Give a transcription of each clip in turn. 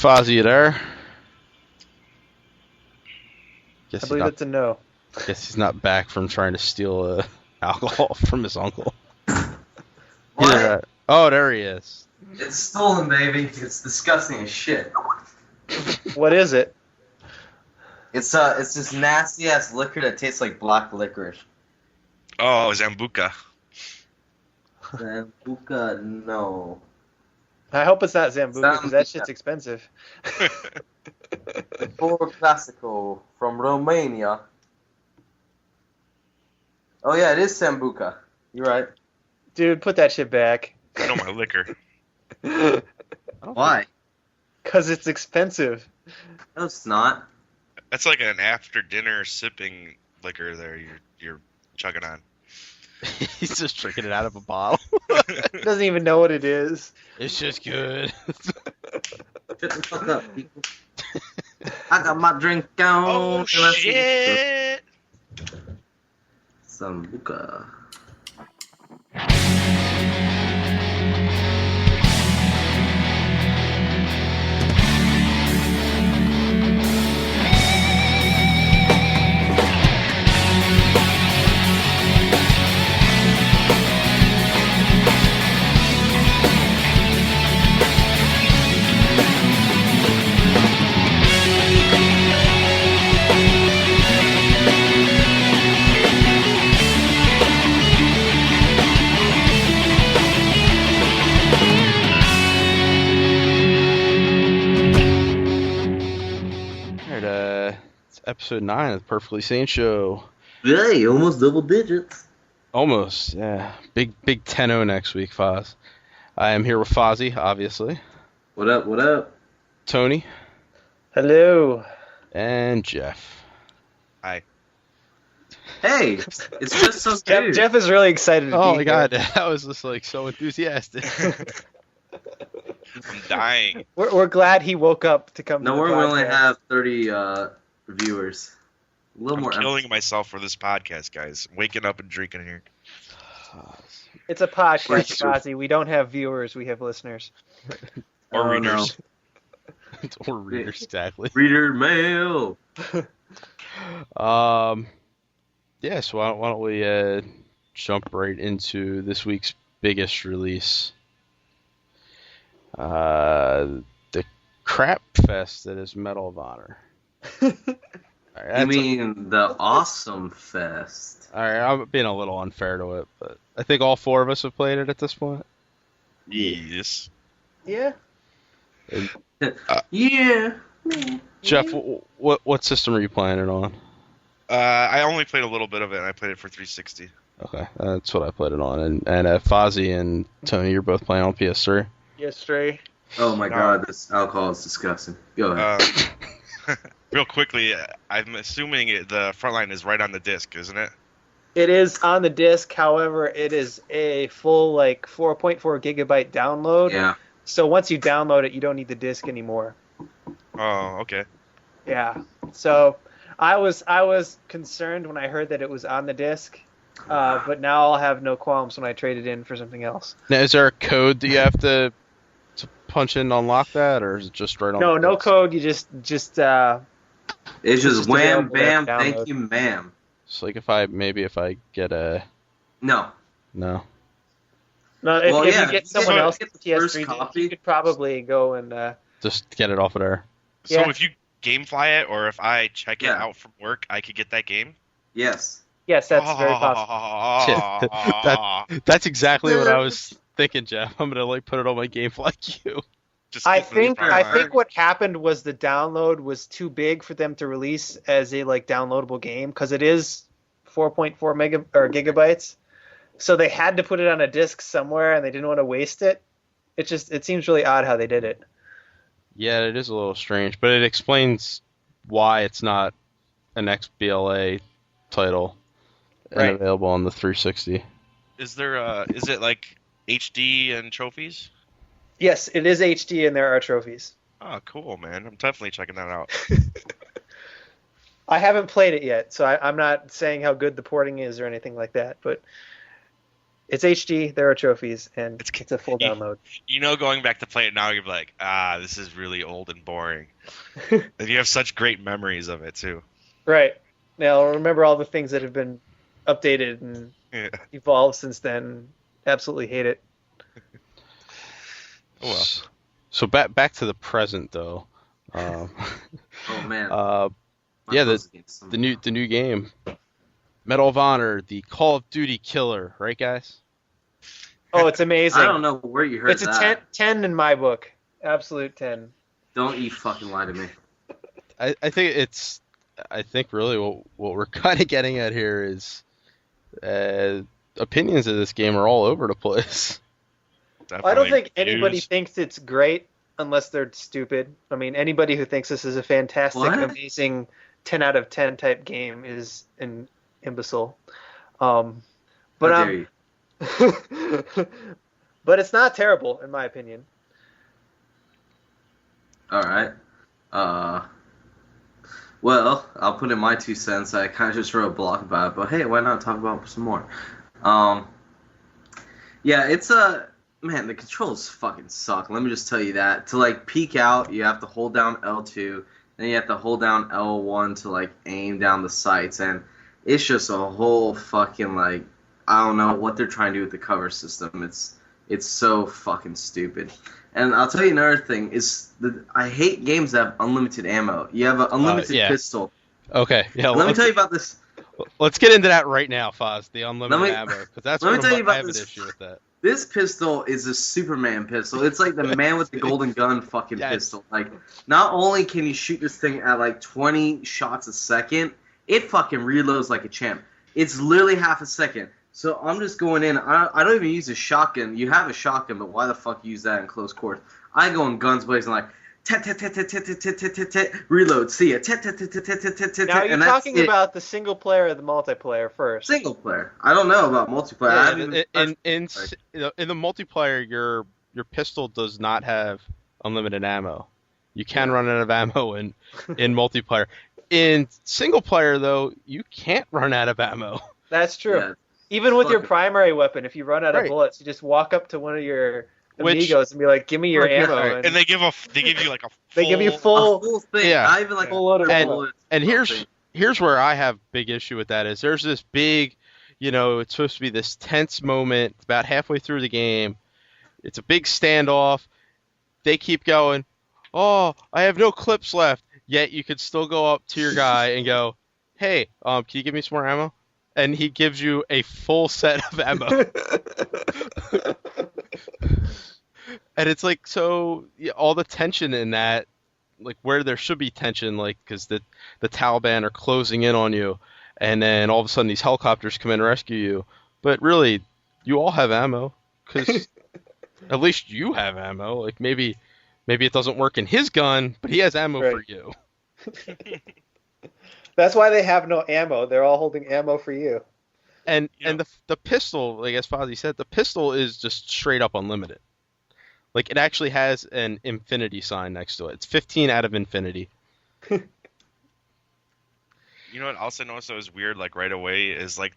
Fozzie, you there? I believe it's a no. Guess he's not back from trying to steal alcohol from his uncle. What? Oh, there he is. It's stolen, baby. It's disgusting as shit. What is it? It's this nasty ass liquor that tastes like black licorice. Oh, Zambuca. Zambuca, no. I hope it's not Zambuca, because that shit's expensive. Puro Classico from Romania. Oh yeah, it is Sambuca. You're right. Dude, put that shit back. I know my liquor. Why? Because it's expensive. No, it's not. That's like an after dinner sipping liquor there you're chugging on. He's just drinking it out of a bottle. Doesn't even know what it is. It's just good. Shut the fuck up, people. I got my drink on. Oh shit! Sambuca. It's episode 9 of the Perfectly Sane Show. Hey, almost double digits. Almost, yeah. Big 10-0 next week, Foz. I am here with Fozzie, obviously. What up, what up? Tony. Hello. And Jeff. Hi. Hey, it's just so good. Jeff is really excited to Oh be my here. god, that was just like so enthusiastic. I'm dying. We're glad he woke up to come No, to the we only podcast. have 30 viewers. A little I'm more. killing myself for this podcast, guys. Waking up and drinking here. It's a podcast, Right. Fozzie. We don't have viewers, we have listeners. Or Oh, readers. Or readers, exactly. Reader mail. Yeah, so why don't we jump right into this week's biggest release. The crap fest that is Medal of Honor. All right, You mean the Awesome Fest? Alright, I'm being a little unfair to it, but I think all 4 of us have played it at this point. Yes. Yeah. Yeah. Jeff, what system are you playing it on? I only played a little bit of it, and I played it for 360. Okay, that's what I played it on. And Fozzie and Tony, you're both playing on PS3? Yes, Stray. Oh my god, this alcohol is disgusting. Go ahead. Real quickly, I'm assuming the front line is right on the disc, isn't it? It is on the disc, however, it is a full 4.4 gigabyte download. Yeah. So once you download it, you don't need the disc anymore. Oh, okay. Yeah. So I was concerned when I heard that it was on the disc, but now I'll have no qualms when I trade it in for something else. Now, is there a code that you have to punch in to unlock that, or is it just right on the No disc? code. You just It's It's just just wham, available to bam, download. thank you, ma'am. So like if I get a... No. No. no. If, Well, if yeah, you get if you someone get else's the first PS3 disc, copy- you could probably go and Just get it off of there. So Yeah. if you gamefly it, or if I check it Yeah. out from work, I could get that game? Yes. yes, that's very possible. That's exactly what I was thinking, Jeff. I'm gonna put it on my GameFly queue. Just I get the think front I line. think what happened was the download was too big for them to release as a downloadable game because it is 4.4 gigabytes. So they had to put it on a disc somewhere, and they didn't want to waste it. It seems really odd how they did it. Yeah, it is a little strange, but it explains why it's not an XBLA title and Right. available on the 360. Is it like HD and trophies? Yes, it is HD, and there are trophies. Oh, cool, man. I'm definitely checking that out. I haven't played it yet, so I'm not saying how good the porting is or anything like that. But It's HD. There are trophies, and It's it's a full you, download. going back to play it now, you're like, this is really old and boring. And you have such great memories of it too. Right. Now remember all the things that have been updated and Yeah. evolved since then. Absolutely hate it. Oh, well. So back to the present though. Oh man. Uh, My yeah, clothes against the them. new game, Medal of Honor, the Call of Duty killer, right, guys? Oh, it's amazing. I don't know where you heard It's a that. 10 in my book. Absolute 10. Don't you fucking lie to me. I think really what we're kind of getting at here is opinions of this game are all over the place. I don't Definitely think anybody views. thinks it's great unless they're stupid. I mean, anybody who thinks this is a fantastic, What? amazing 10 out of 10 type game is an imbecile. But How dare you? but it's not terrible in my opinion. All right. Well, I'll put in my 2 cents. I kind of just wrote a blog about it, but hey, why not talk about some more? Yeah, it's man, the controls fucking suck. Let me just tell you that. To like peek out, you have to hold down L2, then you have to hold down L1 to like aim down the sights, and it's just a whole fucking like I don't know what they're trying to do with the cover system. It's so fucking stupid. And I'll tell you another thing is that I hate games that have unlimited ammo. You have an unlimited yeah. pistol. Okay, yeah. Let me tell you about this. Let's get into that right now, Foz. The unlimited ammo, because that's let me what tell you about I have this. an issue with that. This pistol is a Superman pistol. It's like the man with the golden gun fucking Yes. pistol. Like, not only can you shoot this thing at like 20 shots a second, it fucking reloads like a champ. It's literally half a second. So I'm just going in. I don't even use a shotgun. You have a shotgun, but why the fuck use that in close quarters? I go in guns blazing like, tat tat tat tat tat tat tat tat tat tat, reload, see ya, tat tat tat tat tat tat tat tat, Now you're and that's talking it. about the single player or the multiplayer first. Single player. I don't know about multiplayer. I Yeah, haven't even in the multiplayer, your pistol does not have unlimited ammo. You can run out of ammo in multiplayer. In single player, though, you can't run out of ammo. That's true. Yeah. Even with your Fucking- primary weapon, if you run out of Right. bullets, you just walk up to one of your Which- amigos and be like, "Give me your Right, ammo." right. And they give you like a full, They give you a full. full thing. Yeah. Not even like Full load of a ammo. bullet. And Something. here's where I have big issue with that is there's this big, it's supposed to be this tense moment about halfway through the game. It's a big standoff. They keep going, oh, I have no clips left. Yet you could still go up to your guy and go, hey, can you give me some more ammo? And he gives you a full set of ammo. And it's like, so all the tension in that, like where there should be tension, like because the Taliban are closing in on you, and then all of a sudden these helicopters come in and rescue you. But really, you all have ammo, because at least you have ammo. Like maybe it doesn't work in his gun, but he has ammo for Right. you. That's why they have no ammo. They're all holding ammo for you. And Yeah. and the pistol, like as Fozzie said, the pistol is just straight up unlimited. Like it actually has an infinity sign next to it. It's 15 out of infinity. You know what else I noticed that was weird, like right away, is like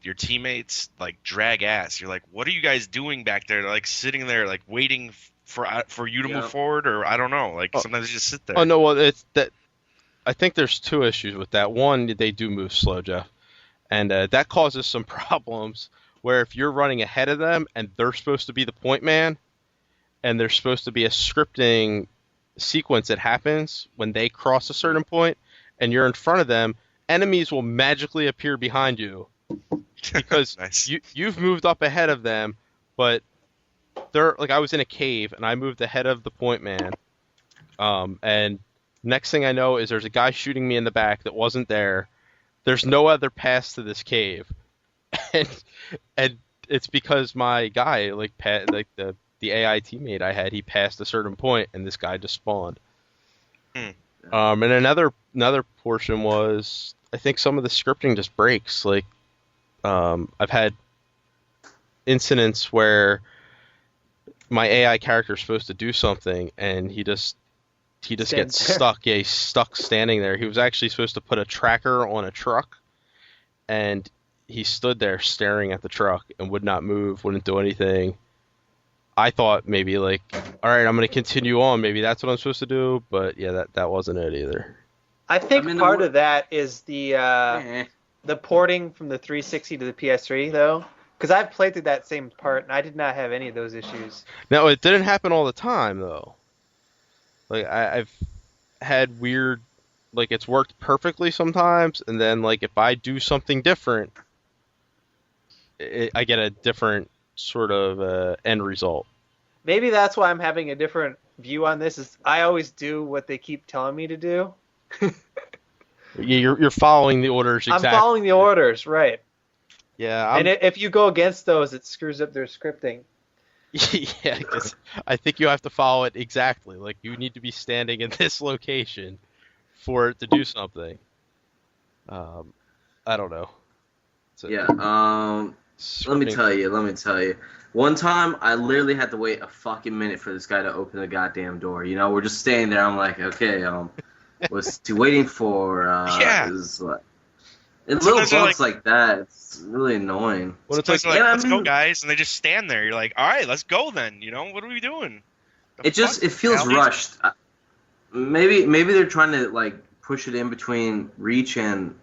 your teammates like drag ass. You're like, what are you guys doing back there? They're like sitting there, like waiting for you to Yeah. move forward, or I don't know. Like Oh. sometimes they just sit there. Oh no, well it's that. I think there's two issues with that. One, they do move slow, Jeff, and that causes some problems. Where if you're running ahead of them and they're supposed to be the point man, and there's supposed to be a scripting sequence that happens when they cross a certain point, and you're in front of them, enemies will magically appear behind you because Nice. you've moved up ahead of them, but they're like I was in a cave and I moved ahead of the point man, and next thing I know is there's a guy shooting me in the back that wasn't there. There's no other pass to this cave, and it's because my guy like the AI teammate I had, he passed a certain point and this guy just spawned. And another portion was I think some of the scripting just breaks. Like I've had incidents where my AI character is supposed to do something and he just Stands gets there. stuck. Yeah, he's stuck standing there. He was actually supposed to put a tracker on a truck, and he stood there staring at the truck and would not move, wouldn't do anything. I thought maybe like, all right, I'm gonna continue on. Maybe that's what I'm supposed to do. But yeah, that wasn't it either. I think I mean, part of that is eh. the porting from the 360 to the PS3 though, because I've played through that same part and I did not have any of those issues. Now it didn't happen all the time though. Like I've had weird, like it's worked perfectly sometimes, and then like if I do something different, I get a different sort of end result. Maybe that's why I'm having a different view on this. Is I always do what they keep telling me to do. You're following the orders exactly. I'm following the orders, right? Yeah, and if you go against those, it screws up their scripting. Yeah, 'cause I think you have to follow it exactly. Like you need to be standing in this location for it to do something. I don't know. Yeah. Let me tell you. One time, I literally had to wait a fucking minute for this guy to open the goddamn door. You know, we're just standing there. I'm like, okay, what's he waiting for? Yeah. Little bugs like that. It's really annoying. Well, it's Sometimes like, they're like, let's go, guys, and they just stand there. You're like, all right, let's go then. You know, what are we doing? It feels rushed. Maybe they're trying to like push it in between Reach and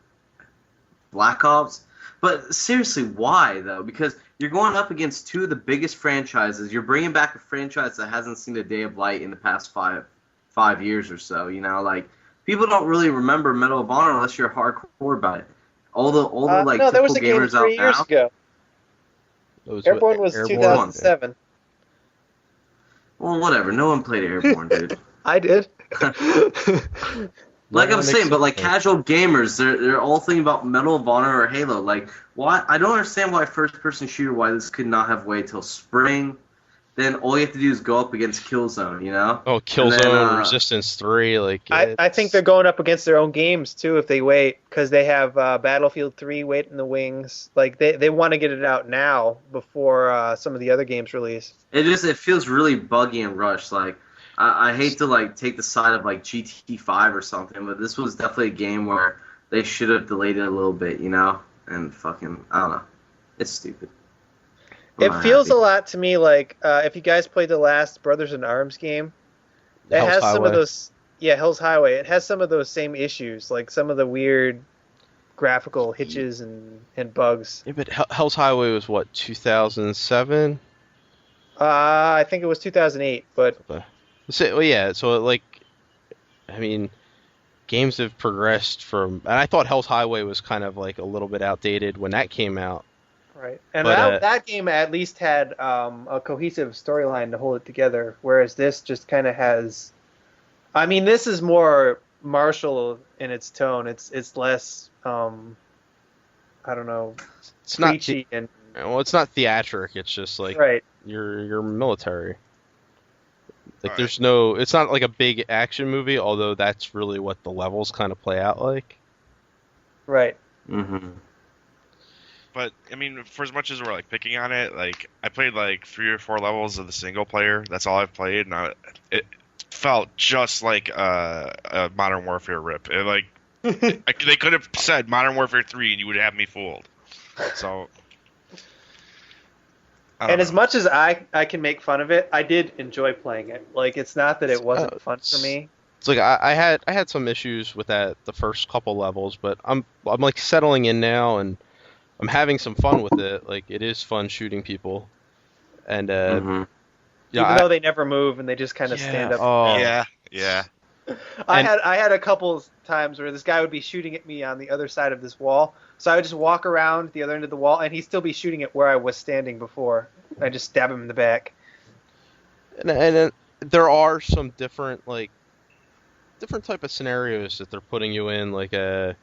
Black Ops. But seriously, why though? Because you're going up against two of the biggest franchises. You're bringing back a franchise that hasn't seen a day of light in the past five years or so. You know, like people don't really remember Medal of Honor unless you're hardcore about it. All the like no, there was typical a game gamers 3 years out ago. Airborne was Airborne? 2007. Well, whatever. No one played Airborne, dude. I did. Like I'm saying, but like casual gamers, they're all thinking about Medal of Honor or Halo. Like, why? I don't understand why first-person shooter, why this could not have waited till spring. Then all you have to do is go up against Killzone, you know? Oh, Killzone, Resistance 3, like. I think they're going up against their own games too if they wait, because they have Battlefield 3 waiting in the wings. Like they want to get it out now before some of the other games release. It feels really buggy and rushed. Like. I hate to like take the side of like GT5 or something, but this was definitely a game where they should have delayed it a little bit, you know? And fucking, I don't know. It's stupid. It feels a lot to me like if you guys played the last Brothers in Arms game, it has some of those. Yeah, Hell's Highway. It has some of those same issues, like some of the weird graphical hitches and bugs. Yeah, but Hell's Highway was what, 2007? I think it was 2008, but. Okay. So, yeah, so like, I mean, games have progressed from, and I thought Hell's Highway was kind of like a little bit outdated when that came out. Right, and But, that game at least had a cohesive storyline to hold it together, whereas this just kind of has. I mean, this is more martial in its tone. It's less, I don't know, It's preachy not. and. Well, it's not theatric. It's just like Right. you're military. Like All there's no, it's not like a big action movie, although that's really what the levels kind of play out like. Right. Mm-hmm. But I mean, for as much as we're like picking on it, like I played like 3 or 4 levels of the single player. That's all I've played, and it felt just like a Modern Warfare rip. It, like they could have said Modern Warfare 3, and you would have me fooled. So. And as much as I can make fun of it, I did enjoy playing it. Like, it's not that it wasn't fun for me. It's like I had some issues with that the first couple levels, but I'm like settling in now and I'm having some fun with it. Like it is fun shooting people, and Even though they never move and they just kind of stand up. Oh. Yeah. I had a couple times where this guy would be shooting at me on the other side of this wall, so I would just walk around the other end of the wall, and he'd still be shooting at where I was standing before. I just stab him in the back. And there are some different type of scenarios that they're putting you in. Like there's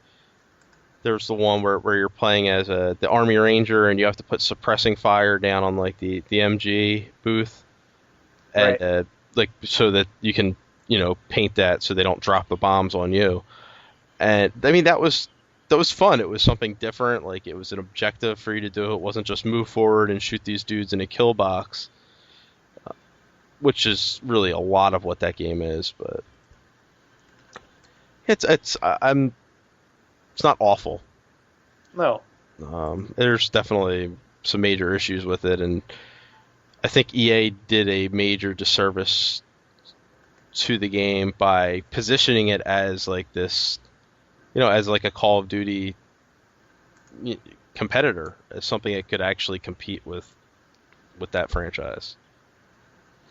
the one where you're playing as the Army Ranger, and you have to put suppressing fire down on like the MG booth, and Right. like so that you can paint that so they don't drop the bombs on you. And I mean that was fun. It was something different. Like it was an objective for you to do. It wasn't just move forward and shoot these dudes in a kill box, which is really a lot of what that game is. But it's not awful. No. There's definitely some major issues with it, and I think EA did a major disservice to the game by positioning it as like this, as like a Call of Duty competitor, as something that could actually compete with that franchise.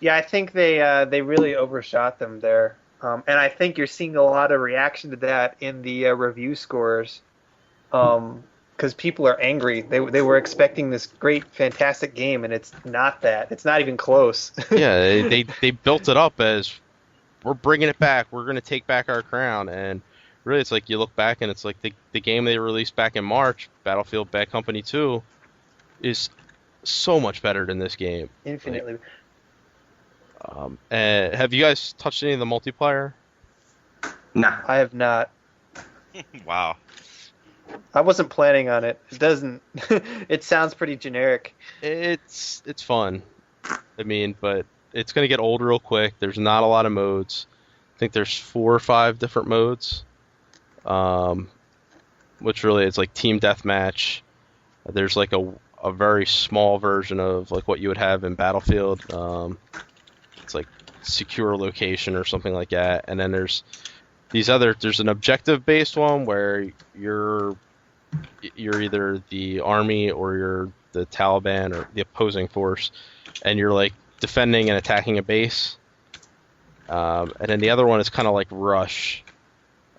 Yeah, I think they really overshot them there, and I think you're seeing a lot of reaction to that in the review scores, because people are angry. They were expecting this great, fantastic game, and it's not that. It's not even close. Yeah, they built it up as we're bringing it back. We're going to take back our crown. And really, it's like you look back and it's like the game they released back in March, Battlefield Bad Company 2, is so much better than this game. Infinitely. And have you guys touched any of the multiplayer? Nah. I have not. Wow. I wasn't planning on it. It doesn't. It sounds pretty generic. It's fun. I mean, but it's going to get old real quick. There's not a lot of modes. I think there's 4 or 5 different modes. Which really is like team deathmatch. There's like a very small version of like what you would have in Battlefield. It's like secure location or something like that. And then there's there's an objective based one where you're either the army or you're the Taliban or the opposing force, and you're like defending and attacking a base. And then the other one is kind of like Rush.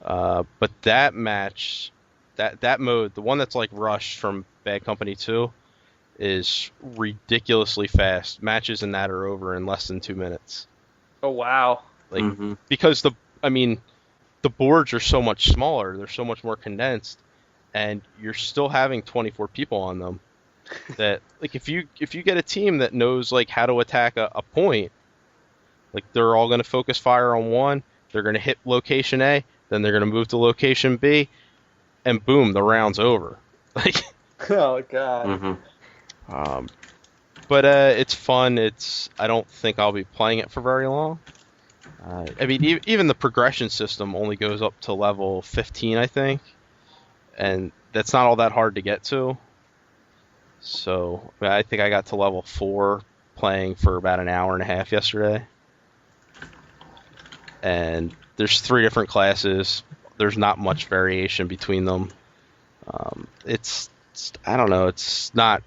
But that match, that mode, the one that's like Rush from Bad Company 2, is ridiculously fast. Matches in that are over in less than 2 minutes. Oh wow! Like because the boards are so much smaller, they're so much more condensed, and you're still having 24 people on them. That like if you get a team that knows like how to attack a point, like they're all going to focus fire on one, they're going to hit location A, then they're going to move to location B, and boom, the round's over. Like, oh god. But it's fun. I don't think I'll be playing it for very long. I mean, even the progression system only goes up to level 15, I think, and that's not all that hard to get to. So I think I got to level 4 playing for about an hour and a half yesterday. And there's 3 different classes. There's not much variation between them. I don't know. It's not.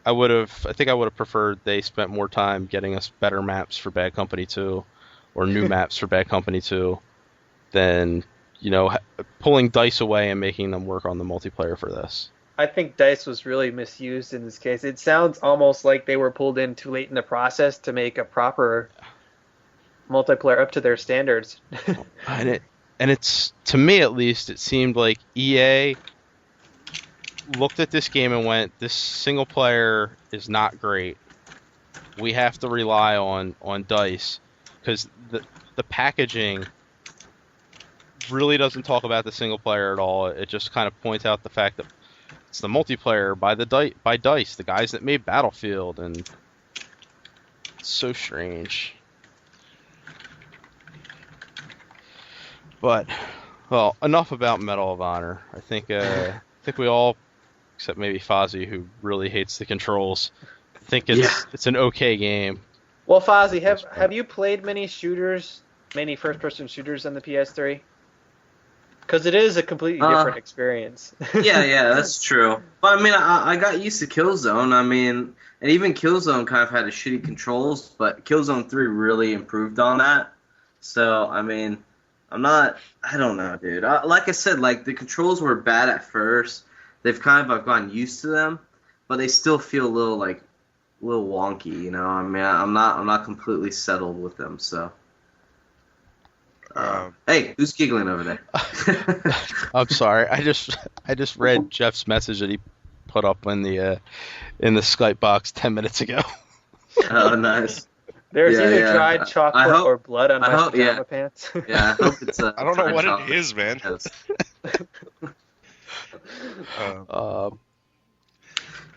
I think I would have preferred they spent more time getting us better maps for Bad Company 2, or new maps for Bad Company 2, than pulling DICE away and making them work on the multiplayer for this. I think DICE was really misused in this case. It sounds almost like they were pulled in too late in the process to make a proper multiplayer up to their standards. and it's, to me at least, it seemed like EA looked at this game and went, this single player is not great. We have to rely on DICE, because the packaging really doesn't talk about the single player at all. It just kind of points out the fact that it's the multiplayer by DICE, the guys that made Battlefield, and it's so strange. But, well, enough about Medal of Honor. I think we all, except maybe Fozzie, who really hates the controls, think it's an okay game. Well, Fozzie, have you played many first-person shooters on the PS3? Because it is a completely different experience. yeah, that's true. But I mean, I got used to Killzone. I mean, and even Killzone kind of had a shitty controls, but Killzone 3 really improved on that. So, I mean, I don't know, dude. Like I said, like the controls were bad at first. I've gotten used to them, but they still feel a little wonky, I mean, I'm not completely settled with them, so. Hey, who's giggling over there? I'm sorry. I just read Jeff's message that he put up in the Skype box 10 minutes ago. Oh, nice. There's either dried chocolate or blood on my pajama pants. Yeah, I hope it's. I don't know what it is, man.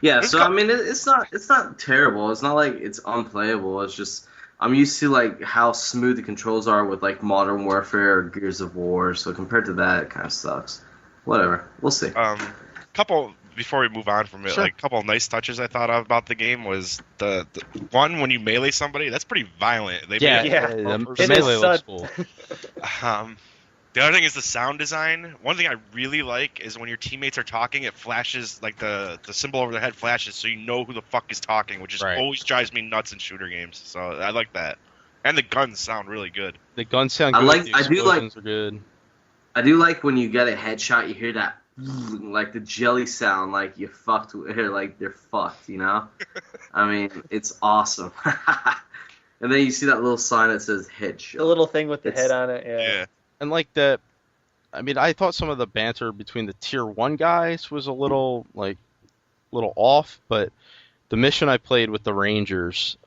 Yeah, so I mean, it's not terrible. It's not like it's unplayable. It's just I'm used to like how smooth the controls are with like Modern Warfare or Gears of War. So compared to that, it kind of sucks. Whatever, we'll see. couple before we move on from it, Sure. like a couple of nice touches I thought of about the game was the one when you melee somebody. That's pretty violent. They Yeah, made Yeah. the It melee is looks sud- cool. The other thing is the sound design. One thing I really like is when your teammates are talking, it flashes, like the symbol over their head flashes, so you know who the fuck is talking, which is Right. always drives me nuts in shooter games. So I like that. And the guns sound really good. The guns sound I good. like- the I do like- explosions are good. I do like when you get a headshot, you hear that like the jelly sound, like you fucked with, like they're fucked, you know? I mean, it's awesome. And then you see that little sign that says headshot. The little thing with the It's- head on it. Yeah. Yeah. And like I mean, I thought some of the banter between the tier 1 guys was a little off, but the mission I played with the Rangers,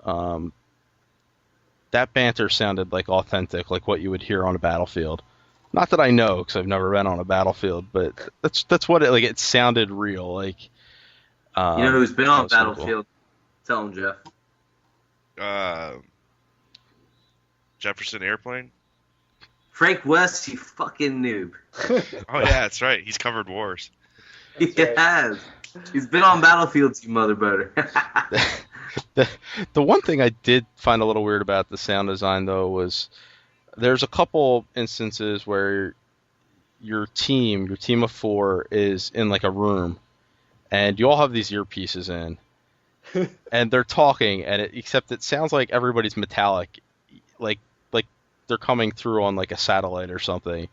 that banter sounded like authentic, like what you would hear on a battlefield. Not that I know, because I've never been on a battlefield, but that's what it sounded real. Like, You know who's been on that was so cool. Battlefield? Tell him, Jeff. Jefferson Airplane. Frank West, you fucking noob. Oh yeah, that's right. He's covered wars. He That's right. has. He's been on Battlefields, you mother boater. The one thing I did find a little weird about the sound design, though, was there's a couple instances where your team of 4 is in like a room, and you all have these earpieces in, and they're talking, and except it sounds like everybody's metallic, like they're coming through on like a satellite or something,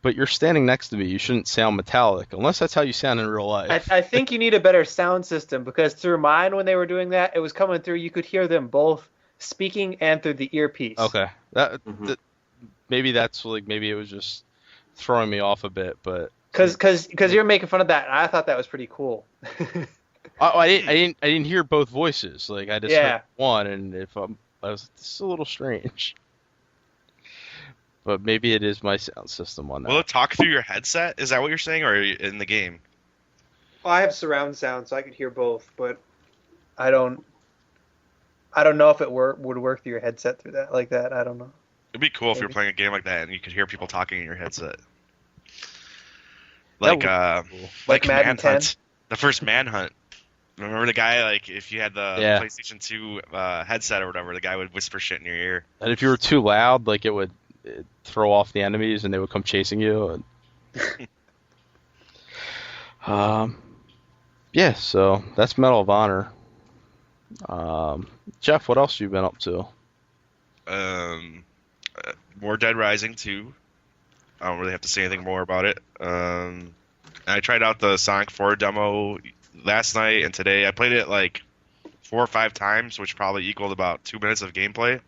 but you're standing next to me. You shouldn't sound metallic unless that's how you sound in real life. I think you need a better sound system, because through mine, when they were doing that, it was coming through. You could hear them both speaking and through the earpiece. Okay, that Mhm. maybe that's like maybe it was just throwing me off a bit, but Because you're making fun of that, and I thought that was pretty cool. I didn't hear both voices. Like I just Yeah. heard one, and I was this is a little strange. But maybe it is my sound system on that. Will it talk through your headset? Is that what you're saying, or are you in the game? Well, I have surround sound, so I could hear both, but I don't know if it would work through your headset through that like that. I don't know. It'd be cool if you're Maybe. playing a game like that and you could hear people talking in your headset. That Like would be cool. Like Madden Manhunt. The first Manhunt. Remember the guy, like, if you had the Yeah. PlayStation 2 headset or whatever, the guy would whisper shit in your ear. And if you were too loud, like it'd throw off the enemies, and they would come chasing you. And... yeah. So that's Medal of Honor. Jeff, what else you been up to? More Dead Rising 2. I don't really have to say anything more about it. I tried out the Sonic 4 demo last night and today. I played it like 4 or 5 times, which probably equaled about 2 minutes of gameplay.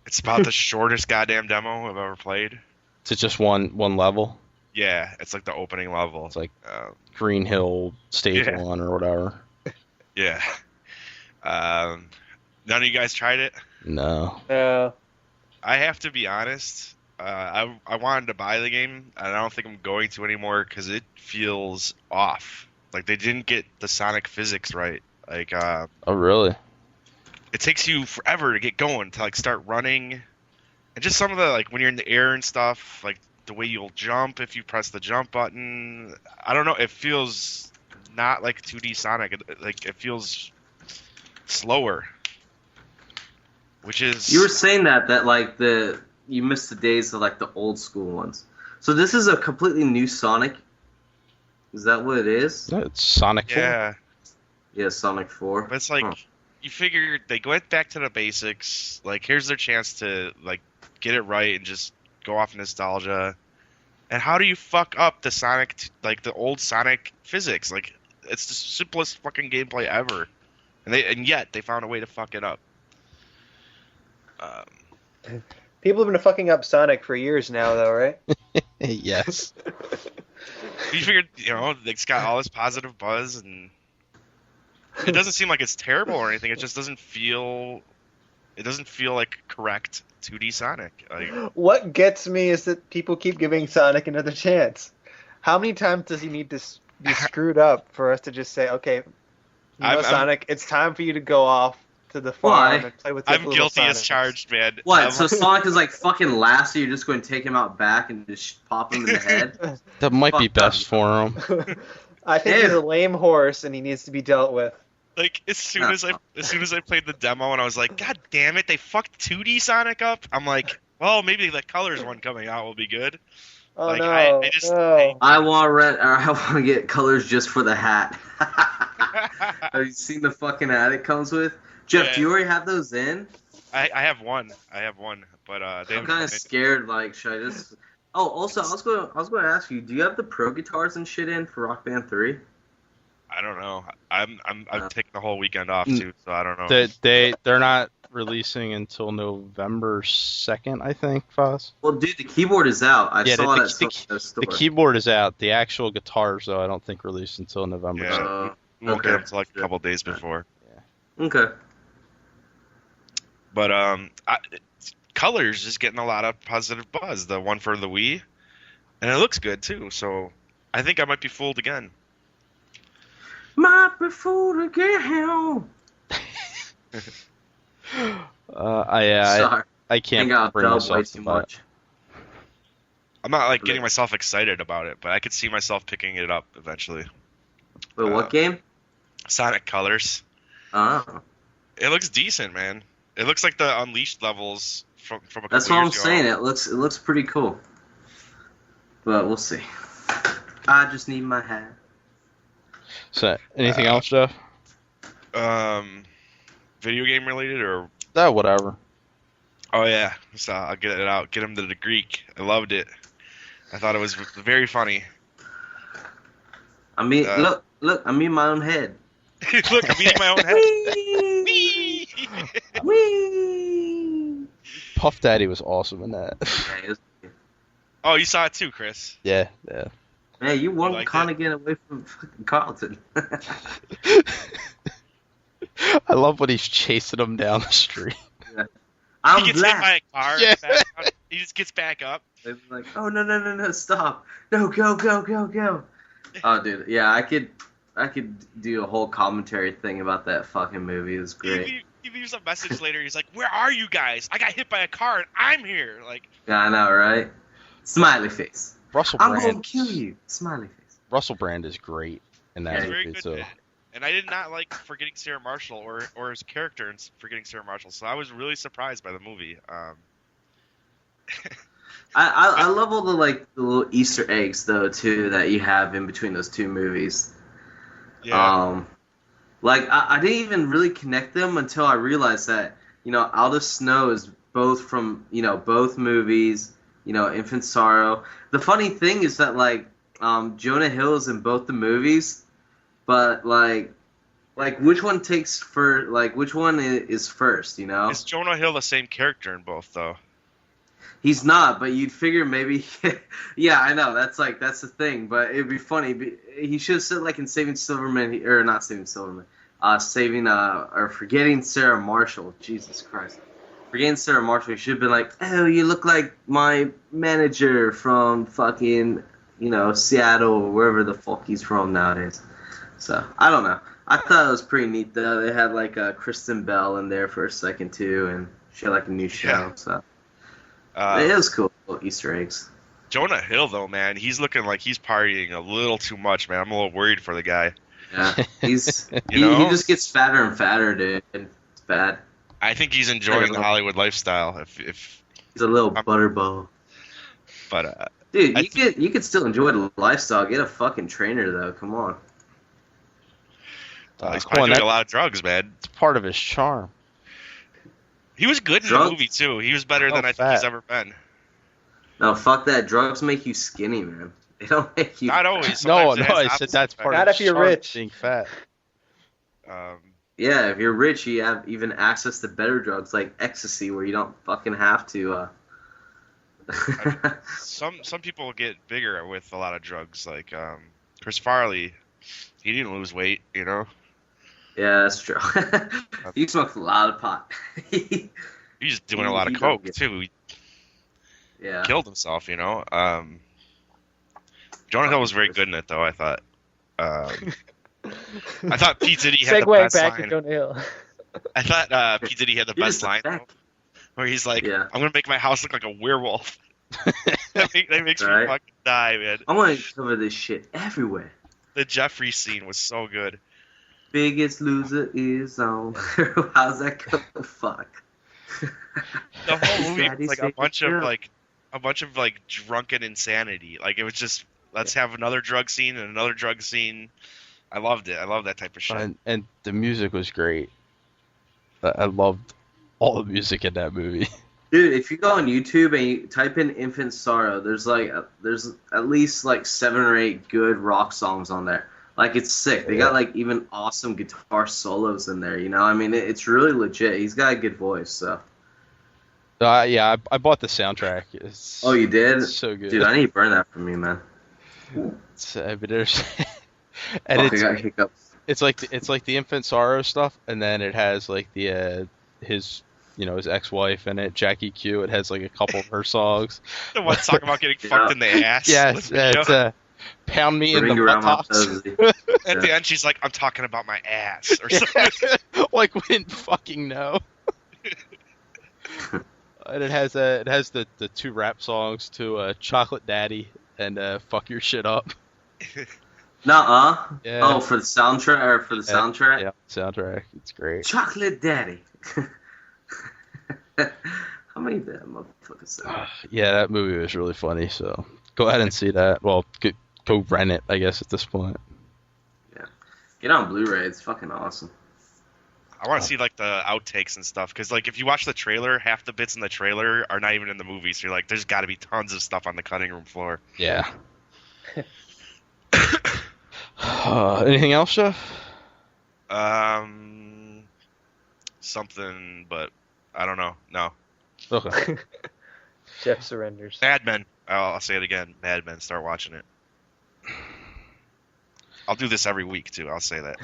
It's about the shortest goddamn demo I've ever played. Is it just one level? Yeah, it's like the opening level. It's like Um, Green Hill Stage Yeah. 1 or whatever. yeah. None of you guys tried it? No. I have to be honest. I wanted to buy the game, and I don't think I'm going to anymore because it feels off. Like they didn't get the Sonic physics right. Like Oh, really? it takes you forever to get going to like start running, and just some of the like when you're in the air and stuff, like the way you'll jump if you press the jump button. I don't know. It feels not like 2D Sonic. It feels slower, which is You were saying that like you missed the days of like the old school ones. So this is a completely new Sonic. Is that what it is? No, it's Sonic 4. yeah. Yeah, Sonic 4. But it's like Huh. you figure they went back to the basics. Like here's their chance to like get it right and just go off nostalgia. And how do you fuck up the Sonic, like the old Sonic physics? Like it's the simplest fucking gameplay ever, and yet they found a way to fuck it up. People have been fucking up Sonic for years now, though, right? Yes. You figured, it's got all this positive buzz, and it doesn't seem like it's terrible or anything. It just doesn't feel. It doesn't feel like correct 2D Sonic. Like, What gets me is that people keep giving Sonic another chance. How many times does he need to be screwed up for us to just say, okay, I'm- Sonic, it's time for you to go off to the farm Why? and play with your I'm little guilty as Sonic. charged, man. What? So Sonic is like fucking last, so you're just going to take him out back and just pop him in the head? That might be Fucked up. best for him. I think he's a lame horse and he needs to be dealt with. Like as soon as I played the demo and I was like, God damn it, they fucked 2D Sonic up. I'm like, well, maybe the colors one coming out will be good. Oh Like, no! I just- no. I want to get colors just for the hat. Have you seen the fucking hat it comes with? Jeff, Yeah. do you already have those in? I have one, but they I'm kind of scared. Like, should I just? Oh, also, I was going to ask you, do you have the pro guitars and shit in for Rock Band 3? I don't know. I'm taking the whole weekend off Mm. too, so I don't know. They're not releasing until November 2nd, I think, Foz. Well, dude, the keyboard is out. I Yeah, saw the- that the- stuff at the store. The keyboard is out. The actual guitars, though, I don't think released until November Yeah. 2nd. We won't get okay. them until like a couple days before. Okay. But Colors is getting a lot of positive buzz. The one for the Wii, and it looks good too. So I think I might be fooled again. Might be fooled again. I Sorry. can't got bring dubbed way myself to too that. much. I'm not like getting myself excited about it, but I could see myself picking it up eventually. Wait, what game? Sonic Colors. Oh. It looks decent, man. It looks like the Unleashed levels from a couple That's what I'm years ago. saying. It looks pretty cool. But we'll see. I just need my hat. So, anything else, Jeff? Video game related or Whatever. oh yeah, so I'll get it out. Get him to the Greek. I loved it. I thought it was very funny. I mean, look, I'm in my own head. Look, I'm eating my own head. Whee! Whee! Whee! Puff Daddy was awesome in that. Yeah, it was- Oh, you saw it too, Chris. yeah. Man, you won liked kind of getting away from fucking Carlton. I love when he's chasing him down the street. I'm He gets hit by black. a car. Yeah. He just gets back up. It's like, oh no, stop. No, go. Oh, dude, yeah, I could do a whole commentary thing about that fucking movie. It was great. He leaves a message later. He's like, "Where are you guys? I got hit by a car and I'm here." Like, Yeah, I know, right? Smiley face. Russell I'm gonna Brand. kill you. Smiley face. Russell Brand is great in that he's very movie good. too. in it. And I did not like Forgetting Sarah Marshall or his character in Forgetting Sarah Marshall. So I was really surprised by the movie. I love all the the little Easter eggs though too that you have in between those two movies. Yeah. I didn't even really connect them until I realized that Out of Snow is both from both movies. Infant Sorrow. The funny thing is that Jonah Hill is in both the movies, but which one which one is first? Is Jonah Hill the same character in both though? He's not, but you'd figure maybe. Yeah, I know that's the thing, but it'd be funny. He should have said in Saving Silverman, or not Saving Silverman, Forgetting Sarah Marshall. Jesus Christ, Forgetting Sarah Marshall. He should have been like, oh, you look like my manager from fucking Seattle or wherever the fuck he's from nowadays. So I don't know. I thought it was pretty neat though. They had Kristen Bell in there for a second too, and she had a new show. Yeah. So. It was cool, little Easter eggs. Jonah Hill though, man, he's looking like he's partying a little too much, man. I'm a little worried for the guy. Yeah, he's You he know? just gets fatter and fatter, dude. It's bad. I think he's enjoying the Hollywood lifestyle. If He's a little butterball. but Dude, I you could still enjoy the lifestyle. Get a fucking trainer though. Come on. he's Come on, probably doing a that's lot of drugs, man. part of his charm. He was good in Drugs? the movie too. He was better than I think fat. he's ever been. No, fuck that. Drugs make you skinny, man. They don't make you. Not always. No, Sometimes it has I the said that's opposite part Not of if his you're charm, rich. being fat. effect. Yeah, if you're rich, you have even access to better drugs like ecstasy, where you don't fucking have to. Some people get bigger with a lot of drugs. Like Chris Farley, he didn't lose weight, you know. Yeah, that's true. You smoked a lot of pot. He's doing a lot of He don't coke get- too. He Yeah. killed himself, you know. Jonah Hill was very good in it, though. I thought. I thought Pete Diddy had the Segway best back to line. Jonah Hill. I thought P Diddy had the You're best just a line though, fact. where he's like, Yeah. "I'm gonna make my house look like a werewolf." That makes me Right. fucking die, man. I want to cover this shit everywhere. The Jeffrey scene was so good. Biggest Loser is on. How's that go? Fuck. The whole movie Daddy was like said yeah. a bunch of like drunken insanity. Like it was just let's have another drug scene and another drug scene. I loved it. I love that type of shit. And the music was great. I loved all the music in that movie. Dude, if you go on YouTube and you type in Infant Sorrow, there's at least like 7 or 8 good rock songs on there. Like it's sick. They got like even awesome guitar solos in there. You know, I mean, it's really legit. He's got a good voice. So. Yeah, I bought the soundtrack. It's, Oh, you did? it's so good. Dude, I need to burn that for me, man. But there's and I got hiccups. it's like the Infant Sorrow stuff, and then it has like the his his ex-wife in it, Jackie Q. It has like a couple of her songs. The one talking about getting fucked in the ass. Yes, it's pound me in the buttocks. At the end, she's like, "I'm talking about my ass," or something. Like we didn't fucking know. And it has the 2 rap songs to Chocolate Daddy and Fuck Your Shit Up. Nuh-uh. Yeah. Oh, for the soundtrack soundtrack? Yeah, soundtrack. It's great. Chocolate Daddy. How many of that motherfuckers said? Yeah, that movie was really funny, so go ahead and see that. Well, go rent it, I guess, at this point. Yeah. Get on Blu-ray. It's fucking awesome. I want to see like the outtakes and stuff because like if you watch the trailer, half the bits in the trailer are not even in the movie. So you're like, there's got to be tons of stuff on the cutting room floor. Yeah. Anything else, Jeff? Something, but I don't know. No. Okay. Jeff surrenders. Mad Men. I'll say it again. Mad Men. Start watching it. I'll do this every week too. I'll say that.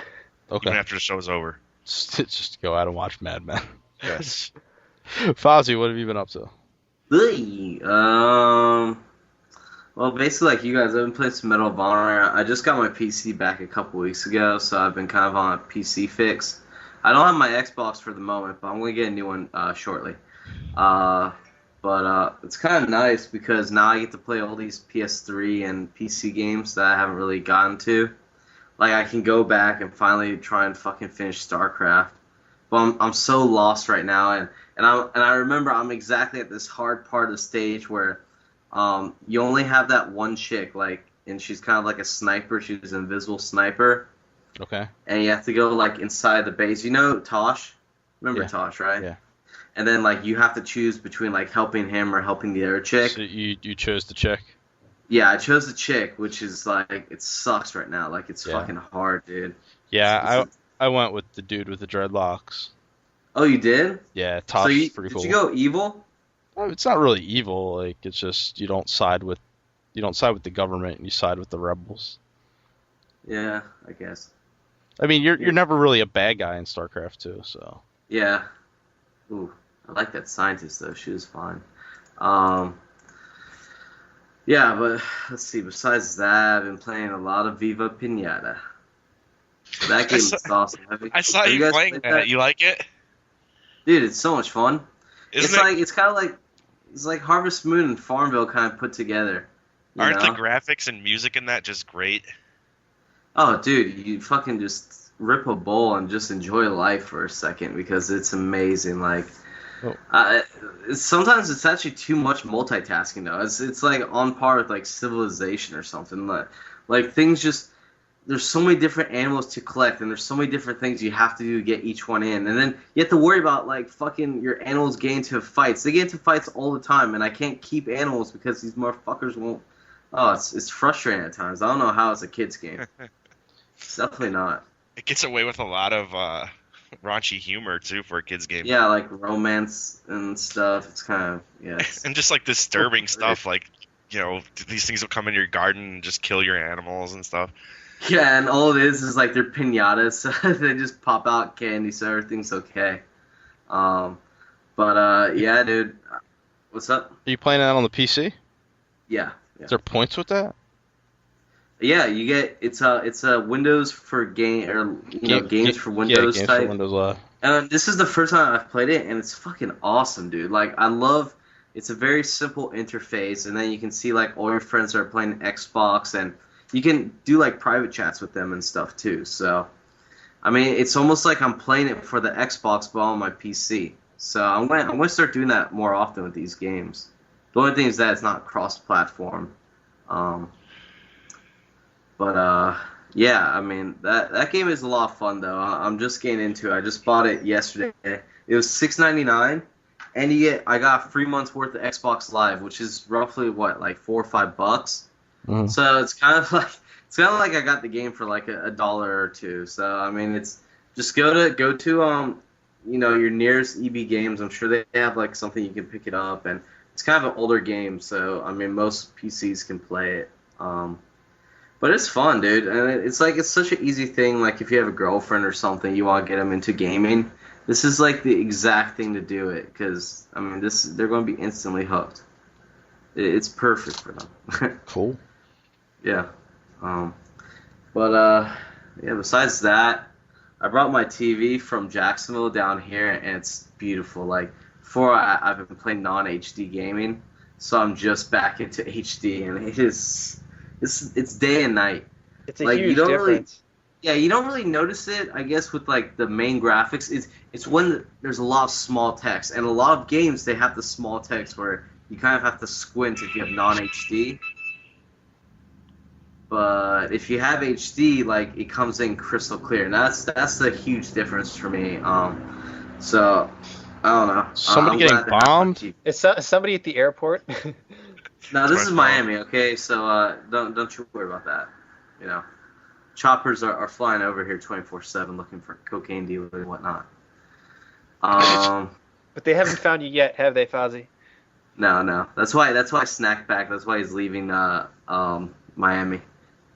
Okay. Even after the show's over. Just go out and watch Mad Men. Yes. Fozzie, what have you been up to? Hey, well, basically, like you guys, I've been playing some Medal of Honor. I just got my PC back a couple weeks ago, so I've been kind of on a PC fix. I don't have my Xbox for the moment, but I'm going to get a new one shortly. But it's kind of nice because now I get to play all these PS3 and PC games that I haven't really gotten to. Like, I can go back and finally try and fucking finish StarCraft. But I'm so lost right now, and I remember I'm exactly at this hard part of the stage where you only have that one chick, like, and she's kind of like a sniper. She's an invisible sniper. Okay. And you have to go, like, inside the base. You know Tosh? Remember Tosh, right? Yeah. And then, like, you have to choose between, like, helping him or helping the other chick. So you chose the chick? Yeah, I chose the chick, which is, like, it sucks right now. Like, it's fucking hard, dude. Yeah, I went with the dude with the dreadlocks. Oh, you did? Yeah, Tosh So is pretty cool. did you go evil? Well, it's not really evil. Like, it's just you don't side with the government. You side with the rebels. Yeah, I guess. I mean, you're never really a bad guy in StarCraft 2, so. Yeah. Ooh, I like that scientist though. She was fine. Yeah, but let's see. Besides that, I've been playing a lot of Viva Pinata. That game is awesome. I saw have you guys playing played that. You like it? Dude, it's so much fun. Isn't it? It's kind of like it's like Harvest Moon and Farmville kind of put together. Aren't the graphics and music in that just great? Oh, dude, you fucking just rip a bowl and just enjoy life for a second because it's amazing. Like, sometimes it's actually too much multitasking though. It's like on par with like Civilization or something. Like things just there's so many different animals to collect and there's so many different things you have to do to get each one in, and then you have to worry about like fucking your animals getting into fights. They get into fights all the time, and I can't keep animals because these motherfuckers won't. Oh, it's frustrating at times. I don't know how it's a kid's game. It's definitely not. It gets away with a lot of raunchy humor too for a kids game. Yeah, like romance and stuff. It's kind of and just like disturbing stuff, like these things will come in your garden and just kill your animals and stuff. Yeah, and all it is like they're pinatas, so they just pop out candy, so everything's okay. Yeah, dude. What's up? Are you playing that on the PC? Yeah. Is there points with that? Yeah, you get it's a Windows for game or games for Windows games type. for Windows Live. And this is the first time I've played it, and it's fucking awesome, dude. Like, I love. It's a very simple interface, and then you can see like all your friends are playing Xbox, and you can do like private chats with them and stuff too. So, I mean, it's almost like I'm playing it for the Xbox, but on my PC. So I'm going to start doing that more often with these games. The only thing is that it's not cross-platform. Um, but yeah, I mean that game is a lot of fun though. I'm just getting into it. I just bought it yesterday. It was $6.99, and I got 3 months worth of Xbox Live, which is roughly what, like $4 or $5. Mm. So it's kind of like I got the game for like a dollar or two. So I mean, it's just go to your nearest EB Games. I'm sure they have like something you can pick it up, and it's kind of an older game, so I mean most PCs can play it. But it's fun, dude, and it's such an easy thing. Like if you have a girlfriend or something, you want to get them into gaming. This is like the exact thing to do it, because I mean they're going to be instantly hooked. It's perfect for them. Cool. Yeah. But yeah. Besides that, I brought my TV from Jacksonville down here, and it's beautiful. Like before, I've been playing non-HD gaming, so I'm just back into HD, and it's day and night. It's a Like, huge you don't really- difference. Yeah, you don't really notice it, I guess, with like the main graphics. It's when there's a lot of small text, and a lot of games they have the small text where you kind of have to squint if you have non-HD. But if you have HD, like it comes in crystal clear, and that's the huge difference for me. So I don't know. Somebody I'm getting glad to have my bombed? TV. Is somebody at the airport? No, this is That's Miami, okay? So don't you worry about that. You know, choppers are flying over here 24/7 looking for cocaine dealers and whatnot. But they haven't found you yet, have they, Fozzie? No. That's why Snackback. That's why he's leaving Miami,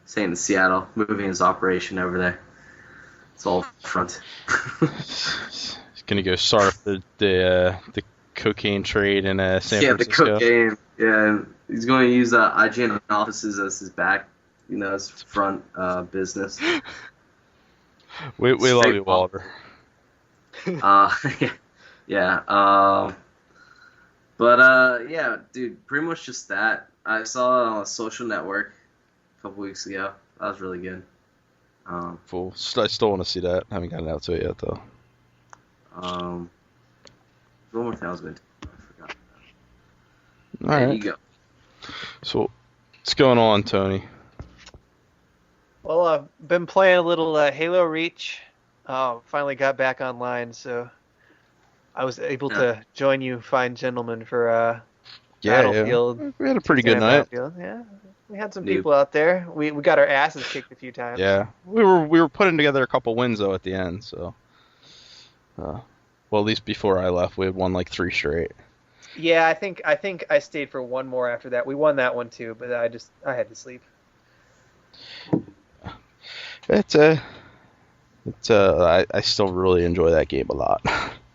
staying in Seattle, moving his operation over there. It's all front. He's gonna go start up the cocaine trade in San Yeah, Francisco. the cocaine. Yeah, and he's going to use IGN offices as his back, his front business. We love Straight you, ball. Walter. Yeah. Yeah, dude, pretty much just that. I saw it on a social network a couple weeks ago. That was really good. Cool. I still want to see that. I haven't gotten out to it yet, though. One more thing I was going to tell you. I forgot. All There right. you go. So, what's going on, Tony? Well, I've been playing a little Halo Reach. Finally got back online, so I was able to join you fine gentlemen for Battlefield. Yeah. We had a pretty good Sam night. Battlefield. Yeah, we had some Dude. people out there. We got our asses kicked a few times. Yeah, we were putting together a couple wins though at the end. So, well, at least before I left, we had won like 3 straight. Yeah, I think I stayed for one more after that. We won that one too, but I had to sleep. I still really enjoy that game a lot.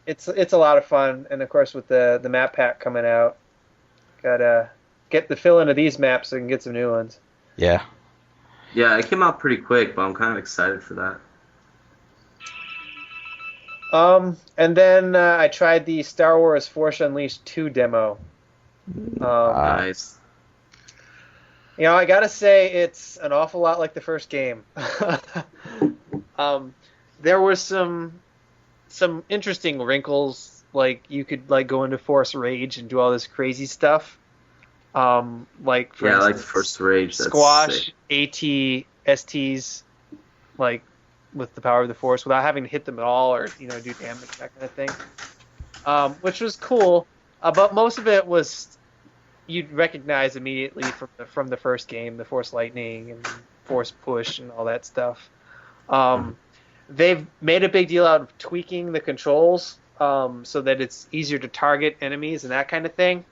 It's a lot of fun, and of course with the map pack coming out, gotta get the fill into these maps so we can get some new ones. Yeah. Yeah, it came out pretty quick, but I'm kind of excited for that. And then I tried the Star Wars Force Unleashed 2 demo. Nice. I gotta say it's an awful lot like the first game. There was some interesting wrinkles, like you could like go into Force Rage and do all this crazy stuff. Like for Yeah, I like instance, the first Rage. That's squash sick. AT-STs, like with the power of the Force without having to hit them at all or do damage, that kind of thing. Which was cool, but most of it was you'd recognize immediately from the first game, the Force Lightning and Force Push and all that stuff. They've made a big deal out of tweaking the controls so that it's easier to target enemies and that kind of thing.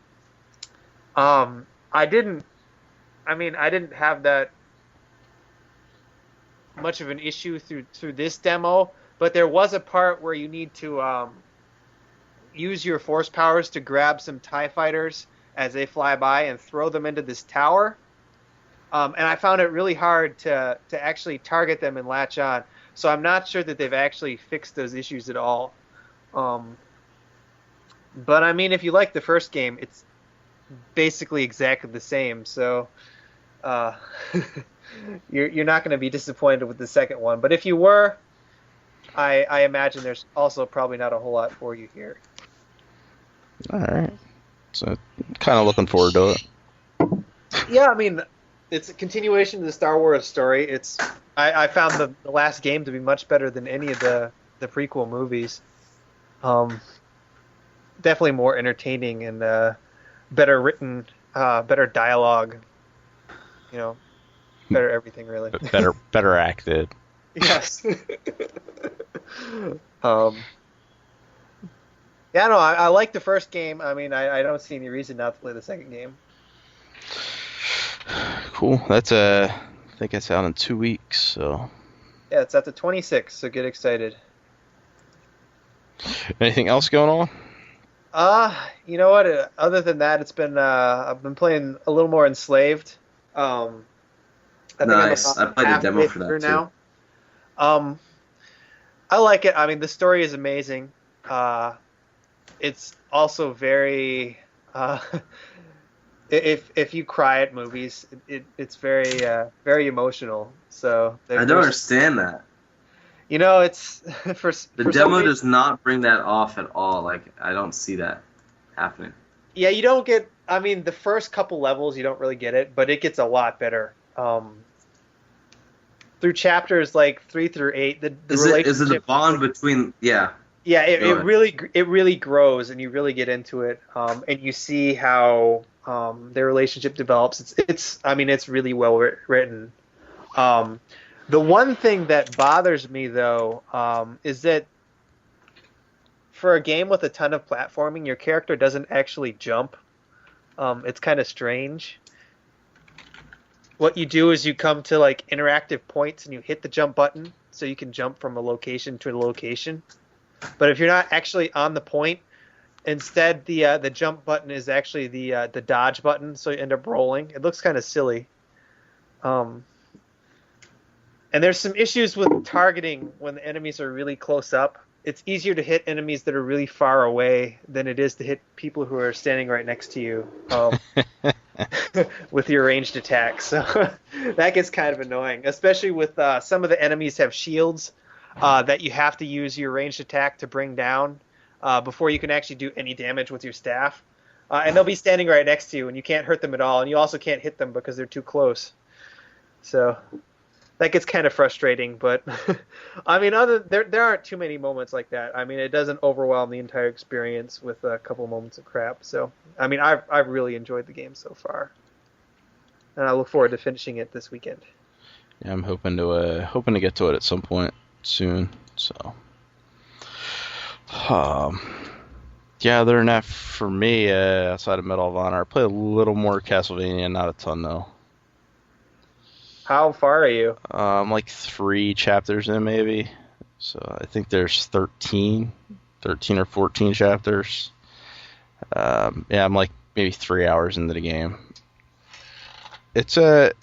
I didn't have that much of an issue through this demo, but there was a part where you need to use your force powers to grab some TIE fighters as they fly by and throw them into this tower. And I found it really hard to actually target them and latch on. So I'm not sure that they've actually fixed those issues at all. But I mean, if you like the first game, it's basically exactly the same. So uh, you're not going to be disappointed with the second one. But if you were, I imagine there's also probably not a whole lot for you here. All right. So, kind of looking forward to it. Yeah, I mean, it's a continuation of the Star Wars story. I found the last game to be much better than any of the prequel movies. Definitely more entertaining and better written, better dialogue. You know, better everything really. Better acted. Yes. Yeah, no, I like the first game. I mean, I don't see any reason not to play the second game. Cool. That's I think it's out in 2 weeks. So. Yeah, it's at the 26th, so get excited. Anything else going on? You know what? Other than that, it's been I've been playing a little more Enslaved. I think Nice. I'm I played the halfway demo for that through too. now. I like it. I mean, the story is amazing. It's also very if you cry at movies, it's very emotional. So I don't there's understand that. you know it's for The for some demo reason, does not bring that off at all. Like, I don't see that happening. yeah, you don't get. I mean, the first couple levels you don't really get it, but it gets a lot better. Through chapters like 3 through 8, the Is it the relationship, bond between? Yeah. yeah, Go ahead. it really grows, and you really get into it, and you see how their relationship develops. It's I mean, it's really well written. The one thing that bothers me though is that for a game with a ton of platforming, your character doesn't actually jump. It's kind of strange. What you do is you come to like interactive points and you hit the jump button so you can jump from a location to a location. But if you're not actually on the point, instead the jump button is actually the dodge button, so you end up rolling. It looks kind of silly. And there's some issues with targeting when the enemies are really close up. It's easier to hit enemies that are really far away than it is to hit people who are standing right next to you with your ranged attacks. So that gets kind of annoying, especially with some of the enemies have shields that you have to use your ranged attack to bring down before you can actually do any damage with your staff. And they'll be standing right next to you, and you can't hurt them at all, and you also can't hit them because they're too close. So that gets kind of frustrating, but I mean, there aren't too many moments like that. I mean, it doesn't overwhelm the entire experience with a couple moments of crap. So, I mean, I've really enjoyed the game so far, and I look forward to finishing it this weekend. Yeah, I'm hoping to get to it at some point soon. So, yeah, other than that, for me, outside of Medal of Honor, I play a little more Castlevania, not a ton though. How far are you? I'm like 3 chapters in maybe. So I think there's 13 or 14 chapters. Yeah, I'm like maybe 3 hours into the game. It's good.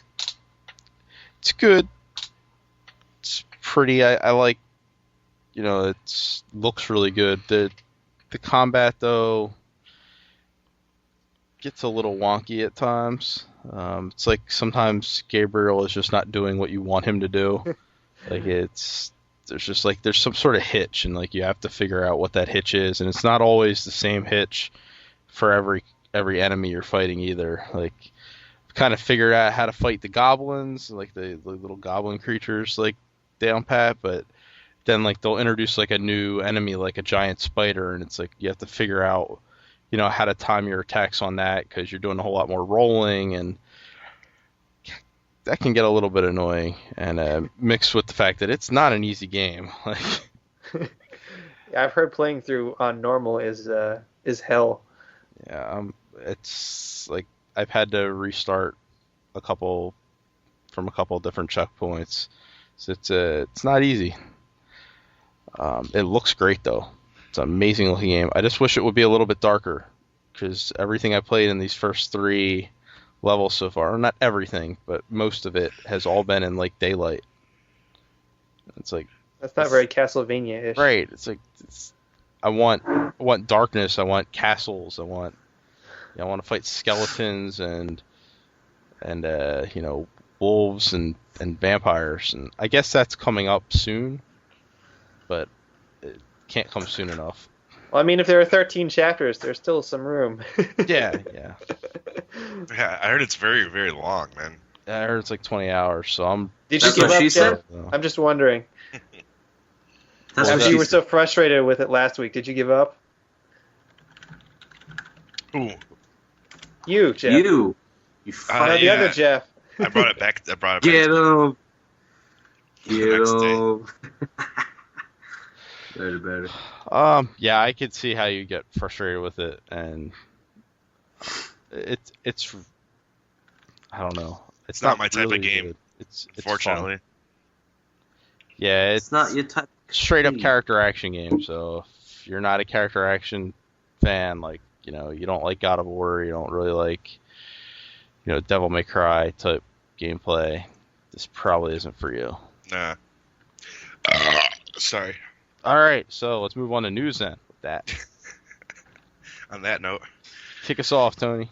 It's pretty. I like, it looks really good. The combat though gets a little wonky at times. It's like sometimes Gabriel is just not doing what you want him to do. Like there's some sort of hitch, and like you have to figure out what that hitch is, and it's not always the same hitch for every enemy you're fighting either. Like kind of figured out how to fight the goblins, like the little goblin creatures, like down pat, but then like they'll introduce like a new enemy, like a giant spider, and it's like you have to figure out how to time your attacks on that because you're doing a whole lot more rolling, and that can get a little bit annoying. And mixed with the fact that it's not an easy game. Like, Yeah, I've heard playing through on normal is hell. yeah, it's like I've had to restart from a couple of different checkpoints, so it's not easy. It looks great though. It's an amazing looking game. I just wish it would be a little bit darker, because everything I played in these first 3 levels so far, or not everything, but most of it has all been in like daylight. It's like That's not very Castlevania-ish. right. It's like I want darkness. I want castles. I want to fight skeletons and wolves and vampires, and I guess that's coming up soon, but it can't come soon enough. Well, I mean, if there are 13 chapters, there's still some room. Yeah. Yeah, I heard it's very, very long, man. I heard it's like 20 hours, so I'm. Did you That's give what up, she Jeff? said? I'm just wondering. That's Well, what After she you were said. so frustrated with it last week, did you give up? Ooh, You, Jeff. You No, fucking the yeah. other Jeff. I brought it back. I brought it get back. him. The Get next day. him. Better. Yeah, I could see how you get frustrated with it, and it's I don't know. It's not my type of really game, good. It's Fortunately. fun. Yeah, It's not your type. straight up game. character action game. So if you're not a character action fan, like you don't like God of War, you don't really like Devil May Cry type gameplay, this probably isn't for you. Nah. Sorry. All right, so let's move on to news then. With that, On that note, kick us off, Tony.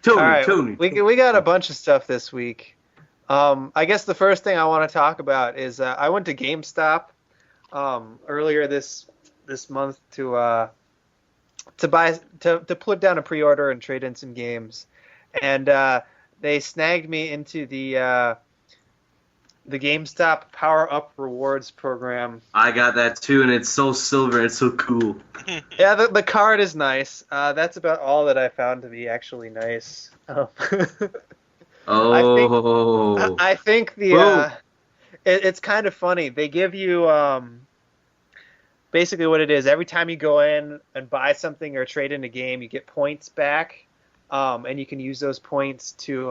Tony, All right, Tony. we got a bunch of stuff this week. I guess the first thing I want to talk about is I went to GameStop earlier this month to put down a pre-order and trade in some games, and they snagged me into the GameStop Power Up Rewards program. I got that too, and it's so silver. It's so cool. Yeah, the card is nice. That's about all that I found to be actually nice. Oh. I think it's kind of funny. They give you basically what it is. Every time you go in and buy something or trade in a game, you get points back, and you can use those points to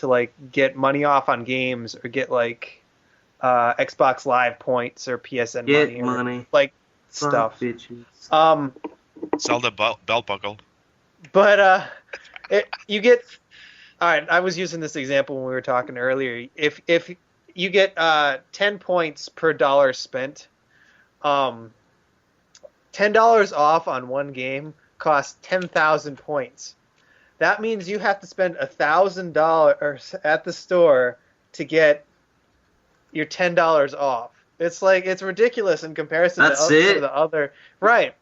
like get money off on games or get like Xbox Live points or PSN Get money, or, money. like Fuck stuff. bitches. sell the belt buckle. But you get. All right, I was using this example when we were talking earlier. If you get 10 points per dollar spent, $10 off on one game costs 10,000 points. That means you have to spend $1,000 at the store to get your $10 off. It's ridiculous in comparison That's to it? some of the other right.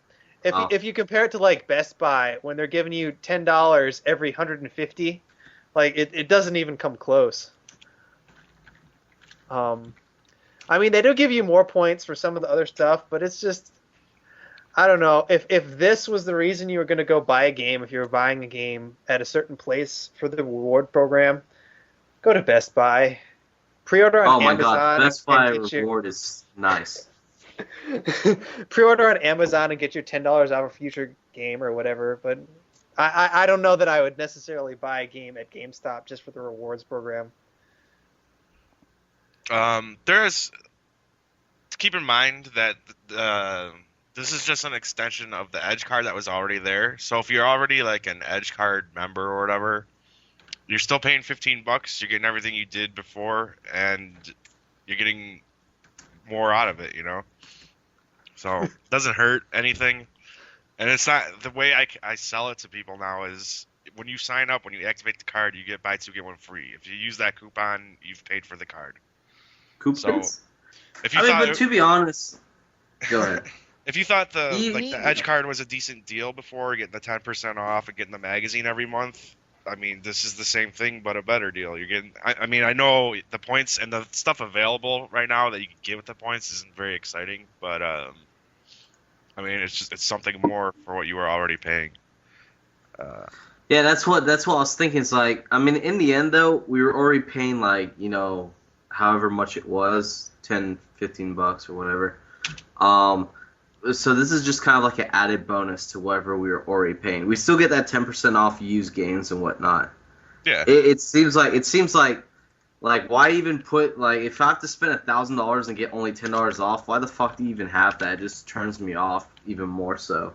Oh. If you compare it to like Best Buy when they're giving you $10 every 150, like it doesn't even come close. I mean, they do give you more points for some of the other stuff, but it's just, I don't know. If this was the reason you were going to go buy a game, if you were buying a game at a certain place for the reward program, go to Best Buy. Pre-order on Oh my Amazon. god, Best Buy and get reward is nice. Pre-order on Amazon and get your $10 off a future game or whatever. But I don't know that I would necessarily buy a game at GameStop just for the rewards program. There's keep in mind that this is just an extension of the Edge card that was already there. So if you're already like an Edge card member or whatever, you're still paying $15. You're getting everything you did before, and you're getting more out of it. So it doesn't hurt anything. And it's not the way I sell it to people now is when you sign up, when you activate the card, you get buy two get one free. If you use that coupon, you've paid for the card. Coupons? If you I mean, thought but to be honest, go ahead. if you thought the Even- Edge card was a decent deal before, getting the 10% off and getting the magazine every month, I mean, this is the same thing but a better deal. You're getting. I mean, I know the points and the stuff available right now that you can get with the points isn't very exciting, but I mean, it's something more for what you were already paying. Yeah, that's what I was thinking. It's like, I mean, in the end though, we were already paying like, however much it was, $10, $15 or whatever. So this is just kind of like an added bonus to whatever we were already paying. We still get that 10% off used games and whatnot. Yeah. It seems like why even put, like, if I have to spend $1,000 and get only $10 off, why the fuck do you even have that? It just turns me off even more so.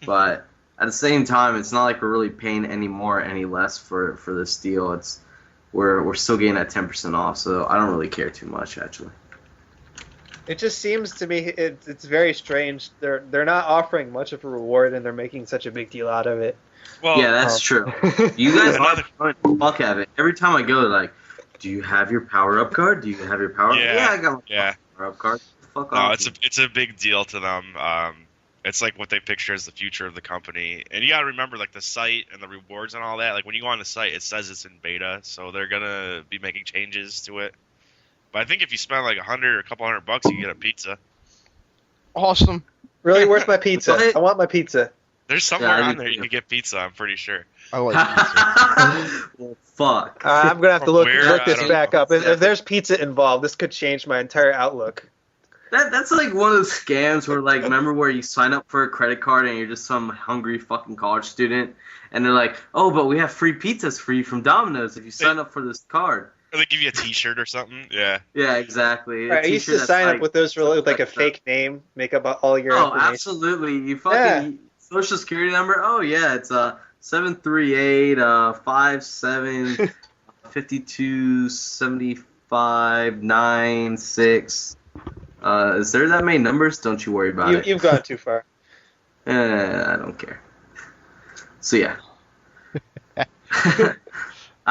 But at the same time, it's not like we're really paying any more, any less for this deal. We're still getting that 10% off, so I don't really care too much actually. It just seems to me it's very strange. They're not offering much of a reward, and they're making such a big deal out of it. Well, Yeah, that's true. You guys Another- are throwing the fuck at it. Every time I go, like, do you have your power up card? Do you have your power? Yeah, I got my yeah. power up card. Fuck No, off. it's a big deal to them. It's like what they picture as the future of the company. And you gotta remember, like, the site and the rewards and all that. Like, when you go on the site, it says it's in beta, so they're gonna be making changes to it. But I think if you spend like $100 or a couple $100, you can get a pizza. Awesome. Really, where's my pizza? What? I want my pizza. There's somewhere I on didn't there you know. can get pizza. I'm pretty sure. I like pizza. Well, fuck. I'm gonna have to From look where? this I don't back know. up. If there's pizza involved, this could change my entire outlook. That's like one of those scams where, like, remember where you sign up for a credit card and you're just some hungry fucking college student, and they're like, oh, but we have free pizzas for you from Domino's if you sign up for this card. Or they give you a T-shirt or something. Yeah. Yeah, exactly. I used to sign up with those with like a fake name, make up all your Oh, information. absolutely. You fucking social security number. Oh yeah, it's 738 57 52 75 96. Is there that many numbers? Don't you worry about it. You've gone too far. I don't care. So yeah.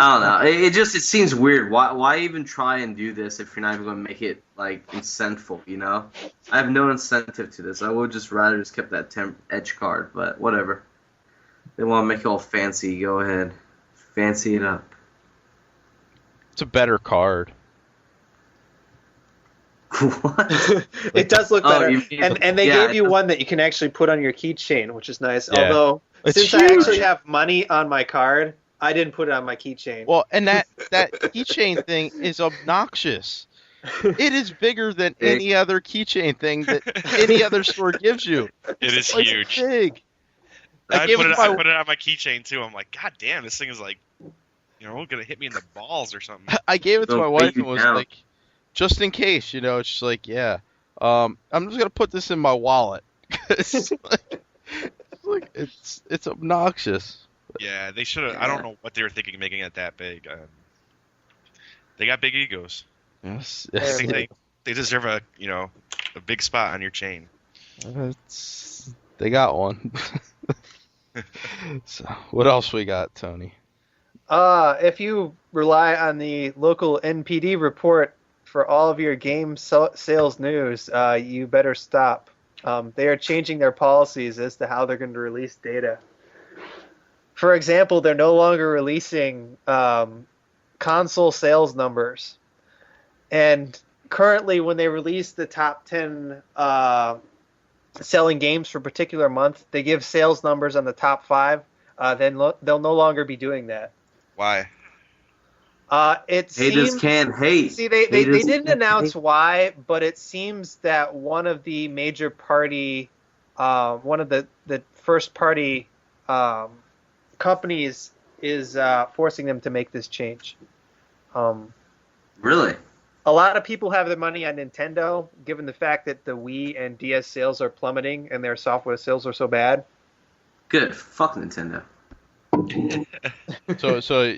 I don't know. It seems weird. Why even try and do this if you're not even going to make it like incentful? You know, I have no incentive to this. I would just rather just kept that temp edge card, but whatever. They want to make it all fancy. Go ahead, fancy it up. It's a better card. What? It does look Oh, better, you mean- and they yeah, gave you one that you can actually put on your keychain, which is nice. Yeah. Although It's since I huge. actually have money on my card, I didn't put it on my keychain. Well, and that keychain thing is obnoxious. It is bigger than any other keychain thing that any other store gives you. It is It's huge. big. I gave put it it to my- on my keychain too. I'm like, God damn, this thing is like, gonna hit me in the balls or something. I gave it to Don't my beat wife you and was down. like, just in case, she's like, yeah. I'm just gonna put this in my wallet. it's it's obnoxious. Yeah, they should have. I don't know what they were thinking making it that big. They got big egos. Yes, I yes. think they deserve a big spot on your chain. They got one. So, what else we got, Tony? If you rely on the local NPD report for all of your game sales news, you better stop. They are changing their policies as to how they're going to release data. For example, they're no longer releasing console sales numbers. And currently, when they release the top 10 selling games for a particular month, they give sales numbers on the top 5. Then they'll no longer be doing that. Why? It Haters seems. can hate. See, they Haters didn't can announce hate. why, but it seems that one of the major party, one of the first party companies is forcing them to make this change. Really? A lot of people have their money on Nintendo, given the fact that the Wii and DS sales are plummeting and their software sales are so bad. Good. Fuck Nintendo. So,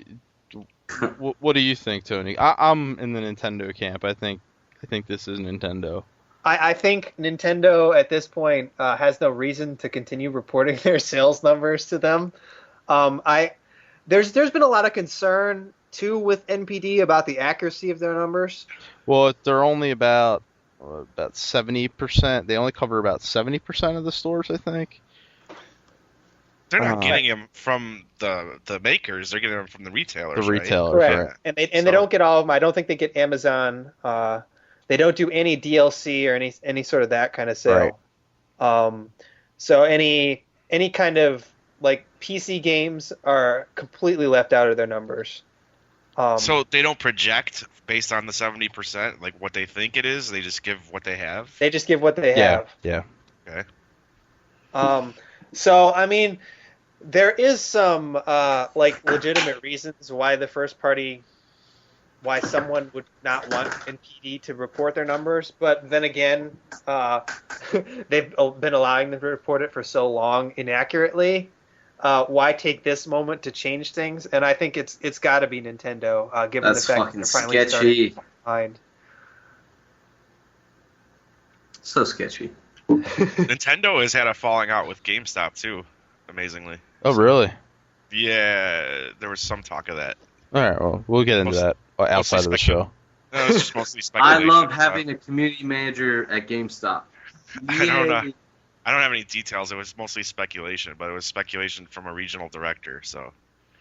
what do you think, Tony? I'm in the Nintendo camp. I think this is Nintendo. I think Nintendo at this point has no reason to continue reporting their sales numbers to them. There's been a lot of concern too with NPD about the accuracy of their numbers. Well, they're only about 70%. They only cover about 70% of the stores, I think. They're not getting them from the makers. They're getting them from the retailers. The right? retailers, Correct. right? And they don't get all of them. I don't think they get Amazon. They don't do any DLC or any sort of that kind of sale. So any kind of like PC games are completely left out of their numbers. So they don't project based on the 70%, like what they think it is. They just give what they have. They just give what they have. Yeah. Okay. So I mean, there is some like legitimate reasons why someone would not want NPD to report their numbers, but then again, they've been allowing them to report it for so long inaccurately. Why take this moment to change things? And I think it's got to be Nintendo, given That's the fact that fucking they're finally starting sketchy. to find. So sketchy. Nintendo has had a falling out with GameStop too, amazingly. Oh, really? Yeah, there was some talk of that. All right. Well, we'll get into that outside of the show. No, it's just mostly I speculation. love having a community manager at GameStop. I don't know. Yay. I don't have any details. It was mostly speculation, but it was speculation from a regional director. So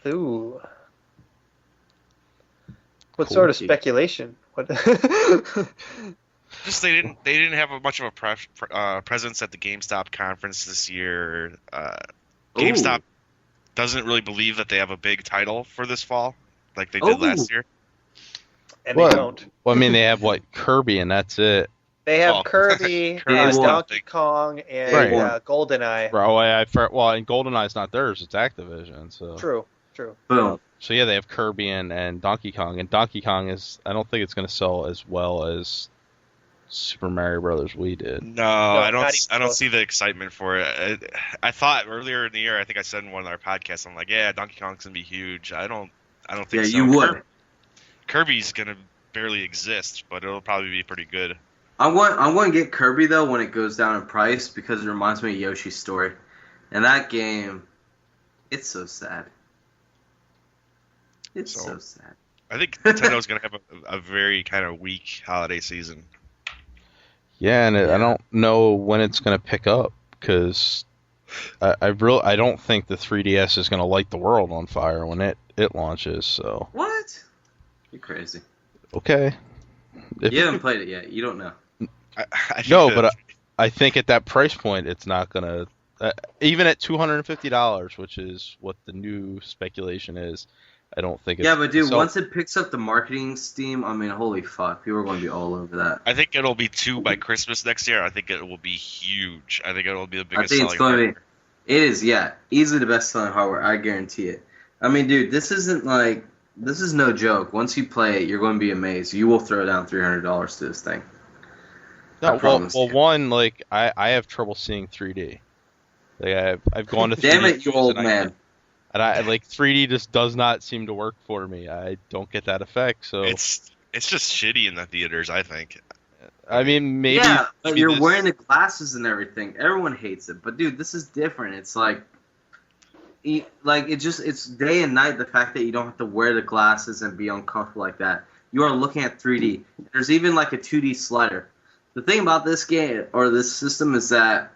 Ooh. What Cool. sort of speculation? What? just they didn't have much of a presence at the GameStop conference this year. GameStop doesn't really believe that they have a big title for this fall, like they did last year. And they don't. Well, I mean, they have Kirby, and that's it. They have Oh. Kirby, Kirby's Donkey Kong, and Right. GoldenEye. Bro, and GoldenEye's not theirs; it's Activision. So True. Boom. So yeah, they have Kirby and Donkey Kong, and Donkey Kong I don't think it's going to sell as well as Super Mario Brothers Wii did. No, I not even don't close. see the excitement for it. I thought earlier in the year, I think I said in one of our podcasts, I'm like, yeah, Donkey Kong's gonna be huge. I don't think Yeah, so. you would. Kirby's gonna barely exist, but it'll probably be pretty good. I'm going to get Kirby though when it goes down in price because it reminds me of Yoshi's Story, and that game, it's so sad. It's so sad. I think Nintendo's gonna have a very kind of weak holiday season. Yeah, and I don't know when it's going to pick up because I don't think the 3DS is going to light the world on fire when it launches. So What? You're crazy. okay, You haven't played it yet. You don't know. I think no, that- but I think at that price point, it's not going to. Even at $250, which is what the new speculation is, I don't think it's. Yeah, but dude, so- once it picks up the marketing steam, I mean, holy fuck, people are going to be all over that. I think it'll be 2 by Christmas next year. I think it will be huge. I think it'll be the I biggest think it's selling. going to be. It is, yeah, easily the best selling hardware. I guarantee it. I mean, dude, this is no joke. Once you play it, you're going to be amazed. You will throw down $300 to this thing. No, I promise well, you. one, I have trouble seeing 3D. I've gone to 3D. Damn it, you old and man. And 3D just does not seem to work for me. I don't get that effect. So It's just shitty in the theaters, I think. I mean, maybe. Yeah, but maybe you're this- wearing the glasses and everything. Everyone hates it, but dude, this is different. It's it's day and night. The fact that you don't have to wear the glasses and be uncomfortable like that. You are looking at 3D. There's even a 2D slider. The thing about this game or this system is that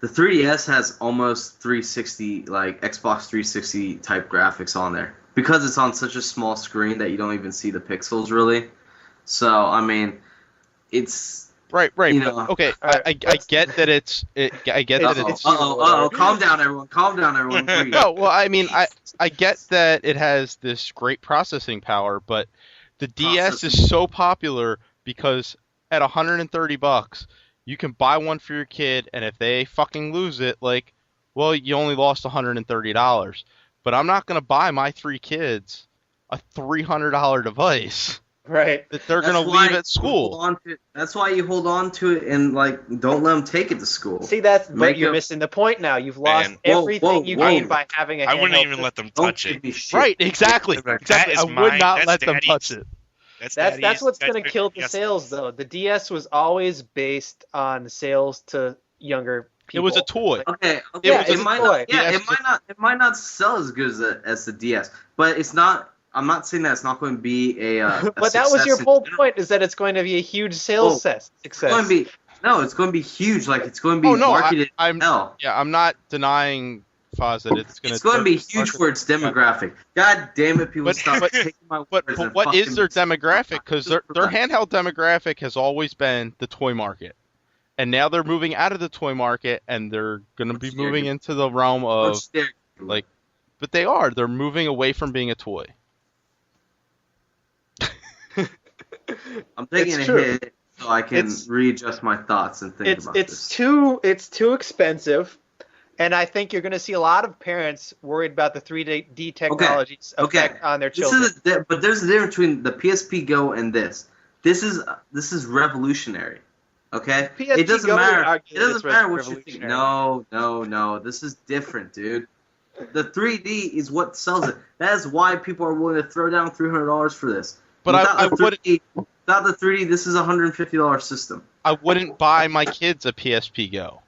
the 3DS has almost 360, Xbox 360 type graphics on there because it's on such a small screen that you don't even see the pixels really. So I mean, it's Right. you But, know. okay, I get that it's. I get that it's. Calm down, everyone. Please. No, well, I mean, I get that it has this great processing power, but the DS is so popular because at $130, you can buy one for your kid, and if they fucking lose it, well, you only lost $130. But I'm not gonna buy my 3 kids a $300 device Right. that they're gonna leave at school. That's why you hold on to it and don't let them take it to school. See, but Make you're up- missing the point now. You've lost Man. everything you Whoa. gained by having a I wouldn't handheld even let them Don't touch give it. me shit. Right, exactly. That is I would mine. not That's let them daddy's. touch it. That's what's going to kill the sales, though. The DS was always based on sales to younger people. It was a toy. Okay, Yeah, it it's might a toy. not. Yeah, DS it might not sell as good as the DS, but it's not. I'm not saying that it's not going to be a. But that was your success in whole general. point, is that it's going to be a huge sales success. It's going to be it's going to be huge. It's going to be Oh no, marketed. I'm hell. yeah, I'm not denying Foz that it's going It's going to be huge for its demographic. God damn it, people But- stop but- taking my But words and what is fucking- their demographic? Because their handheld demographic has always been the toy market, and now they're moving out of the toy market and they're going to be moving into the realm Don't of. stare. But they're moving away from being a toy. I'm taking It's a true. hit so I can It's- readjust my thoughts and think about It's this. too expensive, and I think you're going to see a lot of parents worried about the 3D technologies Okay. effect on their This children. is but there's a difference between the PSP Go and this. This is revolutionary. Okay, PSP it doesn't Go, matter. argue It that doesn't it's matter what you think. revolutionary. No. This is different, dude. The 3D is what sells it. That is why people are willing to throw down $300 for this. But Without I the would. 3D, Without the 3D, this is a $150 system. I wouldn't buy my kids a PSP Go.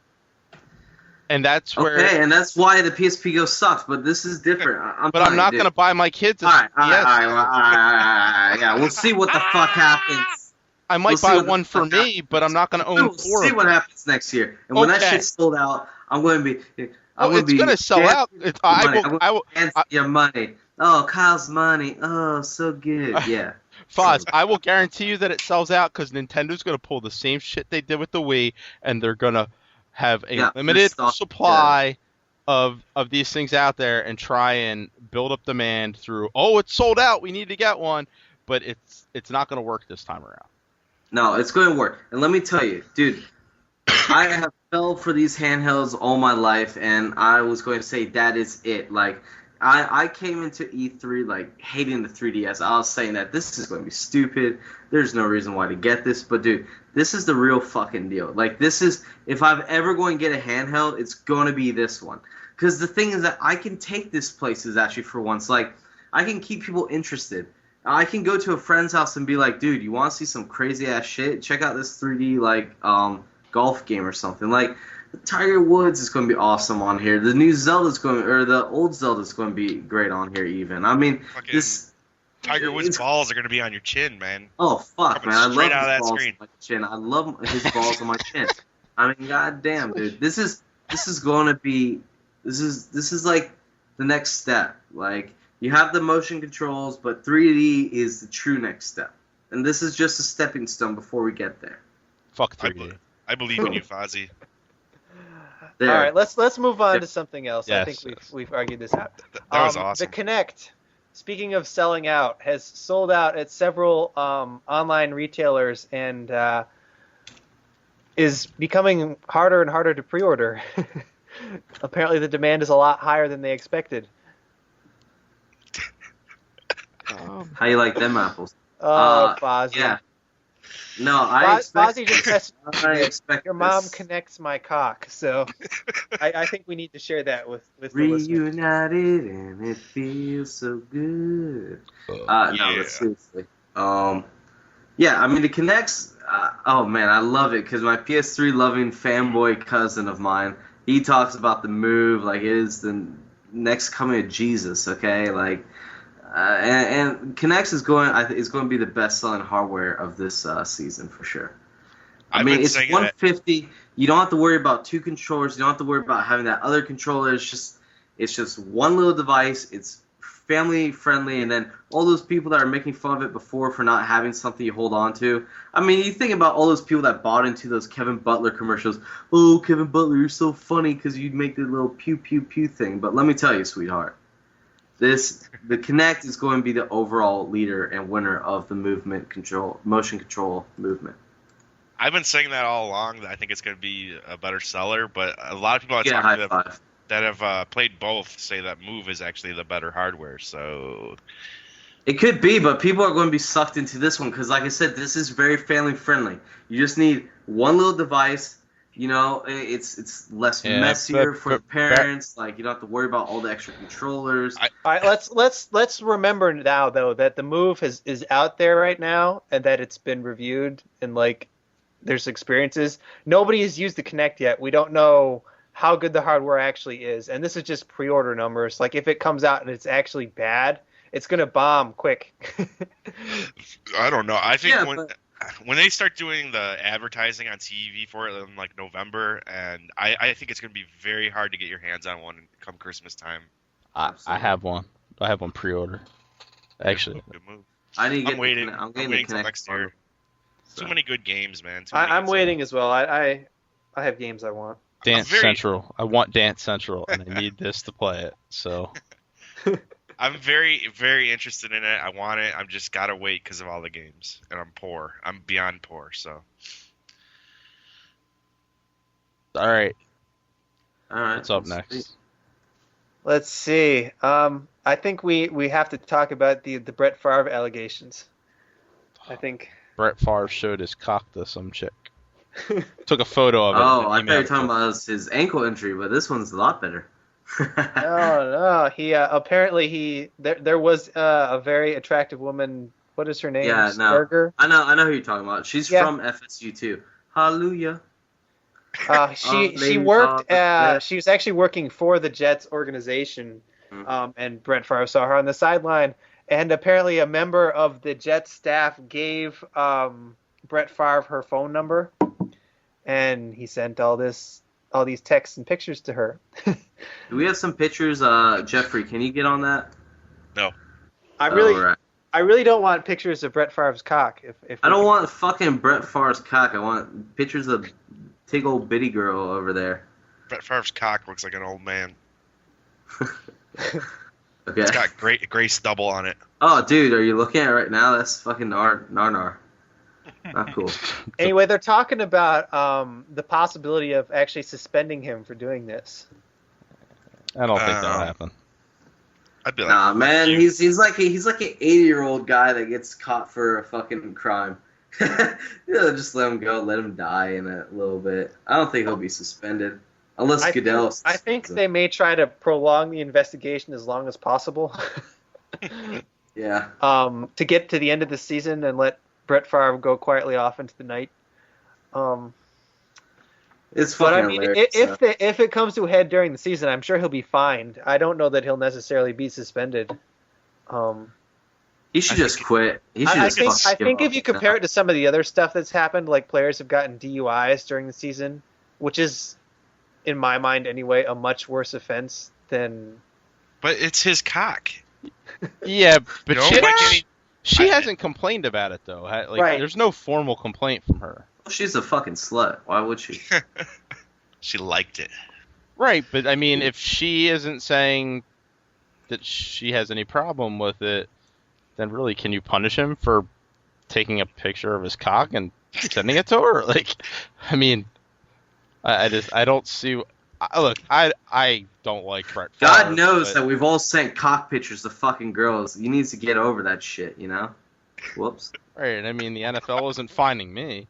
And that's where. Okay, and that's why the PSP Go sucks. But this is different. I'm not going to buy my kids a All right, PS. yeah. We'll see what the fuck happens. I might buy one for me, but I'm not going to own We'll four. see what happens next year. And when that shit's sold out, I'm going to be. It's going to sell out. I will. Your money. Oh, Kyle's money. Oh, so good. Yeah. Foz, I will guarantee you that it sells out because Nintendo's going to pull the same shit they did with the Wii, and they're going to have a limited supply of these things out there and try and build up demand through, it's sold out, we need to get one. But it's not going to work this time around. No, it's going to work. And let me tell you, dude, I have fell for these handhelds all my life, and I was going to say that is it. Like, I came into E3 like hating the 3DS. I was saying that this is going to be stupid. There's no reason why to get this. But dude, this is the real fucking deal. Like, this is, if I'm ever going to get a handheld, it's going to be this one. Because the thing is that I can take this places actually for once. Like, I can keep people interested. I can go to a friend's house and be like, dude, you want to see some crazy ass shit? Check out this 3D like golf game or something. Like, Tiger Woods is going to be awesome on here. The new Zelda's going, or the old Zelda's going to be great on here. Even I mean, fucking Tiger Woods' balls are going to be on your chin, man. Oh fuck, Coming man! I love straight out of his that balls screen. on my chin. I love his balls on my chin. I mean, goddamn, dude, this is going to be this is like the next step. Like, you have the motion controls, but 3D is the true next step, and this is just a stepping stone before we get there. Fuck 3D. I believe in you, Fozzie. There. All right, let's move on to something else. Yes, I think we've argued this out. That was awesome. The Kinect, speaking of selling out, has sold out at several online retailers and is becoming harder and harder to pre-order. Apparently, the demand is a lot higher than they expected. How you like them apples? Oh, Fozzie. Yeah. No, I Fozzie just expect your mom this. connects my cock, so I think we need to share that with the listeners. Reunited and it feels so good. No, but seriously. Yeah, I mean the Kinects. Oh man, I love it because my PS3 loving fanboy cousin of mine, he talks about the Move like it is the next coming of Jesus. Okay, like. And Kinect is going to be the best-selling hardware of this season for sure. I mean, it's 150. You don't have to worry about two controllers. You don't have to worry about having that other controller. It's just one little device. It's family friendly, and then all those people that are making fun of it before for not having something you hold on to. I mean, you think about all those people that bought into those Kevin Butler commercials. Oh, Kevin Butler, you're so funny because you make the little pew pew pew thing. But let me tell you, sweetheart. The Kinect is going to be the overall leader and winner of the motion control movement. I've been saying that all along. That I think it's going to be a better seller, but a lot of people I talk to that have played both say that Move is actually the better hardware. So it could be, but people are going to be sucked into this one because, like I said, this is very family friendly. You just need one little device. You know, it's less messier for the parents. Like, you don't have to worry about all the extra controllers. All right, let's remember now though that the Move is out there right now and that it's been reviewed and like there's experiences. Nobody has used the Kinect yet. We don't know how good the hardware actually is, and this is just pre-order numbers. Like, if it comes out and it's actually bad, it's gonna bomb quick. I don't know. I think when they start doing the advertising on TV for it in like November, and I think it's going to be very hard to get your hands on one come Christmas time. I have one. I have one pre-order. Actually, Good move. I'm waiting till next year. So. Too many good games, man. I'm waiting as well. I have games I want. Dance Central. I want Dance Central, and I need this to play it. So. I'm very, very interested in it. I want it. I've just got to wait because of all the games. And I'm poor. I'm beyond poor, so. All right. What's up next? Let's see. I think we have to talk about the Brett Favre allegations. I think. Brett Favre showed his cock to some chick. Took a photo of it. Oh, I thought you were talking about his ankle injury, but this one's a lot better. No. He apparently there was a very attractive woman what is her name? Yeah, no. Berger. I know who you're talking about. She's Yeah. from FSU too. Hallelujah. She worked. She was actually working for the Jets organization, and Brett Favre saw her on the sideline. And apparently, a member of the Jets staff gave Brett Favre her phone number, and he sent all these texts and pictures to her. Do we have some pictures? Jeffrey, can you get on that? No. I Right. really don't want pictures of Brett Favre's cock. If I don't want fucking Brett Favre's cock. I want pictures of big old bitty girl over there. Brett Favre's cock looks like an old man. Okay. It's got gray stubble on it. Oh, dude, are you looking at it right now? That's fucking nar. Not cool. Anyway, they're talking about the possibility of actually suspending him for doing this. I don't think that'll happen. I'd be like, Nah, man, he's like an 80-year-old guy that gets caught for a fucking crime. Just let him go, let him die in a little bit. I don't think he'll be suspended unless Goodell. I think they may try to prolong the investigation as long as possible. Yeah. To get to the end of the season and let Brett Favre go quietly off into the night. It's But fucking I mean, hilarious. if it comes to a head during the season, I'm sure he'll be fined. I don't know that he'll necessarily be suspended. He should just quit. He should I just think if you compare it to some of the other stuff that's happened, like players have gotten DUIs during the season, which is, in my mind anyway, a much worse offense than. but it's his cock. Yeah, but You know, she hasn't complained about it though. Like, Right. There's no formal complaint from her. She's a fucking slut. Why would she? She liked it. Right, but I mean, if she isn't saying that she has any problem with it, then really, can you punish him for taking a picture of his cock and sending it to her? Like, I mean, I don't see. Look, I don't like Brett Favre. God knows but- that we've all sent cock pictures to fucking girls. He needs to get over that shit, you know? Whoops. Right, I mean, the NFL isn't finding me.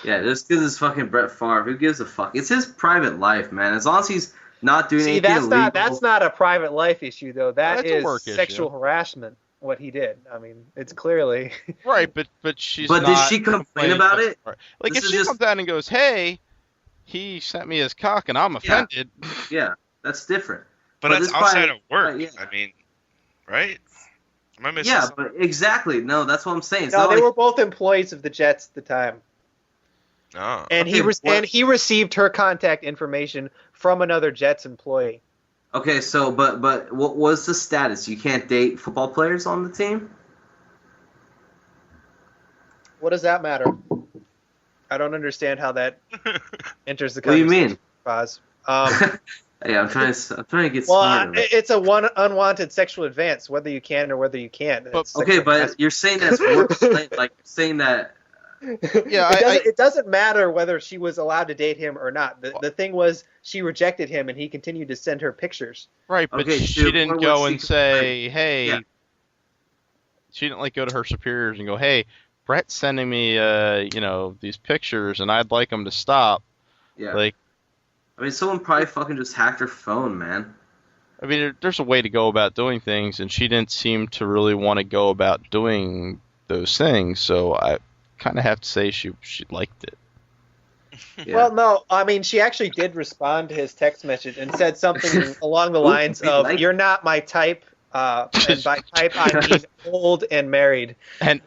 Yeah, just because it's fucking Brett Favre. Who gives a fuck? It's his private life, man. As long as he's not doing See, anything illegal. that's not a private life issue though. That That's a is work issue. sexual harassment. What he did. I mean, it's clearly. Right, but she's. But did not she complain complaining about to- it? Right. Like, This if is she just- comes out and goes, "Hey, he sent me his cock and I'm offended," Yeah, that's different. But But that's it's outside fine. of work. Yeah. I mean, right? Am I missing Yeah, something? but exactly. No, that's what I'm saying. It's No, not they like, were both employees of the Jets at the time, No. and Okay, he received her contact information from another Jets employee. okay, so but what was the status? You can't date football players on the team? What does that matter? I don't understand how that enters the What do you conversation. mean? Pause. Yeah, I'm trying to get Well, smarter. it's a unwanted sexual advance, whether you can or whether you can't. But- It's Okay, sexual but you're saying that's work, like saying that. Yeah, it doesn't matter whether she was allowed to date him or not. The thing was, she rejected him, and he continued to send her pictures. right. But Okay, she dude, didn't what go was and she say, "Hey." Yeah. She didn't like go to her superiors and go, "Hey, Brett's sending me, these pictures, and I'd like him to stop." Yeah. Like, I mean, someone probably fucking just hacked her phone, man. I mean, there's a way to go about doing things, and she didn't seem to really want to go about doing those things. So I kind of have to say she liked it. Yeah. Well, no, I mean, she actually did respond to his text message and said something along the lines we of, like- "You're not my type," and by type I mean old and married. And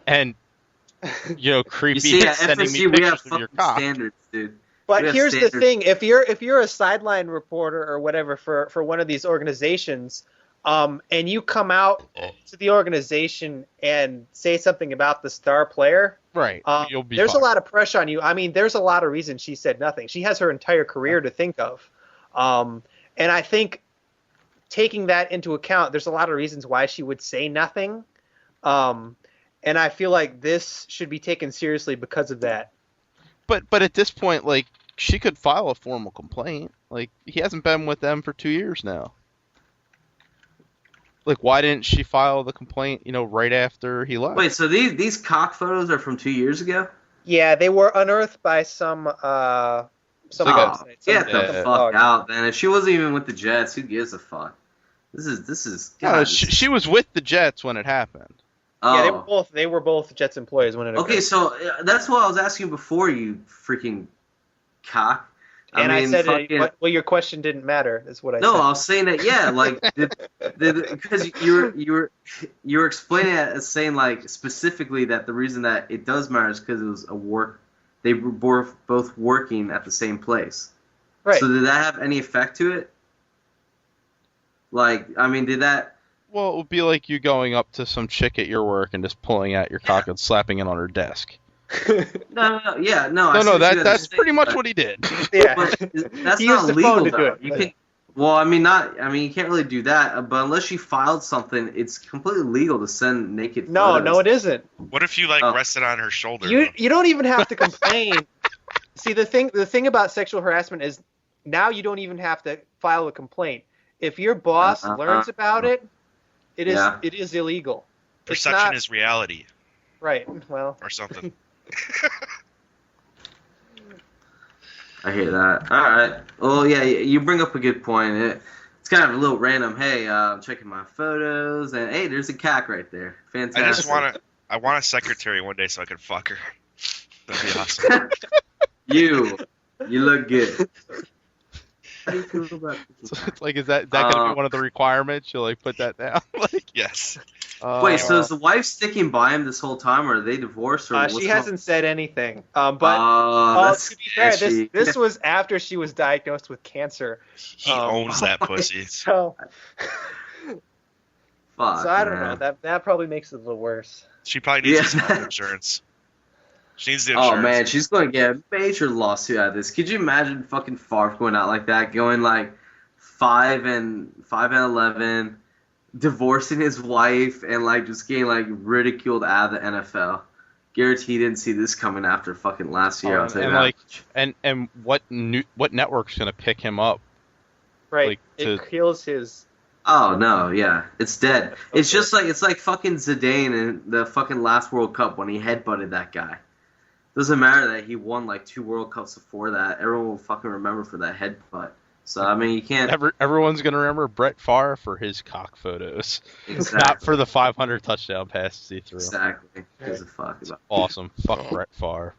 creepy you see, at sending me FSU, we have pictures of your fucking cock. standards, dude. We But have here's the standards. thing: if you're a sideline reporter or whatever for one of these organizations, and you come out to the organization and say something about the star player, Right. You'll be there's fine. a lot of pressure on you. I mean, there's a lot of reasons she said nothing. She has her entire career to think of, and I think taking that into account, there's a lot of reasons why she would say nothing, and I feel like this should be taken seriously because of that. But at this point, like, she could file a formal complaint. Like, he hasn't been with them for 2 years now. Like, why didn't she file the complaint, right after he left? Wait, so these cock photos are from 2 years ago? Yeah, they were unearthed by some So website. Get some the fuck blog. out, man. If she wasn't even with the Jets, who gives a fuck? This is No, God. she was with the Jets when it happened. Yeah, Oh. they were both Jets employees when it occurred. Okay, so that's what I was asking before, you freaking cock. And I mean, said, fucking, well, your question didn't matter. Is what I no, said. I was saying that, yeah, like because you were explaining it as saying like specifically that the reason that it does matter is because it was a work. They were both working at the same place. Right. So did that have any effect to it? Like, I mean, did that? Well, it would be like you going up to some chick at your work and just pulling out your cock and slapping it on her desk. No, yeah, no. I see No, what you guys are that's saying, pretty much but- what he did. Yeah. But that's He not used the legal phone to do though. it. You can, well, I mean, you can't really do that. But unless you filed something, it's completely legal to send naked No, photos. no, it isn't. What if you like Oh. rested on her shoulder? You don't even have to complain. See, the thing about sexual harassment is now you don't even have to file a complaint. If your boss learns about it, it is illegal. It's Perception not, is reality, right. Well, or something. I hear that. All right. Well, yeah, you bring up a good point. It's kind of a little random. Hey, I'm checking my photos, and hey, there's a cack right there. Fantastic. I want a secretary one day so I can fuck her. That'd be awesome. you look good. How do you feel about So it's like, is that gonna be one of the requirements? You'll like put that down. Like, Yes. Wait, so is the wife sticking by him this whole time, or are they divorced, or what's she hasn't said anything. But to be fair, this was after she was diagnosed with cancer. He owns that pussy. So, Fuck, so I don't man. know. That probably makes it a little worse. She probably needs Yeah. some health insurance. She needs the insurance. Oh man, she's going to get a major lawsuit out of this. Could you imagine fucking Favre going out like that, going like 5-11, divorcing his wife, and like just getting like ridiculed out of the NFL? Guarantee he didn't see this coming after fucking last year. I'll tell you and that. like, and what network's gonna pick him up? Right. Like, it kills his. Oh no, yeah, it's dead. It's just like fucking Zidane in the fucking last World Cup when he headbutted that guy. Doesn't matter that he won like 2 World Cups before that. Everyone will fucking remember for that headbutt. So I mean, you can't. Everyone's gonna remember Brett Favre for his cock photos, Exactly. not for the 500 touchdown passes he threw. Exactly. Gives a fuck about. Awesome. Fuck Brett Favre.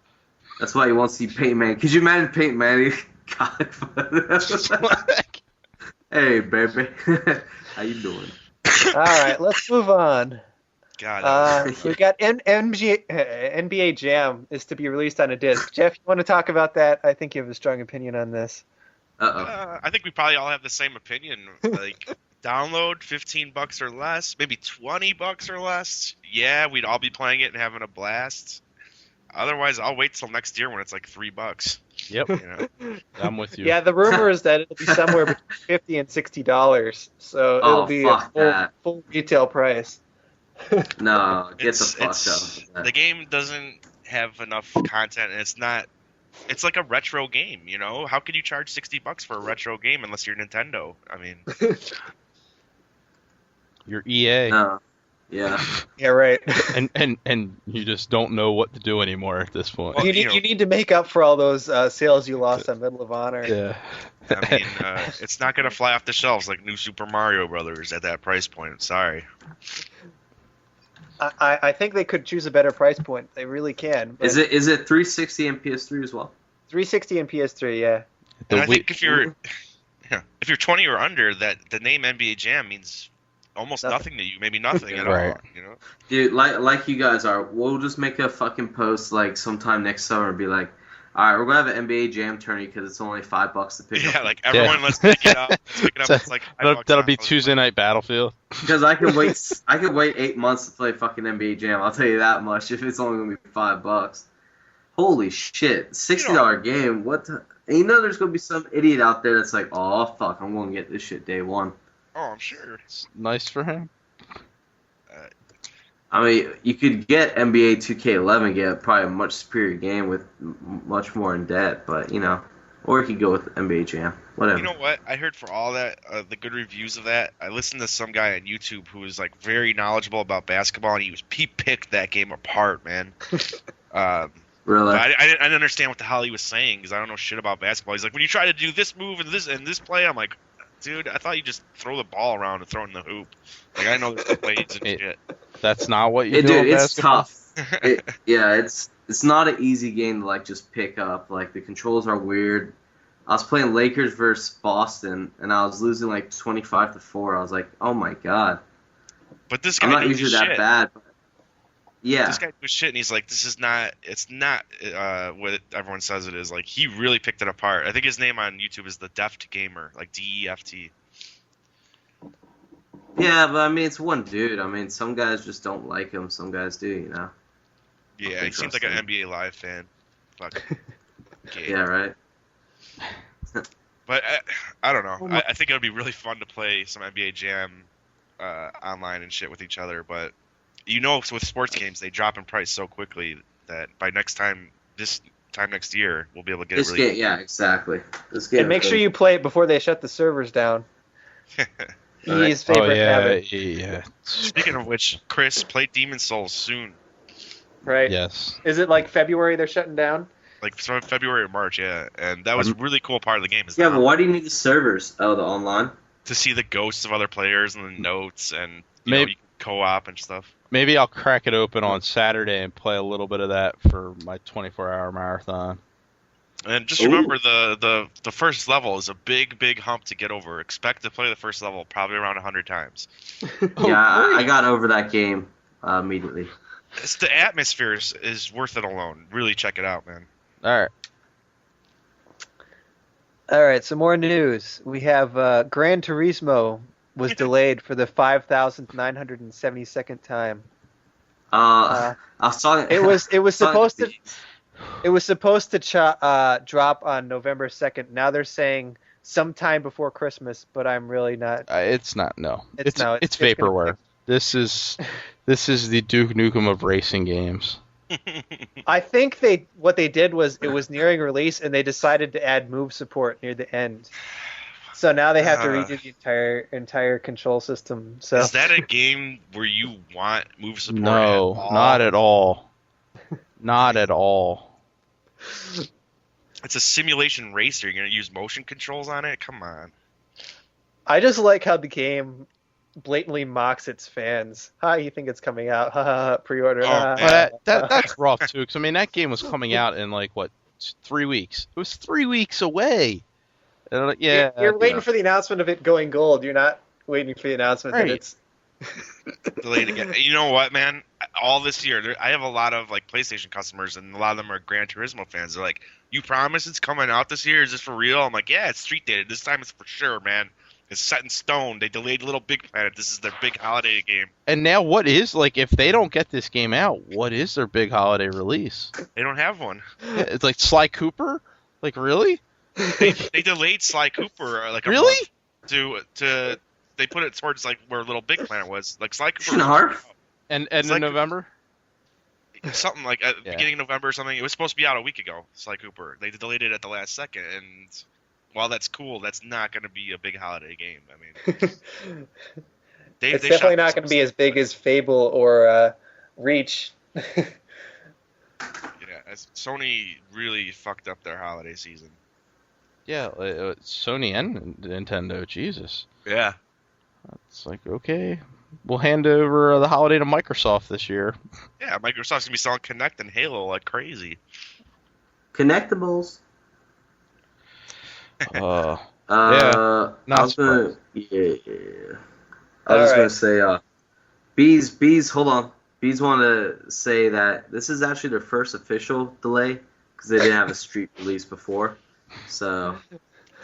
That's why you won't see Peyton Manning. Could you imagine Peyton Manning cock photos? Hey baby, how you doing? All right, let's move on. God. We got NBA Jam is to be released on a disc. Jeff, you want to talk about that? I think you have a strong opinion on this. I think we probably all have the same opinion. Like, download $15 or less, maybe $20 or less. Yeah, we'd all be playing it and having a blast. Otherwise, I'll wait till next year when it's like $3. Yep. You know? I'm with you. Yeah, the rumor is that it'll be somewhere between $50 and $60, so it'll be a full retail price. No, get the fuck it's out. The game doesn't have enough content, and it's not. It's like a retro game, you know. How could you charge $60 for a retro game unless you're Nintendo? I mean, You're EA. No. Yeah. Yeah, right. and you just don't know what to do anymore at this point. Well, you need to make up for all those sales you lost on Medal of Honor. Yeah. I mean, it's not gonna fly off the shelves like New Super Mario Brothers at that price point. Sorry. I think they could choose a better price point. They really can. But Is it 360 and PS3 as well? 360 and PS3? Yeah. And I think if you're 20 or under, that the name NBA Jam means almost nothing to you, maybe nothing at Right. all. You know. Dude, like you guys are, we'll just make a fucking post like sometime next summer and be like, all right, we're gonna have an NBA Jam tourney because it's only $5 to pick Yeah, up. like everyone, let's pick it up. Let's pick it up. It's like that'll be Tuesday Night Battlefield. Because I could wait 8 months to play fucking NBA Jam. I'll tell you that much. If it's only gonna be $5. Holy shit, $60 game. What? And you know, there's gonna be some idiot out there that's like, oh fuck, I'm gonna get this shit day one. Oh, I'm sure. It's nice for him. I mean, you could get NBA 2K11, get probably a much superior game with much more in depth, but you know, or you could go with NBA Jam, whatever. You know what? I heard for all that, the good reviews of that, I listened to some guy on YouTube who was like very knowledgeable about basketball, and he picked that game apart, man. Really? But I didn't understand what the hell he was saying because I don't know shit about basketball. He's like, when you try to do this move and this play, I'm like, dude, I thought you just throw the ball around and throw it in the hoop. Like, I know there's blades and shit. That's not what you do Dude, in it's basketball. tough. It's not an easy game to like just pick up. Like the controls are weird. I was playing Lakers versus Boston, and I was losing like 25-4. I was like, oh my god. But this guy I'm not knew usually his that shit. bad. But yeah. This guy was shit, and he's like, it's not what everyone says it is. Like, he really picked it apart. I think his name on YouTube is the Deft Gamer, like DEFT. Yeah, but I mean, it's one dude. I mean, some guys just don't like him. Some guys do, you know. Yeah, he seems like an NBA Live fan. Fuck. Okay. Yeah, right. But I don't know. I think it would be really fun to play some NBA Jam online and shit with each other. But you know, with sports games, they drop in price so quickly that by this time next year, we'll be able to get This it really. game, yeah, exactly. This game. And make sure you play it before they shut the servers down. His favorite habit. yeah. Speaking of which, Chris, play Demon Souls soon. Right? Yes. Is it like February they're shutting down? Like February or March, yeah. And that was a really cool part of the game. Is Yeah, but why do you need the servers? Oh, the online. to see the ghosts of other players and the notes and you Maybe- can co-op and stuff. Maybe I'll crack it open on Saturday and play a little bit of that for my 24-hour marathon. And just Ooh. remember the first level is a big hump to get over. Expect to play the first level probably around 100 times. Yeah, I got over that game immediately. It's the atmosphere is worth it alone. Really check it out, man. All right. All right, some more news. We have Gran Turismo was delayed for the 5,972nd time. I was talking. It was supposed to talking- drop on November 2nd. Now they're saying sometime before Christmas, but I'm really not. It's not. No. It's It's gonna be- vaporware. This is the Duke Nukem of racing games. I think what they did was it was nearing release and they decided to add move support near the end. So now they have to redo the entire control system. So Is that a game where you want move support? No, at all? not at all. Not at all. It's a simulation racer. You're gonna use motion controls on it? Come on. I just like how the game blatantly mocks its fans. You think it's coming out? Pre-order. Oh, ha, man. But that's rough too, because I mean that game was coming out in like what 3 weeks. It was 3 weeks away. And I'm like, yeah, You're waiting for the announcement of it going gold. You're not waiting for the announcement that Right. it's. Delayed again. You know what, man? All this year, I have a lot of like PlayStation customers, and a lot of them are Gran Turismo fans. They're like, "You promise it's coming out this year? Is this for real?" I'm like, "Yeah, it's street dated. This time it's for sure, man. It's set in stone. They delayed Little Big Planet. This is their big holiday game. And now what is like if they don't get this game out, what is their big holiday release? They don't have one. Yeah, it's like Sly Cooper? Like really? They delayed Sly Cooper like a Really? month to they put it towards like where Little Big Planet was. Like Sly Cooper. Shouldn't harp. And It's in like- November? Something like at the Yeah. beginning of November or something. It was supposed to be out a week ago. Sly Cooper. They delayed it at the last second, and while that's cool, that's not going to be a big holiday game. I mean, It's they definitely shot not going to be as big as Fable or Reach. Yeah, Sony really fucked up their holiday season. Yeah, Sony and Nintendo. Jesus. Yeah. It's like, okay, we'll hand over the holiday to Microsoft this year. Yeah, Microsoft's gonna be selling Kinect and Halo like crazy. Connectables. Not I was gonna, yeah. I was just gonna say, Bees. Hold on. Bees want to say that this is actually their first official delay because they didn't have a street release before. So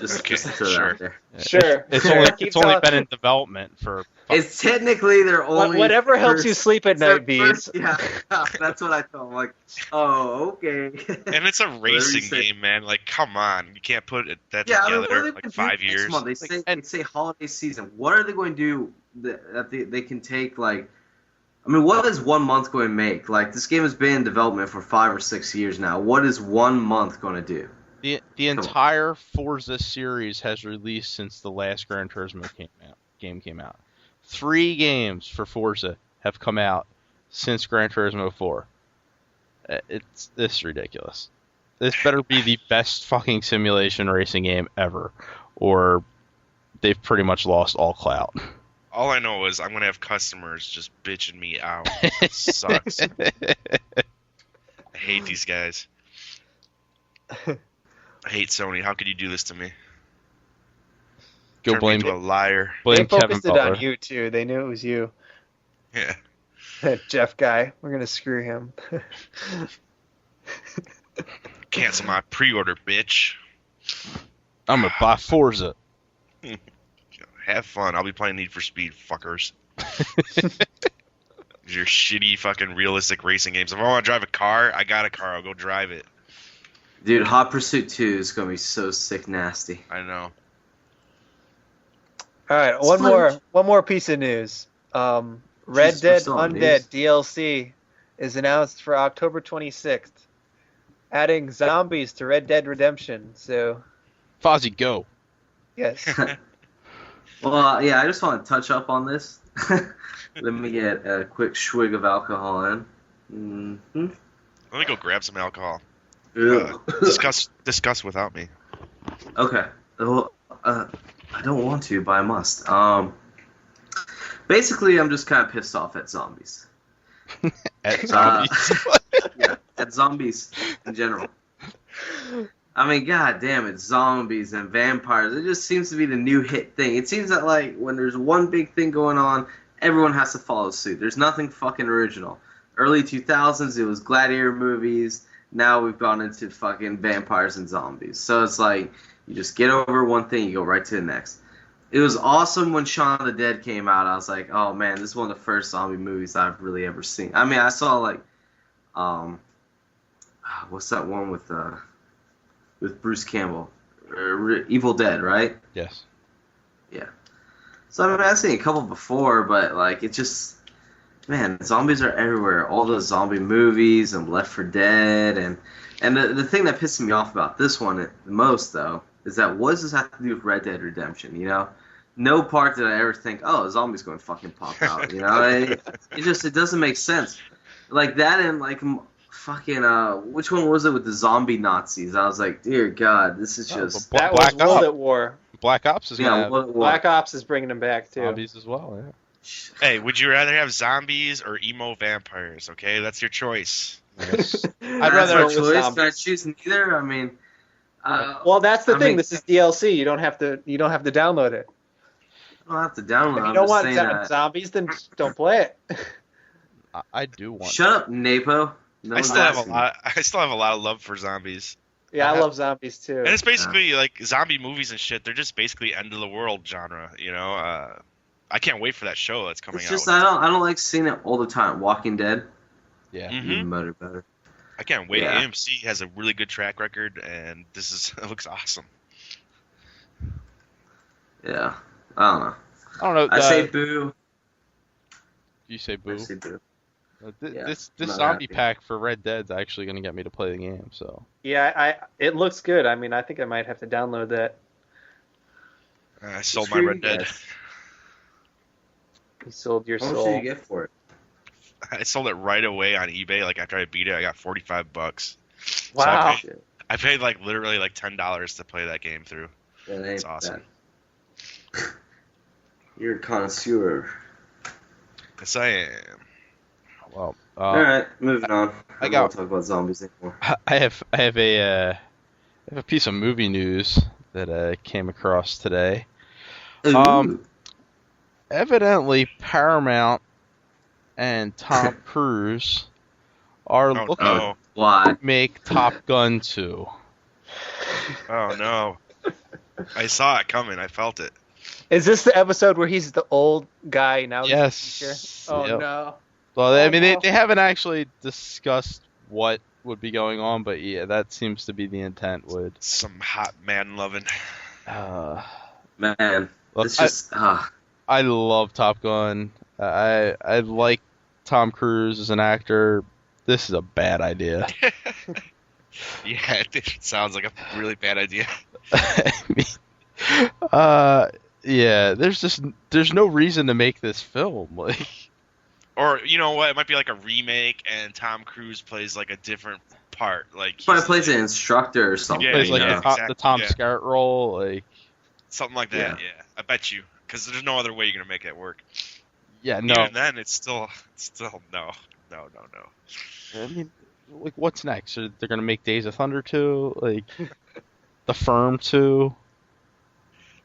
just Okay, to throw that sure. out there. Sure. It's Sure. only Keep it's only telling- been in development for. It's technically their only. Whatever helps you first- sleep at their night, Bees. first- yeah, that's what I thought. I'm like, oh, okay. And it's a racing say- game, man. Like, come on, you can't put that Yeah, I mean, what are together they like going to 5 do next years. month? They say holiday season. What are they going to do that they can take, like... I mean, what is 1 month going to make? Like, this game has been in development for 5 or 6 years now. What is 1 month going to do? The Come on. entire Forza series has released since the last Gran Turismo game came out. 3 games for Forza have come out since Gran Turismo 4. It's ridiculous. This better be the best fucking simulation racing game ever, or they've pretty much lost all clout. All I know is I'm gonna have customers just bitching me out. It sucks. I hate these guys. I hate Sony. How could you do this to me? Go Turn blame me into a liar. blame They Kevin focused it Butler. on you too. They knew it was you. Yeah. That Jeff guy. We're gonna screw him. Cancel my pre-order, bitch. I'm gonna buy Forza. Have fun. I'll be playing Need for Speed, fuckers. Your shitty fucking realistic racing games. If I want to drive a car, I got a car. I'll go drive it. Dude, Hot Pursuit 2 is gonna be so sick nasty. I know. All right, one more piece of news. Red Jesus, we're Dead still on Undead DLC is announced for October 26th, adding zombies to Red Dead Redemption. So, Fozzie, go. yes. Well, yeah, I just want to touch up on this. Let me get a quick swig of alcohol in. Mm-hmm. Let me go grab some alcohol. Ugh. Discuss without me. Okay. Well, I don't want to, but I must. Basically, I'm just kind of pissed off at zombies. At zombies. Yeah, at zombies in general. I mean, god damn it, zombies and vampires. It just seems to be the new hit thing. It seems that, like, when there's one big thing going on, everyone has to follow suit. There's nothing fucking original. Early 2000s, it was gladiator movies. Now we've gone into fucking vampires and zombies. So it's like, you just get over one thing, you go right to the next. It was awesome when Shaun of the Dead came out. I was like, oh man, this is one of the first zombie movies I've really ever seen. I mean, I saw like, what's that one with Bruce Campbell? Evil Dead, right? Yes. Yeah. So I mean, I've seen a couple before, but like, it just, man, zombies are everywhere. All those zombie movies and Left 4 Dead, and the thing that pisses me off about this one the most though is that what does this have to do with Red Dead Redemption? You know, no part did I ever think, oh, a zombie's going to fucking pop out. You know, it doesn't make sense. Like that and like fucking which one was it with the zombie Nazis? I was like, dear God, this is just Bla- That Black was World Ops. at War. Black Ops is gonna have Black Ops is bringing them back too. zombies as well. Yeah. Hey, would you rather have zombies or emo vampires? Okay, that's your choice. Yes. I'd That's rather my go with choice. zombies. Can I choose neither? I mean, Well, that's the I thing. mean- This is DLC. You don't have to download it. I don't have to download. If you I'm don't just want saying that. zombies, then don't play it. I do want. Shut up, Napo. No I one's still have a asking. lot. I still have a lot of love for zombies, Yeah, I love zombies too. and it's basically like zombie movies and shit. They're just basically end of the world genre. You know, I can't wait for that show that's coming It's out. just I don't like seeing it all the time. Walking Dead, Yeah. Mhm. better. I can't wait. Yeah. AMC has a really good track record, and it looks awesome. Yeah, I don't know. I don't know. I say boo. You say I boo. say boo. Yeah, This I'm not zombie happy. pack for Red Dead's actually gonna get me to play the game. So Yeah, it looks good. I mean, I think I might have to download that. I sold Screw my you Red Dead. guys. You sold your How much soul. did you get for it? I sold it right away on eBay. Like after I beat it, I got $45. Wow. So I paid like literally like $10 to play that game through. That ain't It's awesome. bad. You're a connoisseur. Yes, I am. well, All right, moving on. I I got- don't want to talk about zombies anymore. I have a piece of movie news that I came across today. Ooh. Evidently, Paramount and Tom Cruise are Oh looking no! Why? to make Top Gun 2. Oh no! I saw it coming. I felt it. Is this the episode where he's the old guy now? He's the teacher? Yes. Oh Yep. no. Well, Oh, I mean, no. they haven't actually discussed what would be going on, but yeah, that seems to be the intent. Would Some hot man loving. Man, look, it's just I love Top Gun. I like Tom Cruise as an actor. This is a bad idea. Yeah, it sounds like a really bad idea. I mean, yeah, there's no reason to make this film. Like, Or you know what? It might be like a remake, and Tom Cruise plays like a different part. Like probably he's- plays an instructor or something. Yeah, plays like you know? the Tom exactly, yeah. Skerritt role. Like, Something like that. Yeah, I bet you, because there's no other way you're gonna make that work. Yeah, no. Even then, it's still no. I mean, like, what's next? They're gonna make Days of Thunder 2, like The Firm 2.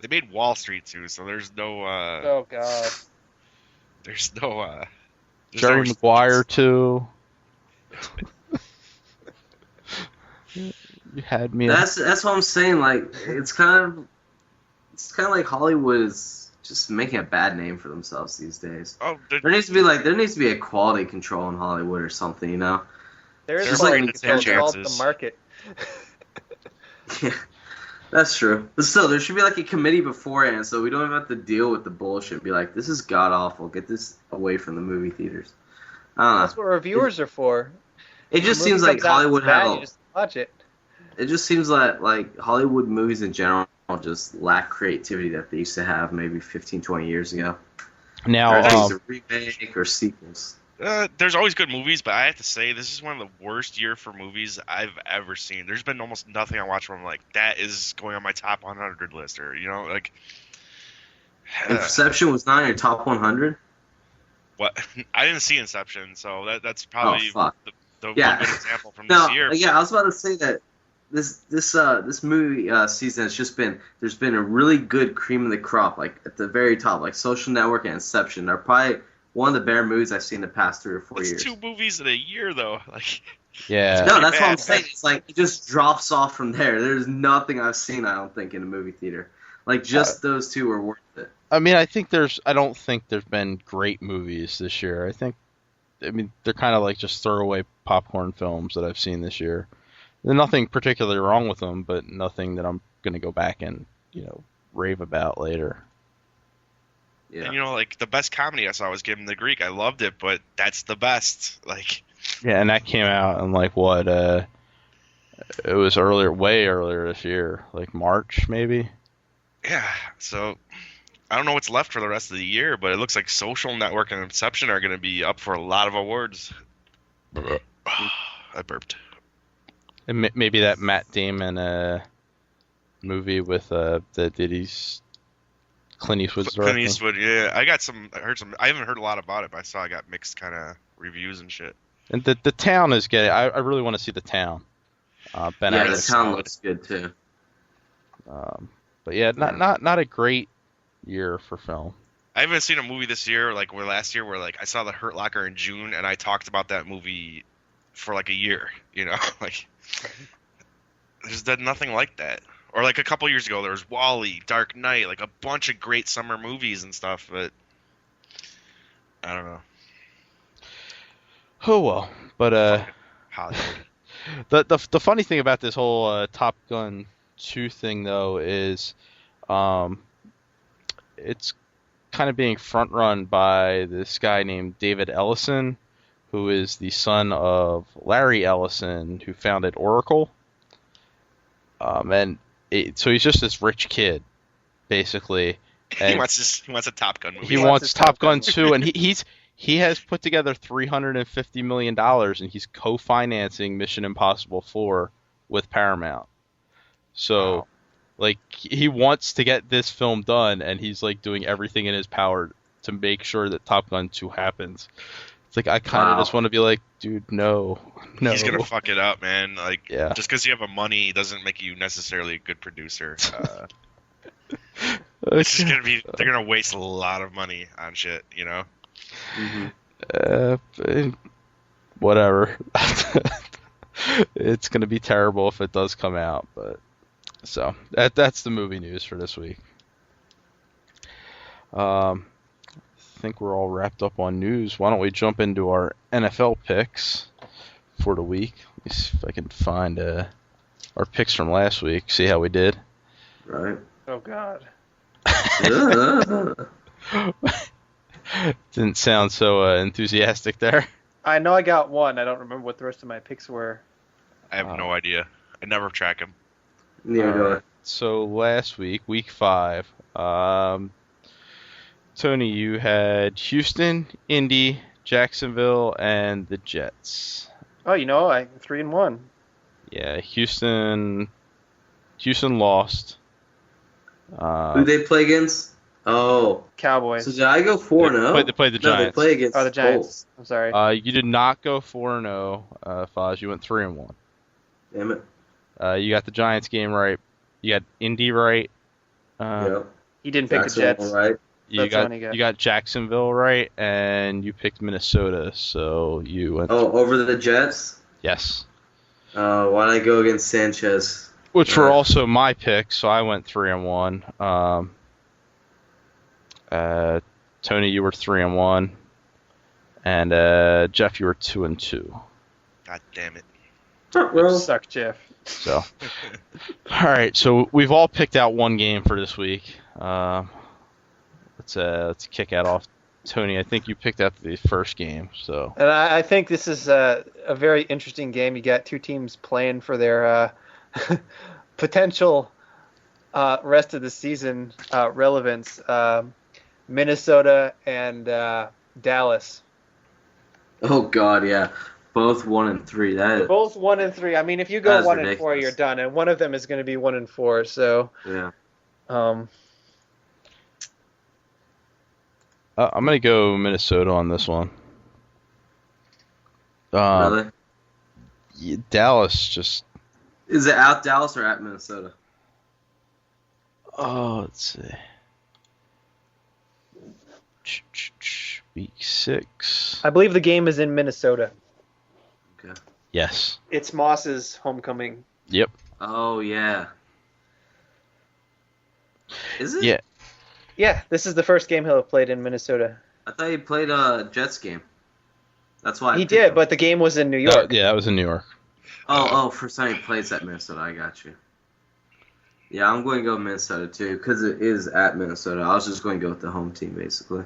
They made Wall Street too, so there's no. Oh God. There's no. There's Jerry no Maguire 2. You had me. That's what I'm saying. Like it's kind of like Hollywood is just making a bad name for themselves these days. Oh, There needs to be a quality control in Hollywood or something, you know? There is Just quality like control, it's called chances. the market. Yeah, that's true. But still, there should be like a committee beforehand, so we don't even have to deal with the bullshit. Be like, this is god awful. Get this away from the movie theaters. I don't know. That's what reviewers are for. It just If a movie seems like comes out and Hollywood it's bad, have. you just watch it. It just seems like Hollywood movies in general just lack creativity that they used to have maybe 15, 20 years ago. Now, Or just a remake or sequels. There's always good movies, but I have to say this is one of the worst year for movies I've ever seen. There's been almost nothing I watch where I'm like, that is going on my top 100 list, or like. Inception was not in your top 100? What? I didn't see Inception, so that's probably fuck. the Yeah. one good example from No, this year. yeah, I was about to say that this movie season has just been there's been a really good cream of the crop, like at the very top, like Social Network and Inception are probably one of the better movies I've seen in the past 3 or 4 It's years. 2 movies in a year, though. Like, yeah. No, that's what I'm bad. saying. It's like it just drops off from there. There's nothing I've seen, I don't think, in a movie theater. Like just those 2 are worth it. I mean, I don't think there's been great movies this year. I mean, they're kind of like just throwaway popcorn films that I've seen this year. There's nothing particularly wrong with them, but nothing that I'm going to go back and, rave about later. Yeah. and like the best comedy I saw was Given the Greek. I loved it, but that's the best. Like, Yeah, and that came out in like what, it was way earlier this year, like March maybe. yeah. So I don't know what's left for the rest of the year, but it looks like Social Network and Inception are going to be up for a lot of awards. I burped. And maybe that Matt Damon movie with that he's Clint Eastwood's Clint directing. Eastwood, yeah. I heard some. I haven't heard a lot about it, but I saw I got mixed kind of reviews and shit. And the town is getting. I really want to see the town. Ben Yeah, the Affleck. town looks good too. But yeah, not a great year for film. I haven't seen a movie this year like where last year where like I saw The Hurt Locker in June and I talked about that movie for like a year. Like there's been nothing like that. Or like a couple years ago there was Wall-E, Dark Knight, like a bunch of great summer movies and stuff, but I don't know. Oh well, but Hollywood. the funny thing about this whole Top Gun 2 thing though is, it's kind of being front run by this guy named David Ellison, who is the son of Larry Ellison, who founded Oracle. So he's just this rich kid, basically. He wants a Top Gun movie. He wants Top Gun 2, and he has put together $350 million, and he's co-financing Mission Impossible 4 with Paramount. So, Wow. like, he wants to get this film done, and he's like doing everything in his power to make sure that Top Gun 2 happens. It's like I kind of just want to be like, dude, no. He's gonna fuck it up, man. Like, Yeah. just because you have a money doesn't make you necessarily a good producer. It's just they're gonna waste a lot of money on shit, Whatever. It's gonna be terrible if it does come out, but so that's the movie news for this week. I think we're all wrapped up on news. Why don't we jump into our NFL picks for the week? Let me see if I can find our picks from last week. See how we did. Right. Oh God. Didn't sound so enthusiastic there. I know I got one. I don't remember what the rest of my picks were. I have no idea. I never track him. Neither do I. So last week, week 5, Tony, you had Houston, Indy, Jacksonville, and the Jets. Oh, I 3-1. Yeah, Houston lost. Who they play against? Oh, Cowboys. so did I go 4-0? They played the No, they Giants. play against Oh, the Giants. Colts. I'm sorry. You did not go 4-0, Foz. You went 3-1. Damn it. You got the Giants game right. You got Indy right. Yep. He didn't pick the Jacksonville, Jets. right? You That's the one he got. you got Jacksonville right, and you picked Minnesota. So you went. Oh, over the Jets? Yes. Why'd I go against Sanchez? Which were also my picks, so I went 3-1. Tony, you were 3-1, and Jeff, you were 2-2. God damn it. Well, Suck, Jeff. So, all right. So we've all picked out one game for this week. Let's kick that off. Tony, I think you picked out the first game. So, And I think this is a very interesting game. You got two teams playing for their potential rest of the season relevance. Minnesota and Dallas. oh, God, yeah. Both 1-3. That is, Both 1-3. I mean, if you go That's 1-4, ridiculous. you're done, and one of them is going to be 1-4. So, yeah. um, I'm gonna go Minnesota on this one. Really? Dallas just. Is it at Dallas or at Minnesota? Oh, let's see. Week 6. I believe the game is in Minnesota. Okay. Yes. It's Moss's homecoming. Yep. Oh, yeah. Is it? Yeah. Yeah, this is the first game he'll have played in Minnesota. I thought he played a Jets game. That's why I He picked did, him. but the game was in New York. Yeah, that was in New York. Oh, for some he plays at Minnesota. I got you. Yeah, I'm going to go Minnesota too because it is at Minnesota. I was just going to go with the home team basically.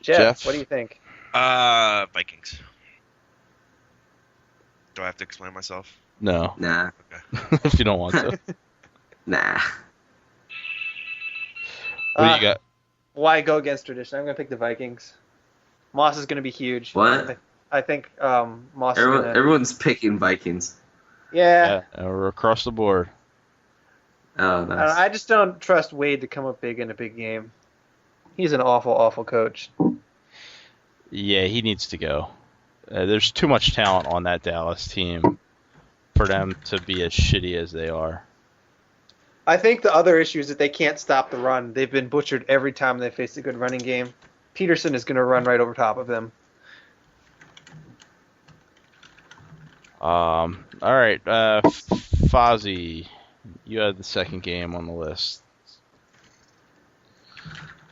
Jeff? What do you think? Vikings. Do I have to explain myself? No, Nah, if you don't want to. nah. What do you got? Why go against tradition? I'm going to pick the Vikings. Moss is going to be huge. What? I think Moss is going to... Everyone's picking Vikings. Yeah. We're across the board. Oh, nice. I just don't trust Wade to come up big in a big game. He's an awful, awful coach. Yeah, he needs to go. There's too much talent on that Dallas team for them to be as shitty as they are. I think the other issue is that they can't stop the run. They've been butchered every time they face a good running game. Peterson is going to run right over top of them. All right, Fozzie, you had the second game on the list.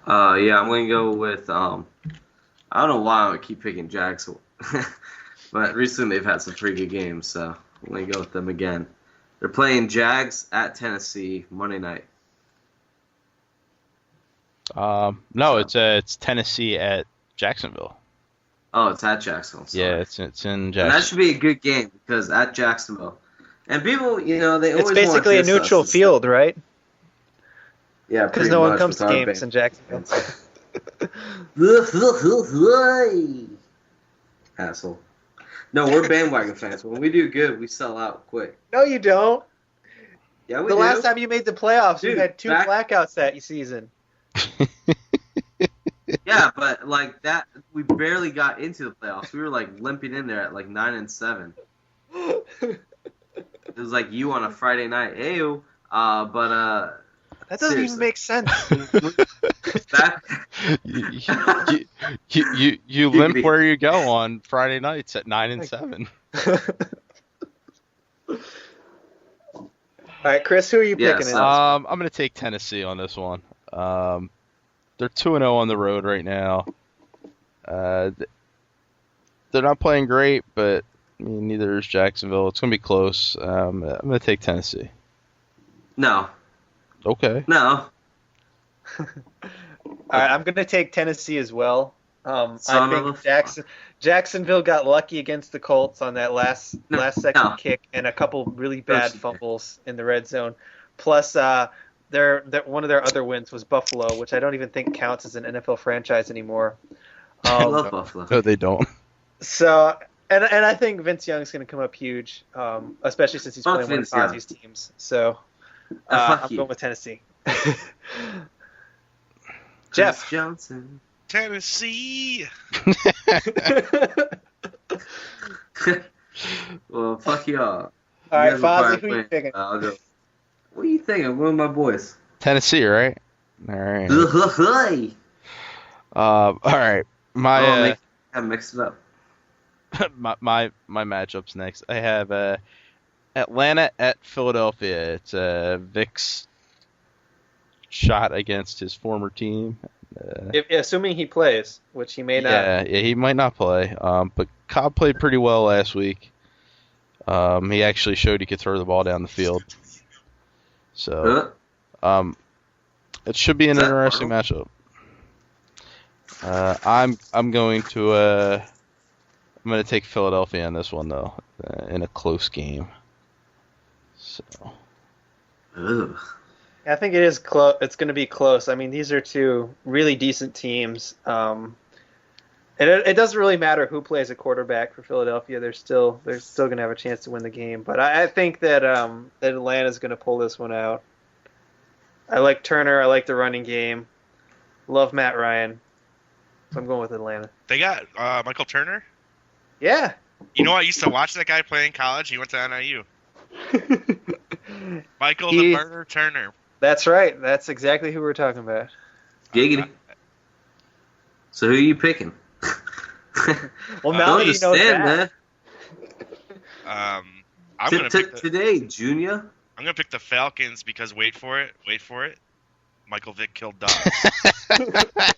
Yeah, I'm going to go with I don't know why I would keep picking Jags, but recently they've had some pretty good games, so I'm going to go with them again. They're playing Jags at Tennessee Monday night. No, it's Tennessee at Jacksonville. Oh, it's at Jacksonville. Sorry. Yeah, it's in And that Jacksonville. should be a good game because at Jacksonville. And people, they always It's basically a want to diss neutral us. field, right? Yeah, Because no one comes to games in Jacksonville. Asshole. No, we're bandwagon fans. When we do good, we sell out quick. No, you don't. Yeah, we The do. last time you made the playoffs, you Dude, had two blackouts that season. Yeah, but like that, we barely got into the playoffs. We were like limping in there at like 9-7. It was like you on a Friday night, ayo. That doesn't Seriously. even make sense. back, you limp where you go on Friday nights at 9 and 7. All right, Chris, who are you Yes. picking? In? I'm gonna take Tennessee on this one. They're 2-0 on the road right now. They're not playing great, but I mean, neither is Jacksonville. It's gonna be close. I'm gonna take Tennessee. no, Okay. no. All right, I'm going to take Tennessee as well. I Son of think Jacksonville got lucky against the Colts on that last second No. kick and a couple really bad Course you did. fumbles in the red zone. Plus, one of their other wins was Buffalo, which I don't even think counts as an NFL franchise anymore. I love Buffalo. No, they don't. So And I think Vince Young's going to come up huge, especially since he's Fuck playing one of Vince Young. Ozzy's teams. So Fuck I'm you. going with Tennessee. Chris Jeff. Johnson. Tennessee. Well, fuck y'all. All right, guys will Fozzie, probably who you win. picking? I'll go. What do you think? I'm going with my boys. Tennessee, right? All right. Hey. All right. My I mixed it up. my matchups next. I have Atlanta at Philadelphia. It's Vic's shot against his former team. Assuming he plays, which he may not. Yeah, he might not play. But Cobb played pretty well last week. He actually showed he could throw the ball down the field. So, it should be an interesting matchup. I'm going to take Philadelphia in this one though, in a close game. So. Ugh. I think it is close. It's going to be close. I mean, these are two really decent teams. And it doesn't really matter who plays a quarterback for Philadelphia. They're still going to have a chance to win the game. But I think that Atlanta's going to pull this one out. I like Turner. I like the running game. Love Matt Ryan. So I'm going with Atlanta. They got Michael Turner. Yeah. You know, I used to watch that guy play in college. He went to NIU. Michael the Murder Turner. That's right. That's exactly who we're talking about. Giggity. So who are you picking? Well, now Don't that you know understand, that. man. I'm gonna pick Today, Junior. I'm gonna pick the Falcons because wait for it. Michael Vick killed dogs.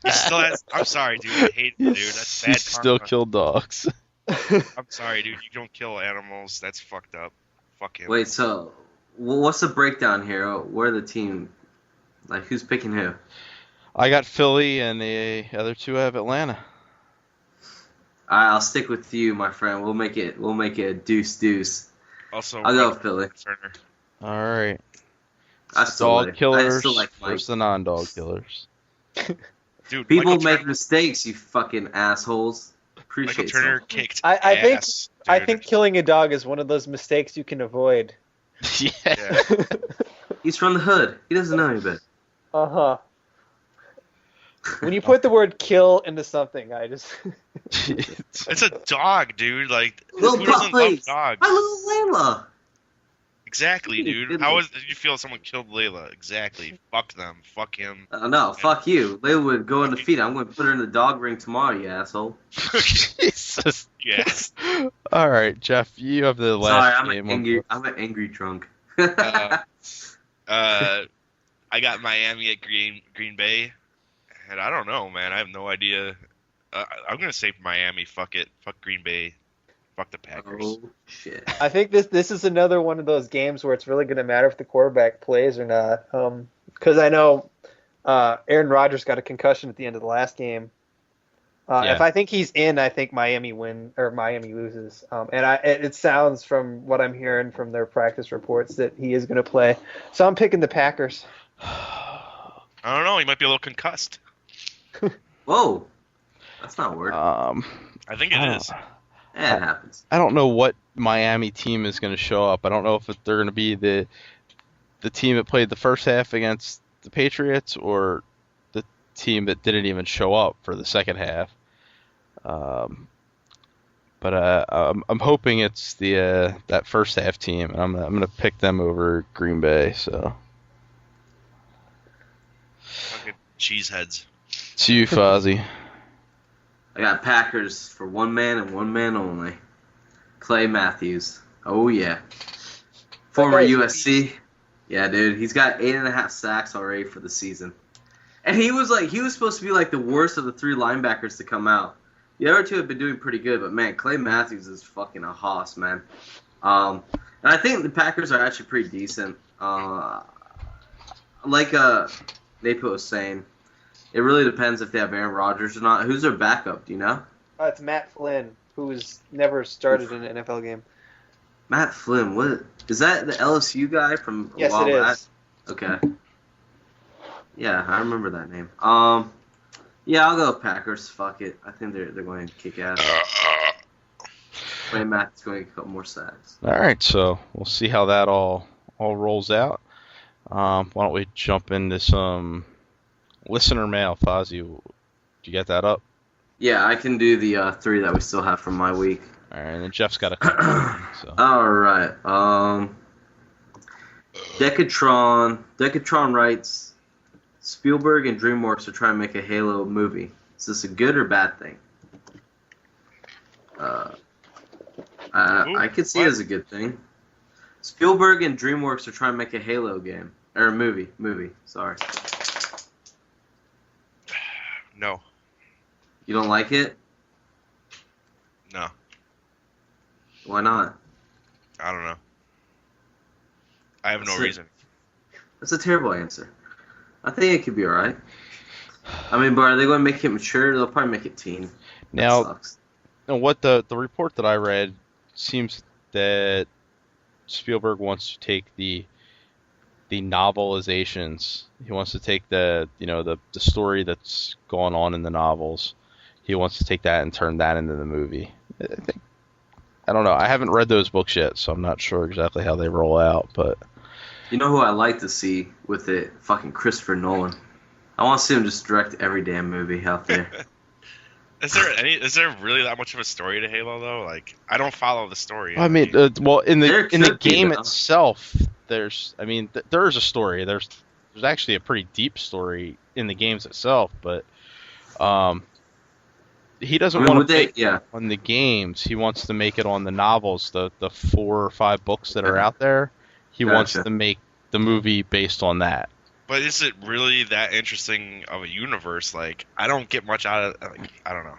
He still has. I'm sorry, dude. I hate it, dude. That's bad. He still karma. killed dogs. I'm sorry, dude. You don't kill animals. That's fucked up. Fuck him. Wait, so what's the breakdown here? Where the team? Like, who's picking who? I got Philly, and the other two have Atlanta. I'll stick with you, my friend. We'll make it a deuce. Also, I'll go Philly. Turner. All right. I still Dog like killers Mike. versus the non-dog killers. Dude, People Michael make Turner, mistakes, you fucking assholes. Michael Appreciate Turner it. kicked I think ass, I dude. think killing a dog is one of those mistakes you can avoid. Yeah. Yeah. He's from the hood. He doesn't know any better. Uh-huh. When you put the word kill into something, I just It's a dog, dude. Like, Little who doesn't love puppies. dogs? My little Layla. Exactly, dude. Goodness. How did you feel someone killed Layla? Exactly. Fuck them. Fuck him. No, fuck you. Layla would go in the feet. I'm going to put her in the dog ring tomorrow, you asshole. Jesus. Yes. All right, Jeff, you have the Sorry, last I'm game. an angry drunk. I got Miami at Green Bay, and I don't know, man. I have no idea. I'm gonna say Miami. Fuck it. Fuck Green Bay. Fuck the Packers. Oh shit. I think this is another one of those games where it's really going to matter if the quarterback plays or not. Because I know Aaron Rodgers got a concussion at the end of the last game. Yeah. If I think he's in, I think Miami loses. It sounds from what I'm hearing from their practice reports that he is going to play. So I'm picking the Packers. I don't know. He might be a little concussed. Whoa. That's not word. I think it is. Yeah, it happens. I don't know what Miami team is going to show up. I don't know if they're going to be the team that played the first half against the Patriots or the team that didn't even show up for the second half. But I'm hoping it's that first half team, and I'm going to pick them over Green Bay. So Fucking cheeseheads. it's you, Fozzie. I got Packers for one man and one man only. Clay Matthews. Oh yeah. Former guy's USC. Yeah, dude. He's got 8.5 sacks already for the season. And he was supposed to be like the worst of the three linebackers to come out. The other two have been doing pretty good, but man, Clay Matthews is fucking a hoss, man. And I think the Packers are actually pretty decent. Like Napo was saying, it really depends if they have Aaron Rodgers or not. Who's their backup? Do you know? It's Matt Flynn, who's never started in an NFL game. Matt Flynn. What is that? The LSU guy from a Yes, while it back? is. Okay. Yeah, I remember that name. Yeah, I'll go Packers. Fuck it. I think they're going to kick ass. Ray Matt's going to get a couple more sacks. All right, so we'll see how that all rolls out. Why don't we jump into some listener mail? Fozzie, did you get that up? Yeah, I can do the 3 that we still have from my week. All right, and then Jeff's got a couple. So. All right. Decatron writes, Spielberg and DreamWorks are trying to make a Halo movie. Is this a good or bad thing? I could see it as a good thing. Spielberg and DreamWorks are trying to make a Halo game. Or movie. Sorry. No. You don't like it? No. Why not? I don't know. I have no reason. That's a terrible answer. I think it could be alright. I mean, but are they going to make it mature? They'll probably make it teen. Now, That sucks. what the report that I read seems that Spielberg wants to take the novelizations. He wants to take the story that's going on in the novels. He wants to take that and turn that into the movie. I don't know. I haven't read those books yet, so I'm not sure exactly how they roll out. But You know who I like to see with it? Fucking Christopher Nolan. I want to see him just direct every damn movie out there. Is there really that much of a story to Halo though? Like, I don't follow the story. I mean, well, in There the could be, game though. itself, there's a story. There's actually a pretty deep story in the games itself, but he doesn't want to make it on the games. He wants to make it on the novels, the 4 or 5 books that are out there. He wants to make the movie based on that. But is it really that interesting of a universe? Like, I don't get much out of. Like, I don't know.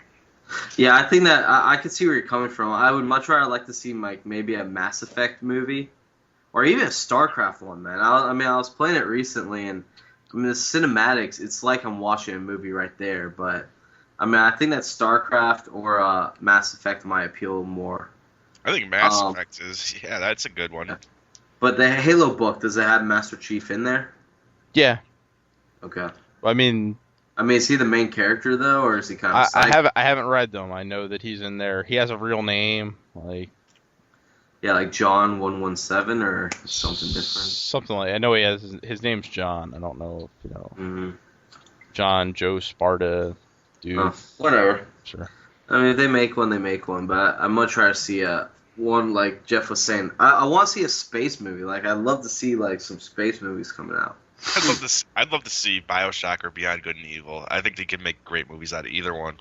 Yeah, I think that I could see where you're coming from. I would much rather like to see like maybe a Mass Effect movie, or even a StarCraft one, man. I was playing it recently, and I mean the cinematics. It's like I'm watching a movie right there. But I mean, I think that StarCraft or Mass Effect might appeal more. I think Mass Effect is that's a good one. But the Halo book, does it have Master Chief in there? Yeah. Okay. I mean, is he the main character though, or is he kind of? I haven't read them. I know that he's in there. He has a real name, like John 117 or something different. Something like I know he has his name's John. I don't know if Mm-hmm. John Joe Sparta, dude. Whatever. Sure. I mean, if they make one, they make one. But I'd much rather see one like Jeff was saying. I want to see a space movie. Like I'd love to see like some space movies coming out. I'd love to see BioShock or Beyond Good and Evil. I think they could make great movies out of either one.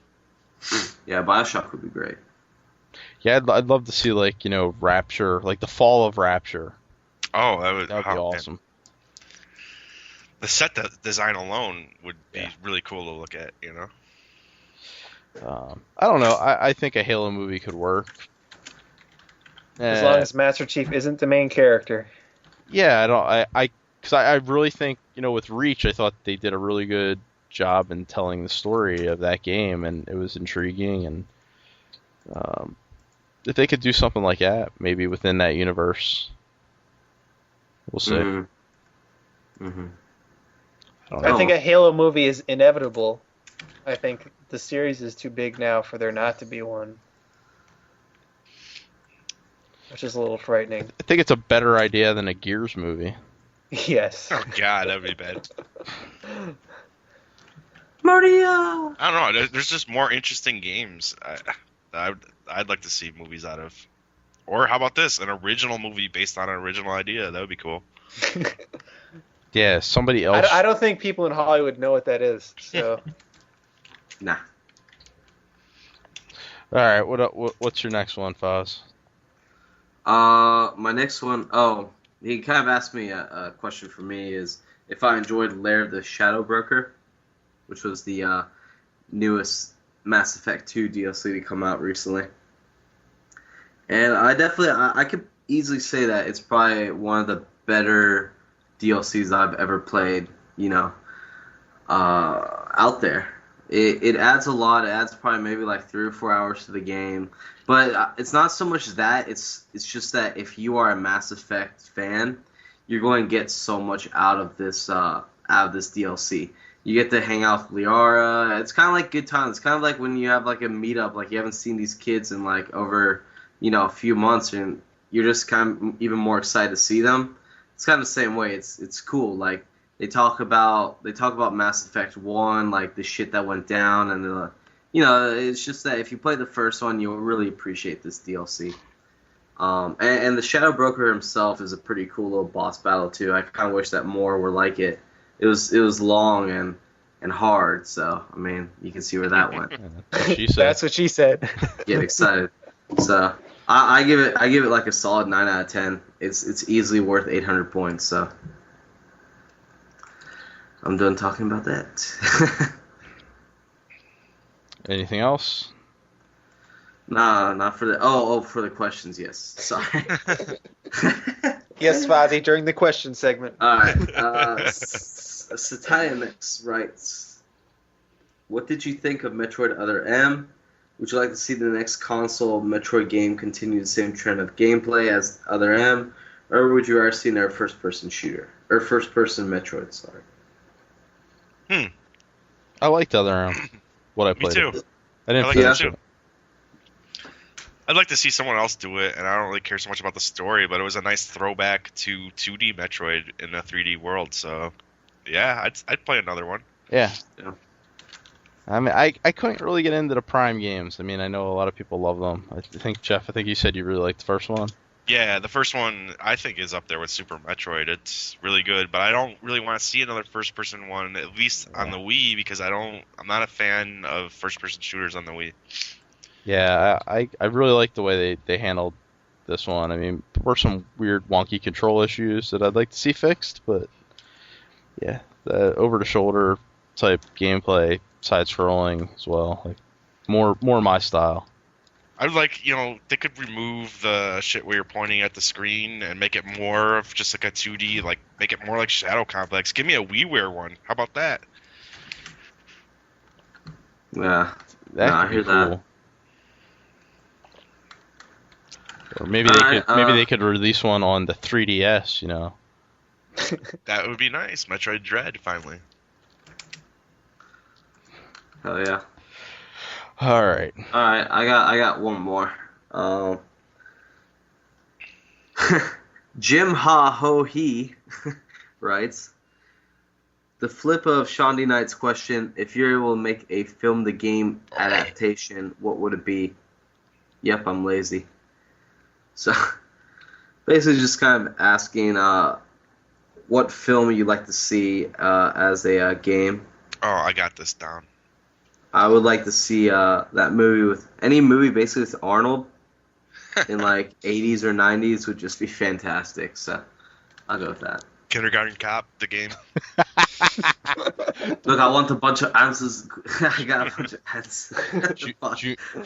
Yeah, BioShock would be great. Yeah, I'd love to see Rapture, like the fall of Rapture. Oh, that would be awesome. Man. The set design alone would be really cool to look at. I don't know. I think a Halo movie could work. As long as Master Chief isn't the main character. Yeah, because I really think, with Reach, I thought they did a really good job in telling the story of that game, and it was intriguing, and if they could do something like that, maybe within that universe, we'll see. Mm-hmm. Mm-hmm. I think a Halo movie is inevitable. I think the series is too big now for there not to be one. Which is a little frightening. I think it's a better idea than a Gears movie. Yes. Oh god, that'd be bad. Mario! I don't know. There's just more interesting games I'd like to see movies out of. Or how about this? An original movie based on an original idea. That would be cool. Yeah, somebody else. I don't think people in Hollywood know what that is. So. Nah. All right, what's your next one, Foz? My next one. Oh, he kind of asked me a question for me is if I enjoyed Lair of the Shadow Broker, which was the newest Mass Effect 2 DLC to come out recently. And I could easily say that it's probably one of the better DLCs I've ever played, out there. It adds a lot. It adds probably maybe like 3 or 4 hours to the game. But it's not so much that. It's just that if you are a Mass Effect fan, you're going to get so much out of this DLC. You get to hang out with Liara. It's kind of like good times. It's kind of like when you have like a meetup, like you haven't seen these kids in like over, a few months, and you're just kind of even more excited to see them. It's kind of the same way. It's cool. Like they talk about Mass Effect 1, like the shit that went down, and it's just that if you play the first one, you'll really appreciate this DLC. And the Shadow Broker himself is a pretty cool little boss battle too. I kind of wish that more were like it. It was long and hard, so I mean you can see where that went. That's what she said. Get excited. So I give it like a solid 9 out of 10. It's easily worth 800 points. So I'm done talking about that. Anything else? Nah, not for the for the questions. Yes, sorry. Yes, Fozzie, during the question segment. All right. Satyanix writes, "What did you think of Metroid Other M? Would you like to see the next console Metroid game continue the same trend of gameplay as Other M, or would you rather see another first-person shooter or first-person Metroid?" Sorry. I liked Other M. What I Me played. too. I didn't I like finish that it. too. I'd like to see someone else do it, and I don't really care so much about the story, but it was a nice throwback to 2D Metroid in a 3D world. So, yeah, I'd play another one. Yeah. Yeah. I mean, I couldn't really get into the Prime games. I mean, I know a lot of people love them. I think, Jeff, you said you really liked the first one. Yeah, the first one I think is up there with Super Metroid. It's really good, but I don't really want to see another first-person one, at least on the Wii, because I'm not a fan of first-person shooters on the Wii. Yeah, I really like the way they handled this one. I mean, there were some weird wonky control issues that I'd like to see fixed, but yeah, the over-the-shoulder type gameplay, side-scrolling as well, like more my style. I'd like, they could remove the shit where you're pointing at the screen and make it more of just like a 2D, like make it more like Shadow Complex. Give me a WiiWare one. How about that? Yeah. That I could be hear cool. that. Or maybe they could release one on the 3DS, That would be nice. Metroid Dread, finally. Hell yeah. All right. All right, I got one more. Jim Ha Ho He writes, the flip of Sean D. Knight's question: if you're able to make a film the game adaptation, what would it be? Yep, I'm lazy. So basically, just kind of asking what film you'd like to see as a game. Oh, I got this down. I would like to see that movie with any movie basically with Arnold in like 80s or 90s would just be fantastic. So I'll go with that. Kindergarten Cop, the game. Look, I want a bunch of answers. I got a bunch of answers.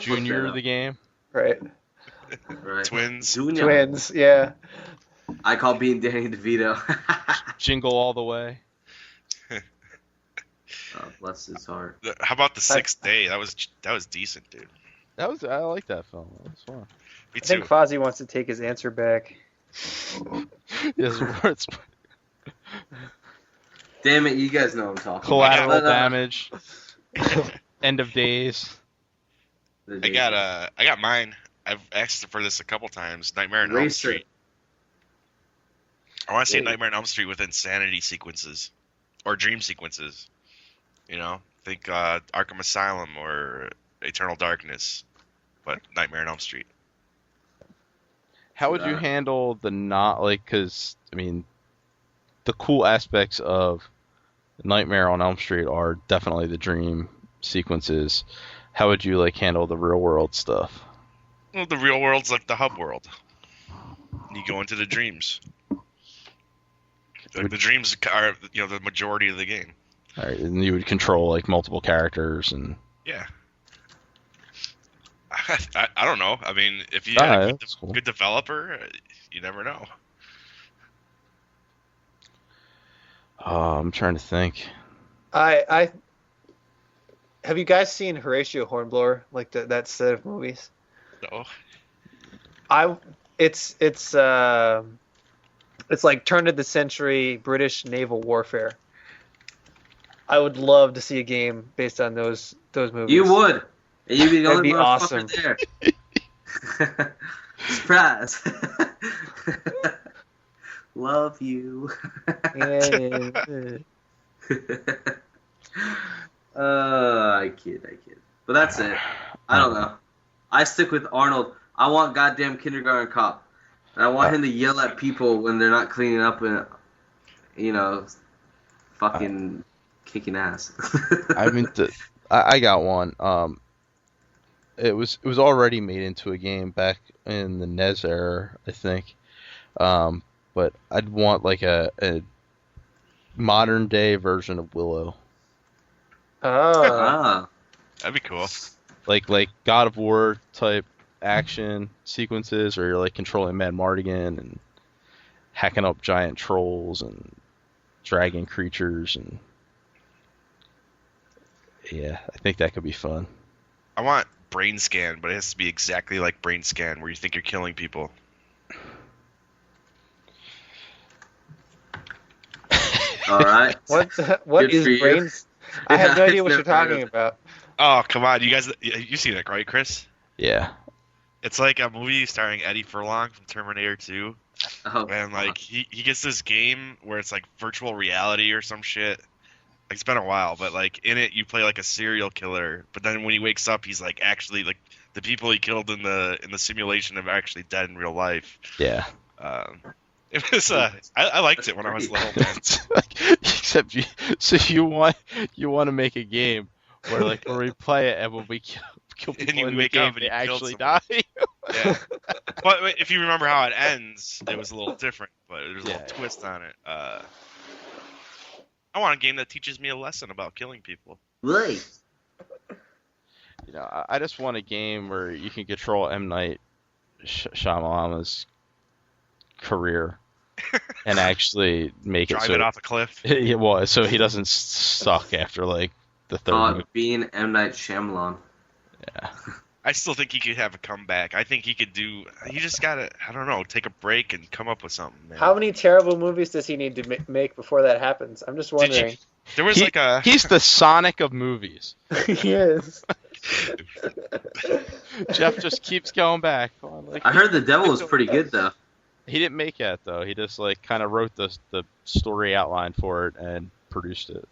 Junior the game. Right. Right. Twins. Junior. Twins, yeah. I call being Danny DeVito. Jingle all the way. Oh, bless his heart. How about The Sixth Day? That was decent, dude. I like that film. That was fun. Me I too. think Fozzie wants to take his answer back. Yes, it's Damn it, you guys know what I'm talking Collateral about. Damage. End of Days. I got mine. I've asked for this a couple times. Nightmare on Elm Racer. Street. I want to see a Nightmare on Elm Street with insanity sequences or dream sequences. Think Arkham Asylum or Eternal Darkness, but Nightmare on Elm Street. How would you handle because, I mean, the cool aspects of Nightmare on Elm Street are definitely the dream sequences. How would you, handle the real world stuff? Well, the real world's like the hub world. You go into the dreams. The dreams are, the majority of the game. All right, and you would control, multiple characters and... Yeah. I don't know. I mean, if you had a good developer, you never know. I'm trying to think. I have you guys seen Horatio Hornblower, that set of movies? No. It's like turn of the century British naval warfare. I would love to see a game based on those movies. You would. And you'd be the That'd only be awesome. motherfucker there. Surprise. Love you. Yeah. I kid. But that's it. I don't know. I stick with Arnold. I want goddamn kindergarten cop. And I want him to yell at people when they're not cleaning up and, fucking kicking ass. I mean, I got one. It was already made into a game back in the NES era, I think. But I'd want like a modern day version of Willow, Oh. Ah. That'd be cool. like God of War type action sequences, where you're like controlling Mad Mardigan and hacking up giant trolls and dragon creatures, and yeah, I think that could be fun. I want Brain Scan, but it has to be exactly like Brain Scan, where you think you're killing people. All right. What Good is for you. brains? I have no Yeah, idea what I've you're never heard talking of about. Oh, come on, you guys, you seen it, right, Chris? Yeah, It's like a movie starring Eddie Furlong from Terminator 2, Oh, and like he gets this game where it's like virtual reality or some shit. Like, it's been a while, but like in it you play like a serial killer, but then when he wakes up, he's like actually like the people he killed in the simulation are actually dead in real life. yeah. It was I liked it when I was little, man. Except you want to make a game where like where we play it and when we kill And people you in the wake game, up and they you killed actually someone. die. Yeah. But if you remember how it ends, it was a little different, but there's a little Yeah. twist on it. I want a game that teaches me a lesson about killing people. Wait. You know, I just want a game where you can control M. Night Shyamalan's career and actually make Drive it so it off a cliff. it was so he doesn't suck after like the third movie. Being M. Night Shyamalan. Yeah. I still think he could have a comeback. I think he could do. He just gotta, I don't know, take a break and come up with something, man. How many terrible movies does he need to make before that happens? I'm just Did you- wondering. There was like a. He's the Sonic of movies. He is. Jeff just keeps going back. Come on, like, I heard The Devil was pretty good, though. he didn't make it though. He just like kind of wrote the story outline for it and produced it.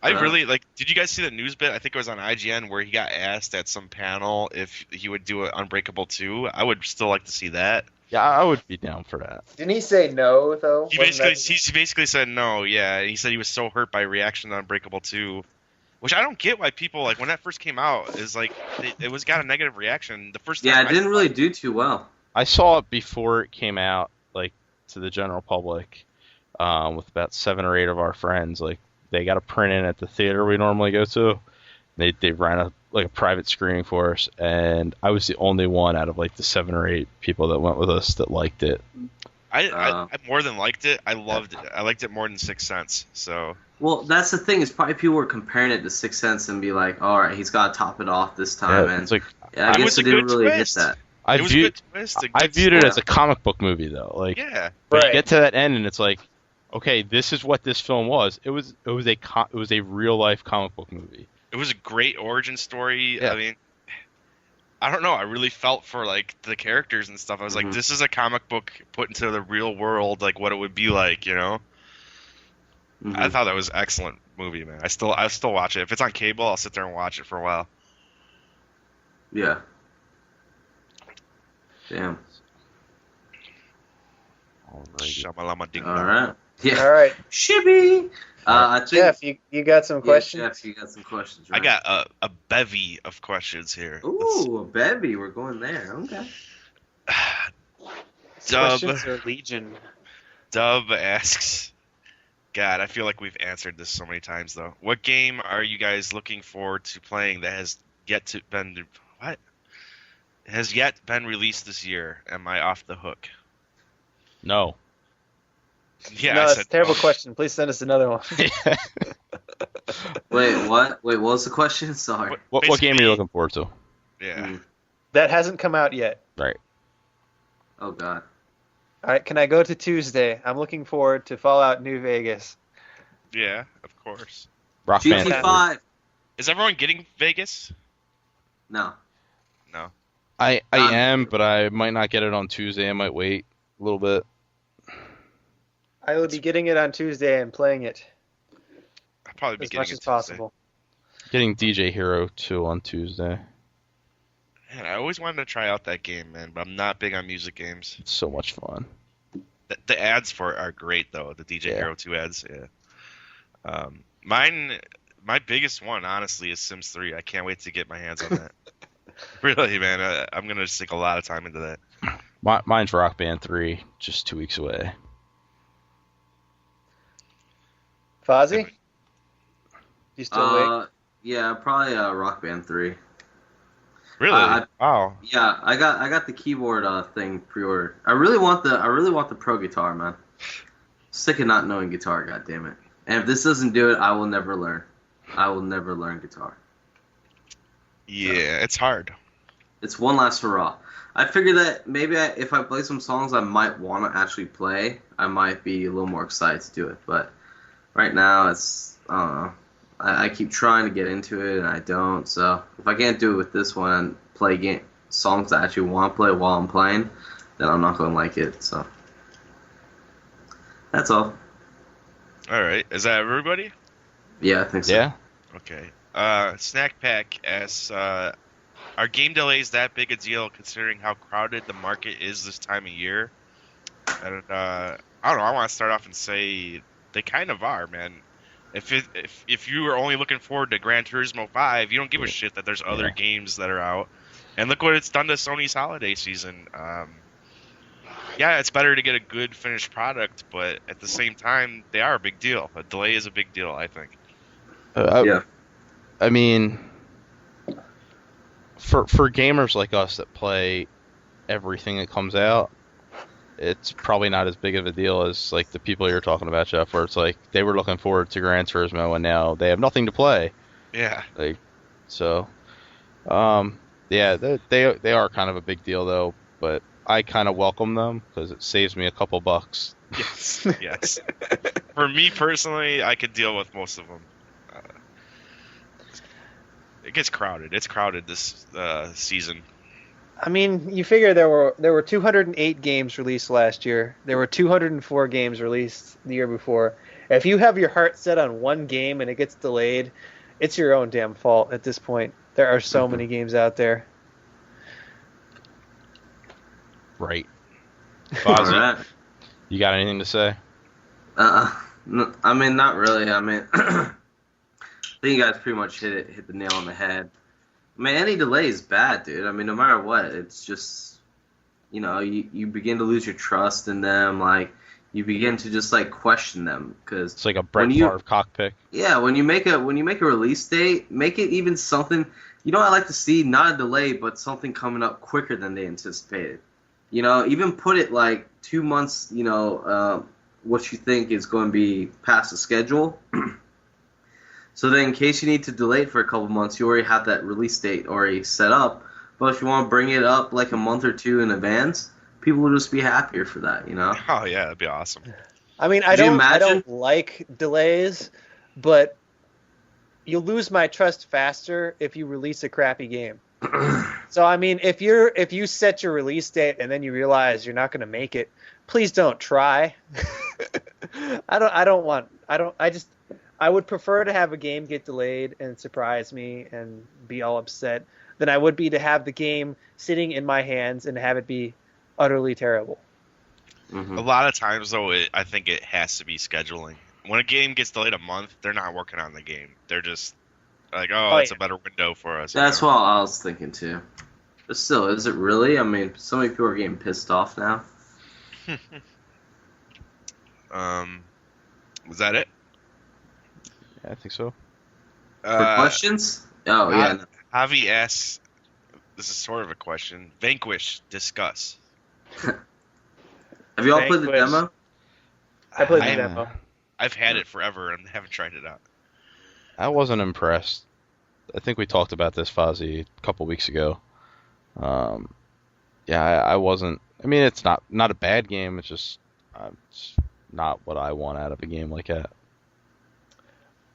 I really like. Did you guys see the news bit? I think it was on IGN where he got asked at some panel if he would do an Unbreakable 2. I would still like to see that. Yeah, I would be down for that. Didn't he say no though? He basically said no. Yeah, he said he was so hurt by reaction to Unbreakable 2, which I don't get why people like when that first came out is like it was got a negative reaction the first time. Yeah, it didn't really do too well. I saw it before it came out, like to the general public, with about 7 or 8 of our friends. Like they got a print in at the theater we normally go to. They ran a private screening for us, and I was the only one out of like the 7 or 8 people that went with us that liked it. I more than liked it. I loved it. I liked it more than Sixth Sense. So Well, that's the thing is probably people were comparing it to Sixth Sense and be like, all right, he's got to top it off this time. Yeah, and it's like I It guess was a it didn't good really twist. hit that. I it was a viewed good twist. I viewed it as a comic book movie though. Like, Yeah. but you Right. get to that end and it's like, okay, this is what this film was. It was a real life comic book movie. It was a great origin story. Yeah. I mean, I don't know. I really felt for like the characters and stuff. I was like, this is a comic book put into the real world, like what it would be like, you know. I thought that was an excellent movie, man. I still watch it. If it's on cable, I'll sit there and watch it for a while. Yeah. Damn. Alrighty. Shamalama ding All dong. right. Yeah. All right, Shibby. I think. Jeff, you got some Yeah, questions? Jeff, you got some questions, I right? got a bevy of questions here. Let's- Ooh, a bevy. We're going there. Okay. Dub Questions are legion. Dub asks, God, I feel like we've answered this so many times though. What game are you guys looking forward to playing that has yet been released this year? Am I off the hook? No. Yeah, no, I that's said a terrible no. question. Please send us another one. Wait, what? Wait, what was the question? Sorry. What game are Basically- you looking forward to? Yeah. Mm. That hasn't come out yet. Right. Oh God. All right, can I go to Tuesday? I'm looking forward to Fallout New Vegas. Yeah, of course. Rock Band. GT5. Is everyone getting Vegas? No. No. I Um, am, but I might not get it on Tuesday. I might wait a little bit. I will be getting it on Tuesday and playing it I'll probably be as getting much it as Tuesday. possible. Getting DJ Hero 2 on Tuesday. Man, I always wanted to try out that game, man, but I'm not big on music games. It's so much fun. The ads for it are great though. The DJ Yeah. Hero 2 ads, yeah. My biggest one, honestly, is Sims 3. I can't wait to get my hands on that. Really, man, I'm gonna sink a lot of time into that. Mine's Rock Band 3, just 2 weeks away. Fozzie, you still awake? Yeah, probably Rock Band 3. Really? Wow. Yeah, I got the keyboard thing pre-ordered. I really want the pro guitar, man. Sick of not knowing guitar, goddammit. And if this doesn't do it, I will never learn. I will never learn guitar. Yeah, it's hard. It's one last hurrah. I figure that maybe if I play some songs I might want to actually play, I might be a little more excited to do it. But right now, it's I don't know. I keep trying to get into it and I don't. So if I can't do it with this one and play songs I actually want to play while I'm playing, then I'm not going to like it. So that's all. All right. Is that everybody? Yeah, I think so. Yeah? Okay. Snack Pack asks, are game delays that big a deal considering how crowded the market is this time of year? And I don't know. I want to start off and say they kind of are, man. If you are only looking forward to Gran Turismo 5, you don't give a shit that there's other games that are out. And look what it's done to Sony's holiday season. Yeah, it's better to get a good finished product, but at the same time, they are a big deal. A delay is a big deal, I think. Yeah. I mean, for gamers like us that play everything that comes out, it's probably not as big of a deal as like the people you're talking about, Jeff, where it's like they were looking forward to Gran Turismo and now they have nothing to play. Yeah. Like, so, yeah, they are kind of a big deal though, but I kind of welcome them because it saves me a couple bucks. Yes. Yes. For me personally, I could deal with most of them. It gets crowded. It's crowded this season. I mean, you figure there were 208 games released last year. There were 204 games released the year before. If you have your heart set on one game and it gets delayed, it's your own damn fault at this point. There are so many games out there. Right. All Fozzie, right. you got anything to say? No, I mean, not really. I mean, I think you guys pretty much hit the nail on the head. I mean, any delay is bad, dude. I mean, no matter what, it's just, you begin to lose your trust in them. Like, you begin to just like question them because It's like a Brett Favre cockpit. yeah, when you make a release date, make it even something. I like to see not a delay, but something coming up quicker than they anticipated. Even put it like 2 months. What you think is going to be past the schedule. So then, in case you need to delay it for a couple months, you already have that release date already set up. But if you want to bring it up like a month or two in advance, people will just be happier for that, Oh yeah, that'd be awesome. I mean, I don't like delays, but you'll lose my trust faster if you release a crappy game. So I mean, if you set your release date and then you realize you're not going to make it, please don't try. I would prefer to have a game get delayed and surprise me and be all upset than I would be to have the game sitting in my hands and have it be utterly terrible. Mm-hmm. A lot of times, though, I think it has to be scheduling. When a game gets delayed a month, they're not working on the game. They're just like, it's a better window for us. That's what I was thinking too. But still, is it really? I mean, so many people are getting pissed off now. Was that it? Yeah, I think so. For questions? Oh, yeah. No. Javi asks, this is sort of a question. Vanquish, discuss. Have you all played the demo? I played the demo. I've had it forever and haven't tried it out. I wasn't impressed. I think we talked about this, Fozzie, a couple weeks ago. Yeah, I wasn't. I mean, it's not a bad game. It's just not what I want out of a game like that.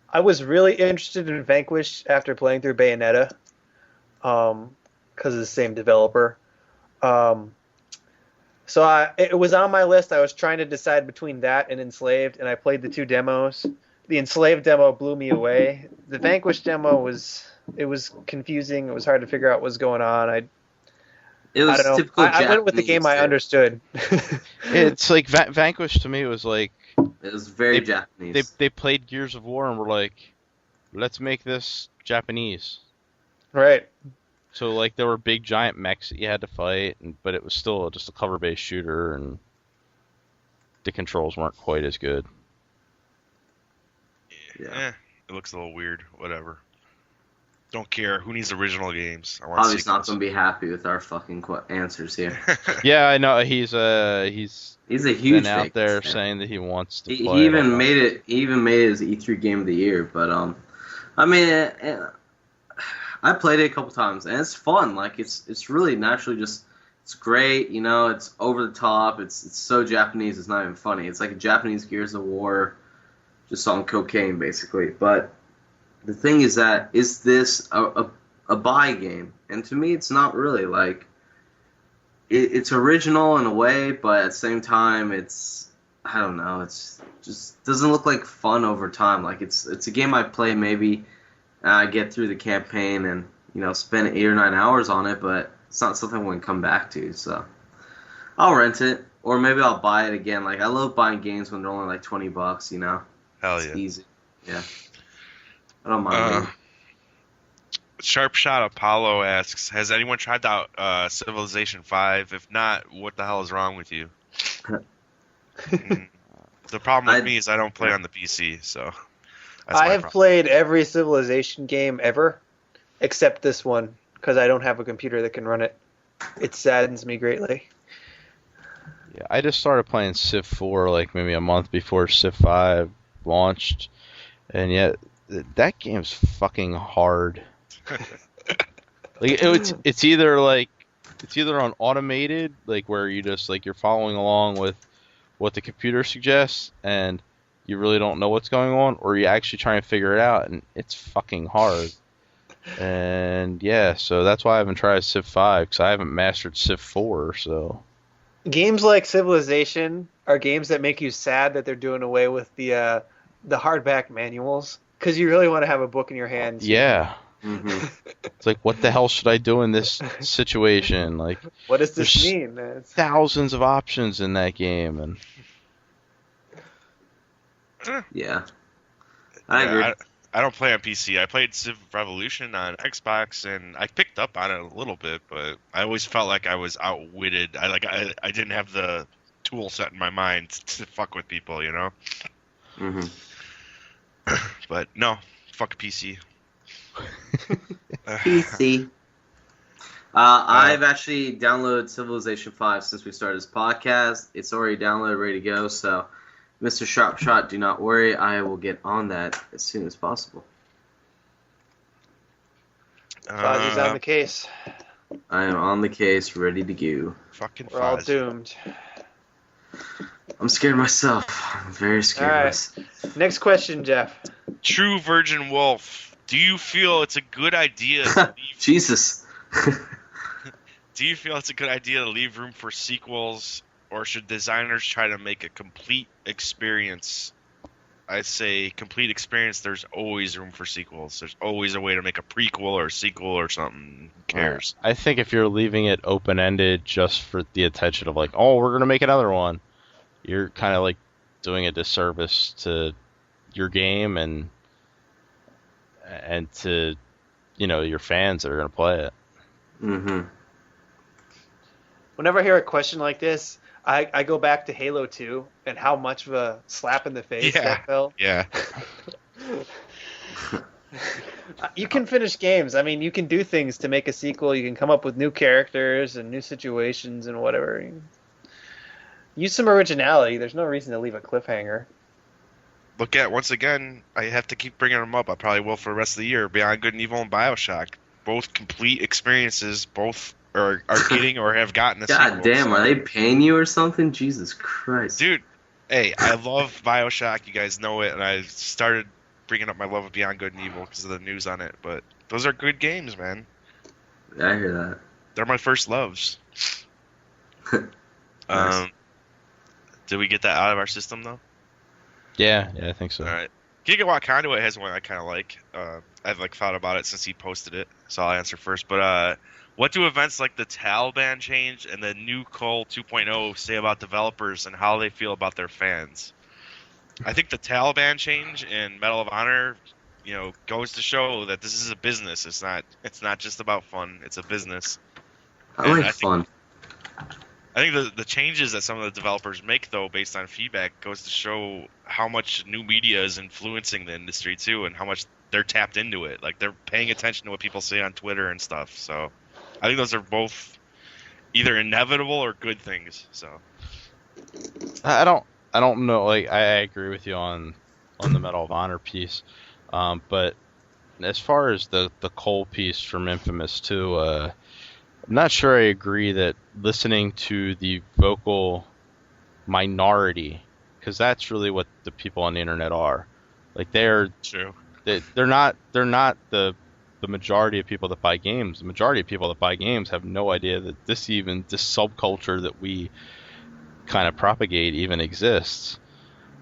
I was really interested in Vanquish after playing through Bayonetta. because of the same developer. Um, it was on my list. I was trying to decide between that and Enslaved, and I played the 2 demos. The Enslaved demo blew me away. The Vanquish demo was confusing. It was hard to figure out what was going on. It I don't was know. typical I went with the game I understood. It's like Vanquish to me was like It was very Japanese. they played Gears of War and were like, let's make this Japanese. Right. So like there were big giant mechs that you had to fight, but it was still just a cover-based shooter, and the controls weren't quite as good. Yeah. It looks a little weird. Whatever. Don't care. Who needs original games? I want Obviously not sequels. going to be happy with our fucking answers here. Yeah, I know he's He's a been huge out fake there fan. saying that he wants to He play. even made it. He even made it his E3 game of the year. But I mean, I played it a couple times and it's fun. Like it's really naturally just it's great. You know, it's over the top. It's so Japanese. It's not even funny. It's like a Japanese Gears of War, just on cocaine basically. But the thing is this a buy game? And to me, it's not really. Like it's original in a way, but at the same time, it's I don't know. It's just doesn't look like fun over time. Like it's a game I play maybe. I get through the campaign and spend 8 or 9 hours on it, but it's not something I want to come back to. So I'll rent it, or maybe I'll buy it again. Like I love buying games when they're only like $20. Hell It's yeah. easy. Yeah, I don't mind. Sharp Shot Apollo asks, has anyone tried out Civilization 5? If not, what the hell is wrong with you? The problem with me is I don't play on the PC, so that's I my have problem. played every Civilization game ever, except this one, because I don't have a computer that can run it. It saddens me greatly. Yeah, I just started playing Civ 4 like maybe a month before Civ 5 launched, and yet that game's fucking hard. Like it's either on automated, like where you just like you're following along with what the computer suggests and you really don't know what's going on, or you actually try and figure it out, and it's fucking hard. And yeah, so that's why I haven't tried Civ 5, because I haven't mastered Civ 4, so... Games like Civilization are games that make you sad that they're doing away with the hardback manuals, because you really want to have a book in your hands. Yeah. Mm-hmm. It's like, what the hell should I do in this situation? Like, What does this there's mean? thousands of options in that game, and... Yeah, I agree. I don't play on PC. I played Civ Revolution on Xbox, and I picked up on it a little bit, but I always felt like I was outwitted. I didn't have the tool set in my mind to fuck with people, Mm-hmm. But no, fuck PC. PC. I've actually downloaded Civilization 5 since we started this podcast. It's already downloaded, ready to go. So, Mr. Sharp Shot, do not worry. I will get on that as soon as possible. Fozzy's on the case. I am on the case, ready to go. Fucking We're all Foz. doomed. I'm scared myself. I'm very scared All right. myself. Next question, Jeff. True Virgin Wolf. Do you feel it's a good idea to leave Jesus. Do you feel it's a good idea to leave room for sequels, or should designers try to make a complete experience? I say complete experience, there's always room for sequels. There's always a way to make a prequel or a sequel or something. Who cares? I think if you're leaving it open-ended just for the intention of like, oh, we're going to make another one, you're kind of like doing a disservice to your game and to, your fans that are going to play it. Mm-hmm. Whenever I hear a question like this, I go back to Halo 2 and how much of a slap in the face that felt. Yeah. You can finish games. I mean, you can do things to make a sequel. You can come up with new characters and new situations and whatever. Use some originality. There's no reason to leave a cliffhanger. Look at, once again, I have to keep bringing them up. I probably will for the rest of the year. Beyond Good and Evil and Bioshock. Both complete experiences. Both are getting or have gotten a sequel. God damn, are they paying you or something? Jesus Christ. Dude, hey, I love Bioshock. You guys know it. And I started bringing up my love of Beyond Good and Evil because of the news on it. But those are good games, man. Yeah, I hear They're my first loves. that. Nice. Did we get that out of our system though? Yeah, I think so. All right. Gigawatt Conduit has one I kind of like. I've like thought about it since he posted it, so I'll answer first. But what do events like the Taliban change and the new Call 2.0 say about developers and how they feel about their fans? I think the Taliban change in Medal of Honor, goes to show that this is a business. It's not just about fun. It's a business. I And like fun. I think the changes that some of the developers make, though, based on feedback, goes to show how much new media is influencing the industry too, and how much they're tapped into it. Like they're paying attention to what people say on Twitter and stuff. So I think those are both either inevitable or good things. So I don't know. Like I agree with you on the Medal of Honor piece, but as far as the Cole piece from Infamous 2, I'm not sure I agree that listening to the vocal minority, because that's really what the people on the internet are. Like true. they're not the majority of people that buy games. The majority of people that buy games have no idea that this subculture that we kind of propagate even exists.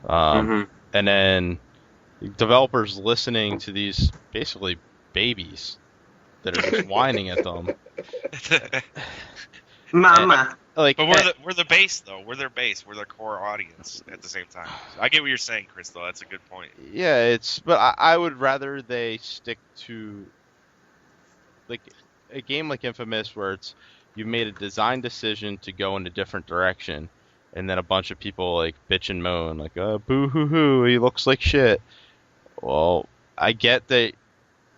Mm-hmm. And then developers listening to these basically babies that are just whining at them. Mama. Like, But we're the base though. We're their base. We're their core audience at the same time. I get what you're saying, Chris. Though that's a good point. yeah, but I would rather they stick to like a game like Infamous where it's you made a design decision to go in a different direction, and then a bunch of people like bitch and moan like, boo hoo hoo, he looks like shit. Well, I get that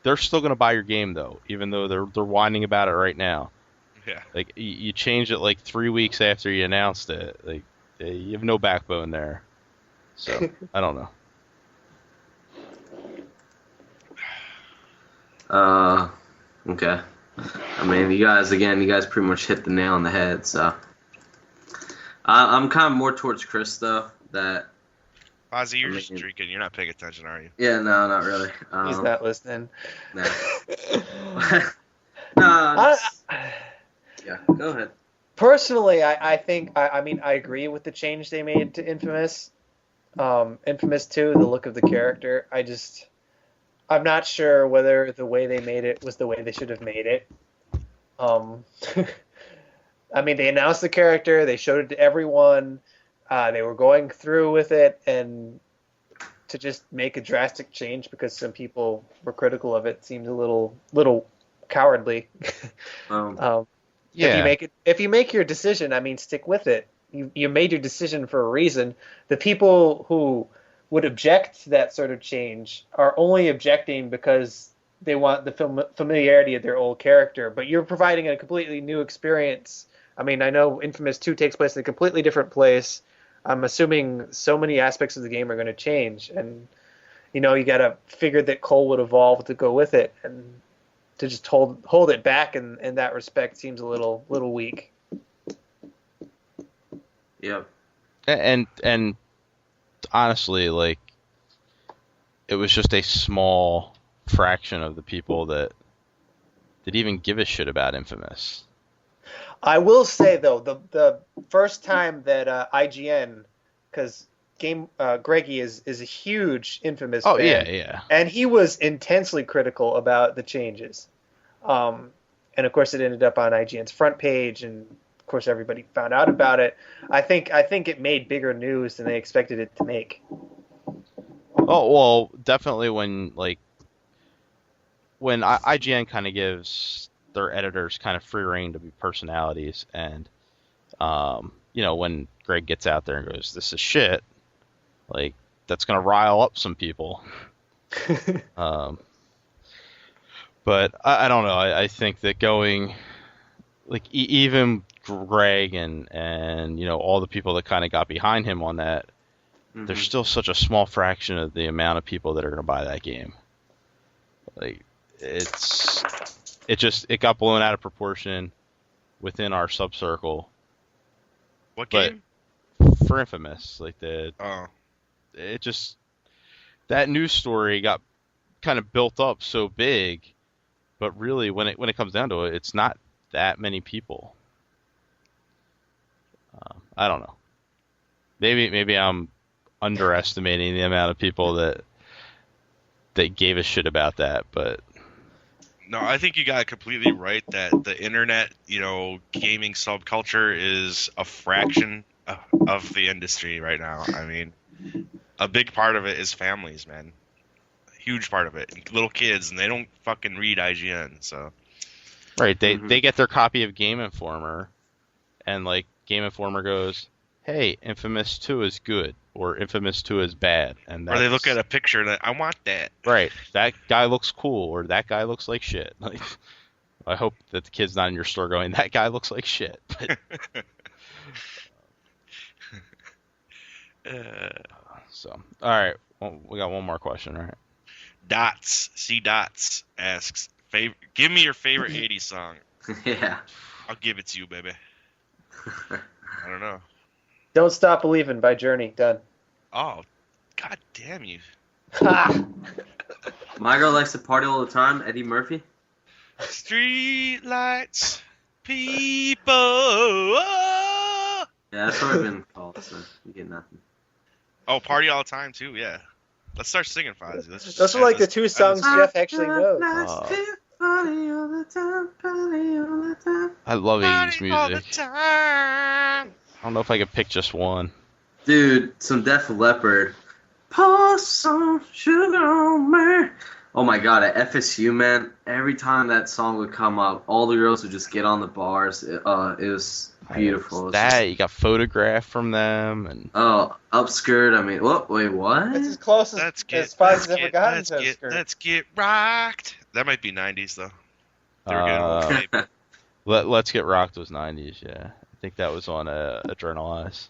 they're still gonna buy your game though, even though they're whining about it right now. Yeah. Like you changed it like 3 weeks after you announced it. Like you have no backbone there. So I don't know. Okay. I mean, you guys pretty much hit the nail on the head. So I'm kind of more towards Chris though. That Ozzy, you're just drinking. You're not paying attention, are you? Yeah, no, not really. He's not listening. No. No. Yeah, go ahead. Personally, I think I mean I agree with the change they made to Infamous. Infamous 2, the look of the character. I'm not sure whether the way they made it was the way they should have made it. I mean, they announced the character, they showed it to everyone, they were going through with it, and to just make a drastic change because some people were critical of it seems a little cowardly. Yeah. If you make your decision, I mean, stick with it. You made your decision for a reason. The people who would object to that sort of change are only objecting because they want the familiarity of their old character. But you're providing a completely new experience. I mean, I know Infamous 2 takes place in a completely different place. I'm assuming so many aspects of the game are going to change. And, you got to figure that Cole would evolve to go with it. And to just hold it back in that respect seems a little weak. Yep. And honestly, like, it was just a small fraction of the people that even give a shit about Infamous. I will say though, the first time that IGN, because Greggy is a huge Infamous fan. Yeah. And he was intensely critical about the changes. And of course it ended up on IGN's front page, and of course everybody found out about it. I think it made bigger news than they expected it to make. Oh, well, definitely when IGN kind of gives their editors kind of free reign to be personalities, and when Greg gets out there and goes, "This is shit," like that's gonna rile up some people. But I don't know. I think that going like even Greg and all the people that kind of got behind him on that, there's still such a small fraction of the amount of people that are gonna buy that game. Like it got blown out of proportion within our sub-circle. What game? For Infamous, like that news story got kind of built up so big But really, when it comes down to it, it's not that many people. I don't know. Maybe I'm underestimating the amount of people that gave a shit about that, but No, I think you got it completely right that the internet, gaming subculture is a fraction of the industry right now. I mean, a big part of it is families, man. A huge part of it. Little kids, and they don't fucking read IGN, so. right, they get their copy of Game Informer, and like Game Informer goes, "Hey, Infamous 2 is good," or "Infamous 2 is bad," and Or they look at a picture and I want that. right, that guy looks cool, or that guy looks like shit. Like, I hope that the kid's not in your store going, "That guy looks like shit." But, so, all right, well, we got one more question, right? Dots asks, give me your favorite 80s song. Yeah. I'll give it to you, baby. I don't know. Don't Stop Believin' by Journey. Done. Oh, god damn you. Ha! My girl likes to party all the time. Eddie Murphy. Street lights, people. Oh, Yeah, that's what I've been called. So you get nothing. party all the time too. Yeah. Let's start singing, Fozzie. Those are like the two songs Jeff actually knows. Party all the time, party all the time. I love 80s Party all the music. time. I don't know if I could pick just one. Dude, some Def Leppard. Pour some sugar on me. Oh my god, at FSU, man, every time that song would come up, all the girls would just get on the bars. It was beautiful. It was That just- you got Photograph from them, and oh, Upskirt. I mean, wait, what? That's as close as Fozzie's ever gotten to a skirt. Let's get rocked. That might be 90s though. They were getting old, maybe. Let's Get Rocked was 90s. Yeah, I think that was on Adrenalize.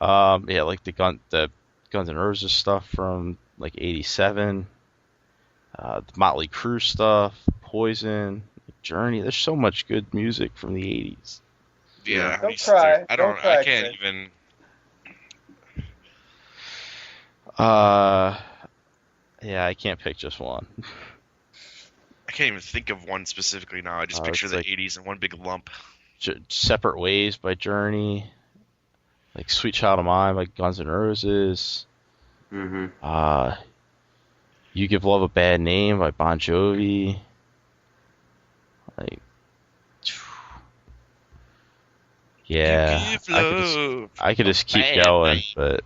Yeah, like the Guns N' Roses stuff from like '87. The Motley Crue stuff, Poison, Journey. There's so much good music from the '80s. Yeah, Don't I used cry. to- I Don't don't. cry, I can't kid. even. Yeah, I can't pick just one. I can't even think of one specifically now. I just picture it's the like- 80s in one big lump. Separate Ways by Journey, like Sweet Child of Mine by Guns N' Roses. Mm-hmm. You Give Love a Bad Name by Bon Jovi. Like, yeah, You give love. I could just keep bad going, name. but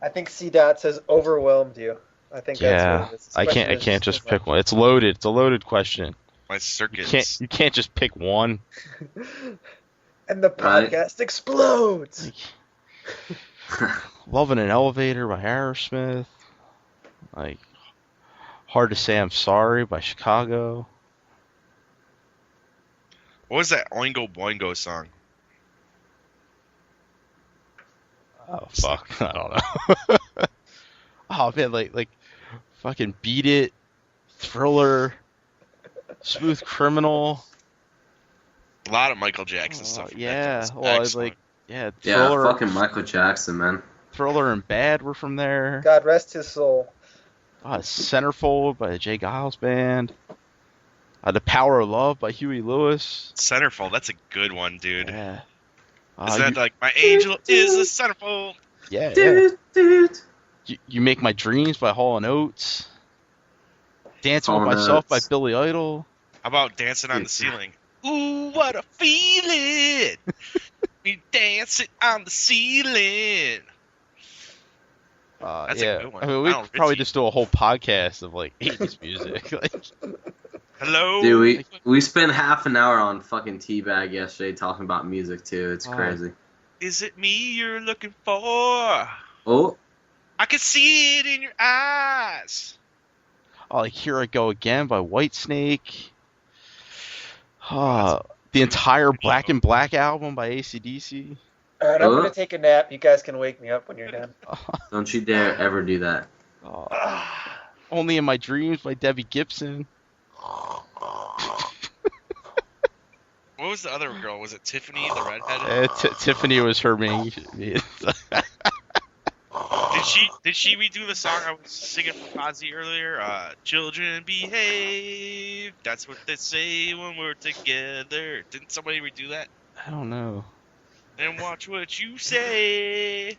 I think C. Dot says overwhelmed you. I think that's yeah, what it is. This I question can't is just too pick much. one. It's loaded. It's a loaded question. My circuits. You can't just pick one. And the Right. podcast explodes. Love in an Elevator by Aerosmith. Like, Hard to Say I'm Sorry by Chicago. What was that Oingo Boingo song? Oh fuck, I don't know. Oh man, like fucking Beat It, Thriller, Smooth Criminal. A lot of Michael Jackson stuff. from that Yeah, time. well, it's Excellent. like yeah, Yeah, Thriller, fucking Michael Jackson, man. Thriller and Bad were from there. God rest his soul. Centerfold by the Jay Giles Band. The Power of Love by Huey Lewis. Centerfold. That's a good one, dude. Yeah. Isn't that like My Angel is a Centerfold? yeah. Dude. You Make My Dreams by Hall & Oates. Dancing with Hall & Myself by Oates. Billy Idol. How about Dancing on the Ceiling? Ooh, what a feeling! We dancing on the ceiling. That's a yeah. good one. I mean, we Lionel could probably Richie. just do a whole podcast of like 80s music. Like, Hello. Dude, we spent half an hour on fucking Teabag yesterday talking about music too. It's Oh. crazy. Is it me you're looking for? Oh, I can see it in your eyes. like Here I Go Again by Whitesnake. The entire Black and Black album by AC/DC. All right, I'm Huh? gonna take a nap. You guys can wake me up when you're done. don't you dare ever do that. Only in My Dreams by Debbie Gibson. What was the other girl? Was it Tiffany, the redhead? Tiffany was her main. Did Did she redo the song I was singing for Fozzie earlier? Children behave. That's what they say when we're together. Didn't somebody redo that? I don't know. And watch what you say.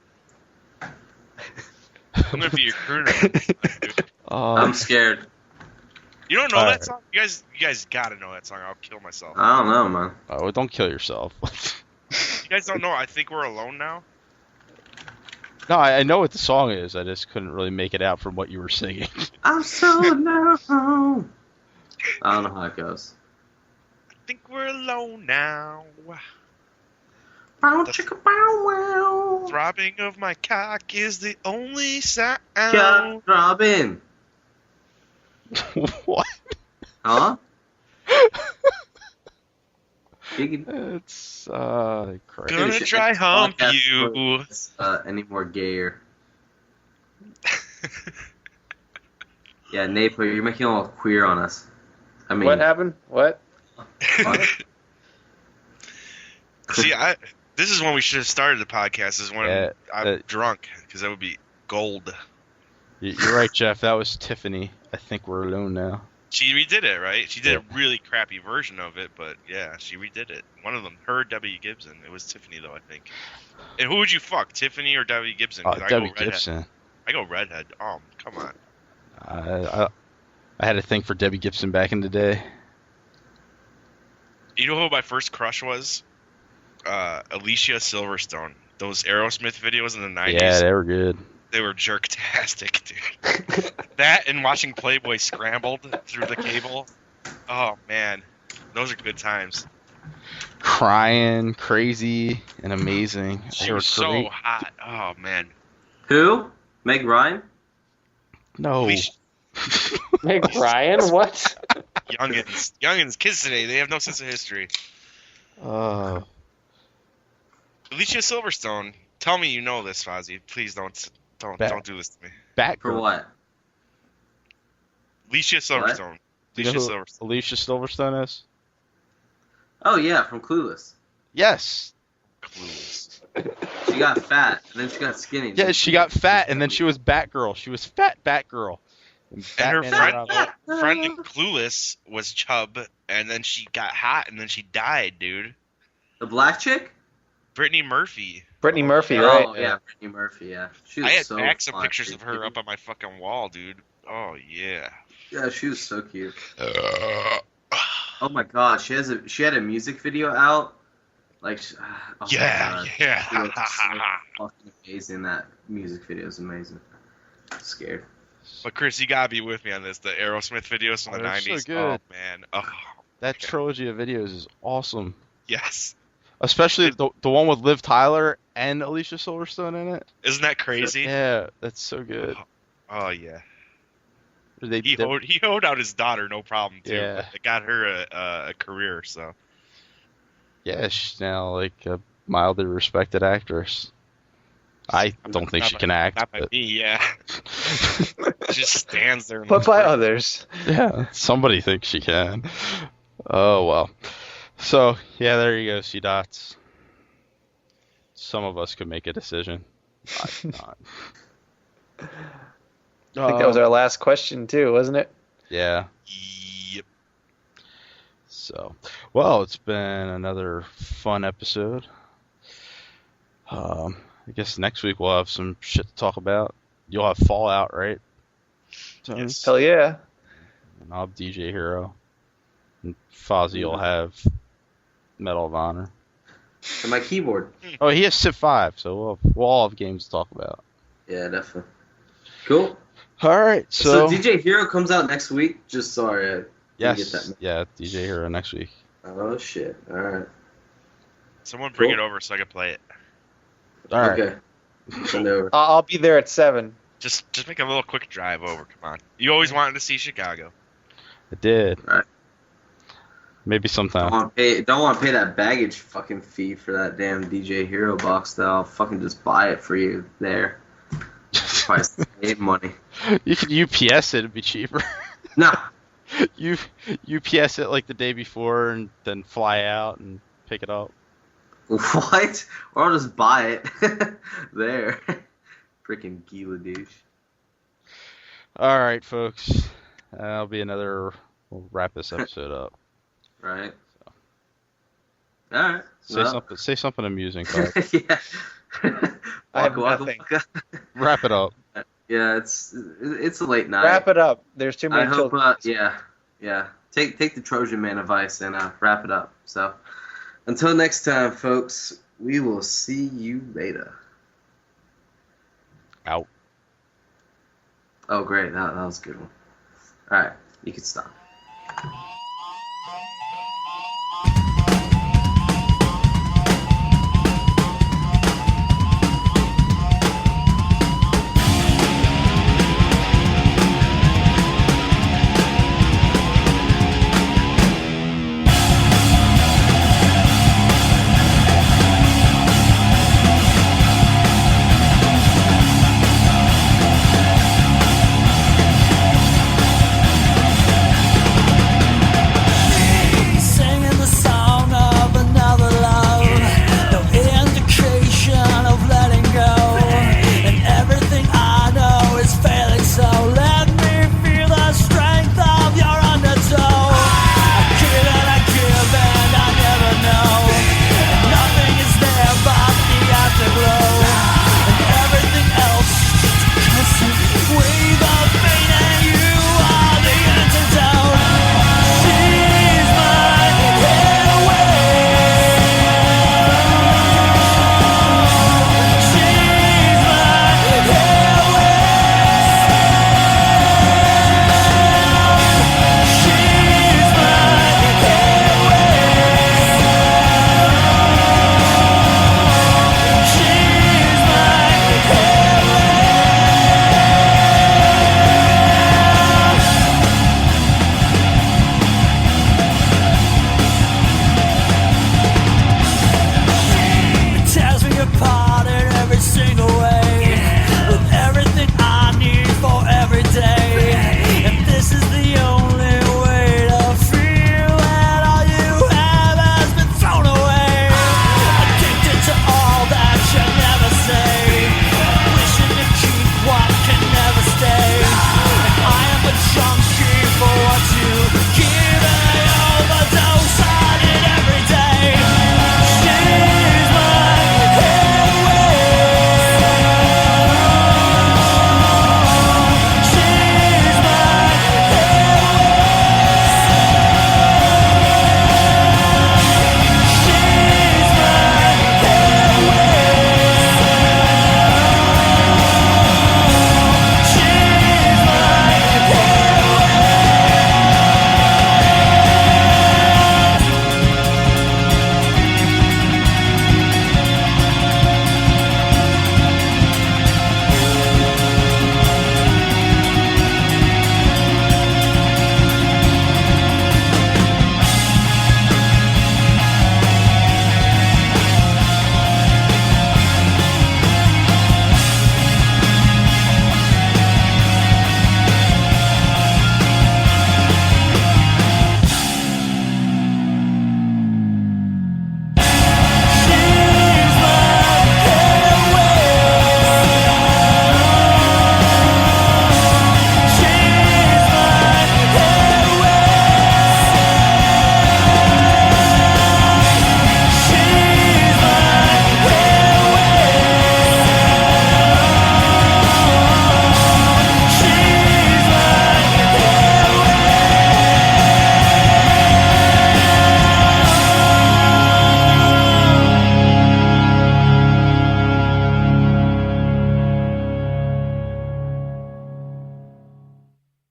I'm gonna be your crooner. I'm scared. You don't know All that right. song? You guys gotta know that song. I'll kill myself. I don't know, man. Oh, don't kill yourself. You guys don't know I Think We're Alone Now? No, I know what the song is. I just couldn't really make it out from what you were singing. I'm so alone. I don't know how it goes. I think we're alone now. Bow chicka bow wow. Throbbing of my cock is the only sound. Got Robin. What? Huh? Giggity. It's crazy. Gonna Finish it. try hump Podcast you. was, any more gayer. Yeah, Napo, you're making it all queer on us. I mean, What happened? What? See, this is when we should have started the podcast. Is when Yeah, I'm drunk, because that would be gold. You're right, Jeff. That was Tiffany. I think we're alone now. She redid it, right? She did Yep. a really crappy version of it, but yeah, she redid it. One of them, her W. Gibson. It was Tiffany though, I think. And who would you fuck, Tiffany or W. Gibson? 'Cause I go Debbie redhead. Gibson. I go redhead. Come on. I had a thing for Debbie Gibson back in the day. You know who my first crush was? Alicia Silverstone. Those Aerosmith videos in the 90s. Yeah, they were good. They were jerk-tastic, dude. That and watching Playboy Scrambled through the cable. Oh, man. Those are good times. Crying, crazy, and amazing. She They were was so great. hot. Oh, man. who? Meg Ryan? No. Alicia- Meg Ryan? What? Youngins, kids today, they have no sense of history. Uh, Alicia Silverstone, tell me you know this, Fozzie. Please don't do this to me. Batgirl. For what? Alicia Silverstone. Do you know Alicia who Silverstone. Alicia Silverstone is? Oh, yeah, from Clueless. Yes. Clueless. She got fat, and then she got skinny. Yeah, she got fat, and then she was Batgirl. She was fat Batgirl. And her Batman friend in Clueless was Chubb, and then she got hot, and then she died, dude. The black chick? Brittany Murphy. Brittany Murphy, right? Oh, yeah, Brittany Murphy, yeah. She I was had so back some fine. pictures of her up on my fucking wall, dude. Oh yeah. Yeah, she was so cute. Oh my god, she had a music video out. Like, oh my Yeah, God. yeah. She looks so fucking amazing. That music video is amazing. I'm scared. But Chris, you gotta be with me on this. The Aerosmith videos from the They're so '90s. good. Oh man. Oh That trilogy of videos is awesome. yes. Especially the one with Liv Tyler and Alicia Silverstone in it. Isn't that crazy? Yeah, that's so good. Oh yeah. They, He hoed out his daughter, no problem too. Yeah. It got her a career. So yeah, she's now like a mildly respected actress. I don't think she can act. not by But me. Yeah. Just stands there. And But looks by pretty. others. yeah, somebody thinks she can. Oh well. So yeah, there you go, C-Dots. Some of us could make a decision. I not. I think that was our last question too, wasn't it? Yeah. Yep. So, well, it's been another fun episode. I guess next week we'll have some shit to talk about. You'll have Fallout, right? Tony? Yes. Hell yeah. And I'll have DJ Hero. And Fozzie will have Medal of Honor. And my keyboard. Oh, he has Civ 5, so we'll all have games to talk about. Yeah, definitely. Cool. All right, So, so DJ Hero comes out next week. Just sorry, I didn't get yes, that. yeah, DJ Hero next week. Oh shit! All right. Someone bring Cool. it over so I can play it. All right. Okay. Send it over. I'll be there at 7. Just make a little quick drive over. Come on. You always wanted to see Chicago. I did. All right. Maybe sometime. Don't want to pay that baggage fucking fee for that damn DJ Hero box. Though I'll fucking just buy it for you there. Probably save money. You could UPS it, it'd be cheaper. Nah. You UPS it like the day before and then fly out and pick it up. What? Or I'll just buy it there Freaking Gila douche. All right, folks. That'll be another. We'll wrap this episode up. Right. All right. Say Well. something. Say something amusing, Clark. Yeah. I have Waka, nothing. waka. Wrap it up. Yeah, it's a late night. Wrap it up. There's too many I hope. children. Yeah. Take the Trojan Man advice and wrap it up. So, until next time, folks. We will see you later. Out. Oh, great. That was a good one. All right, you can stop.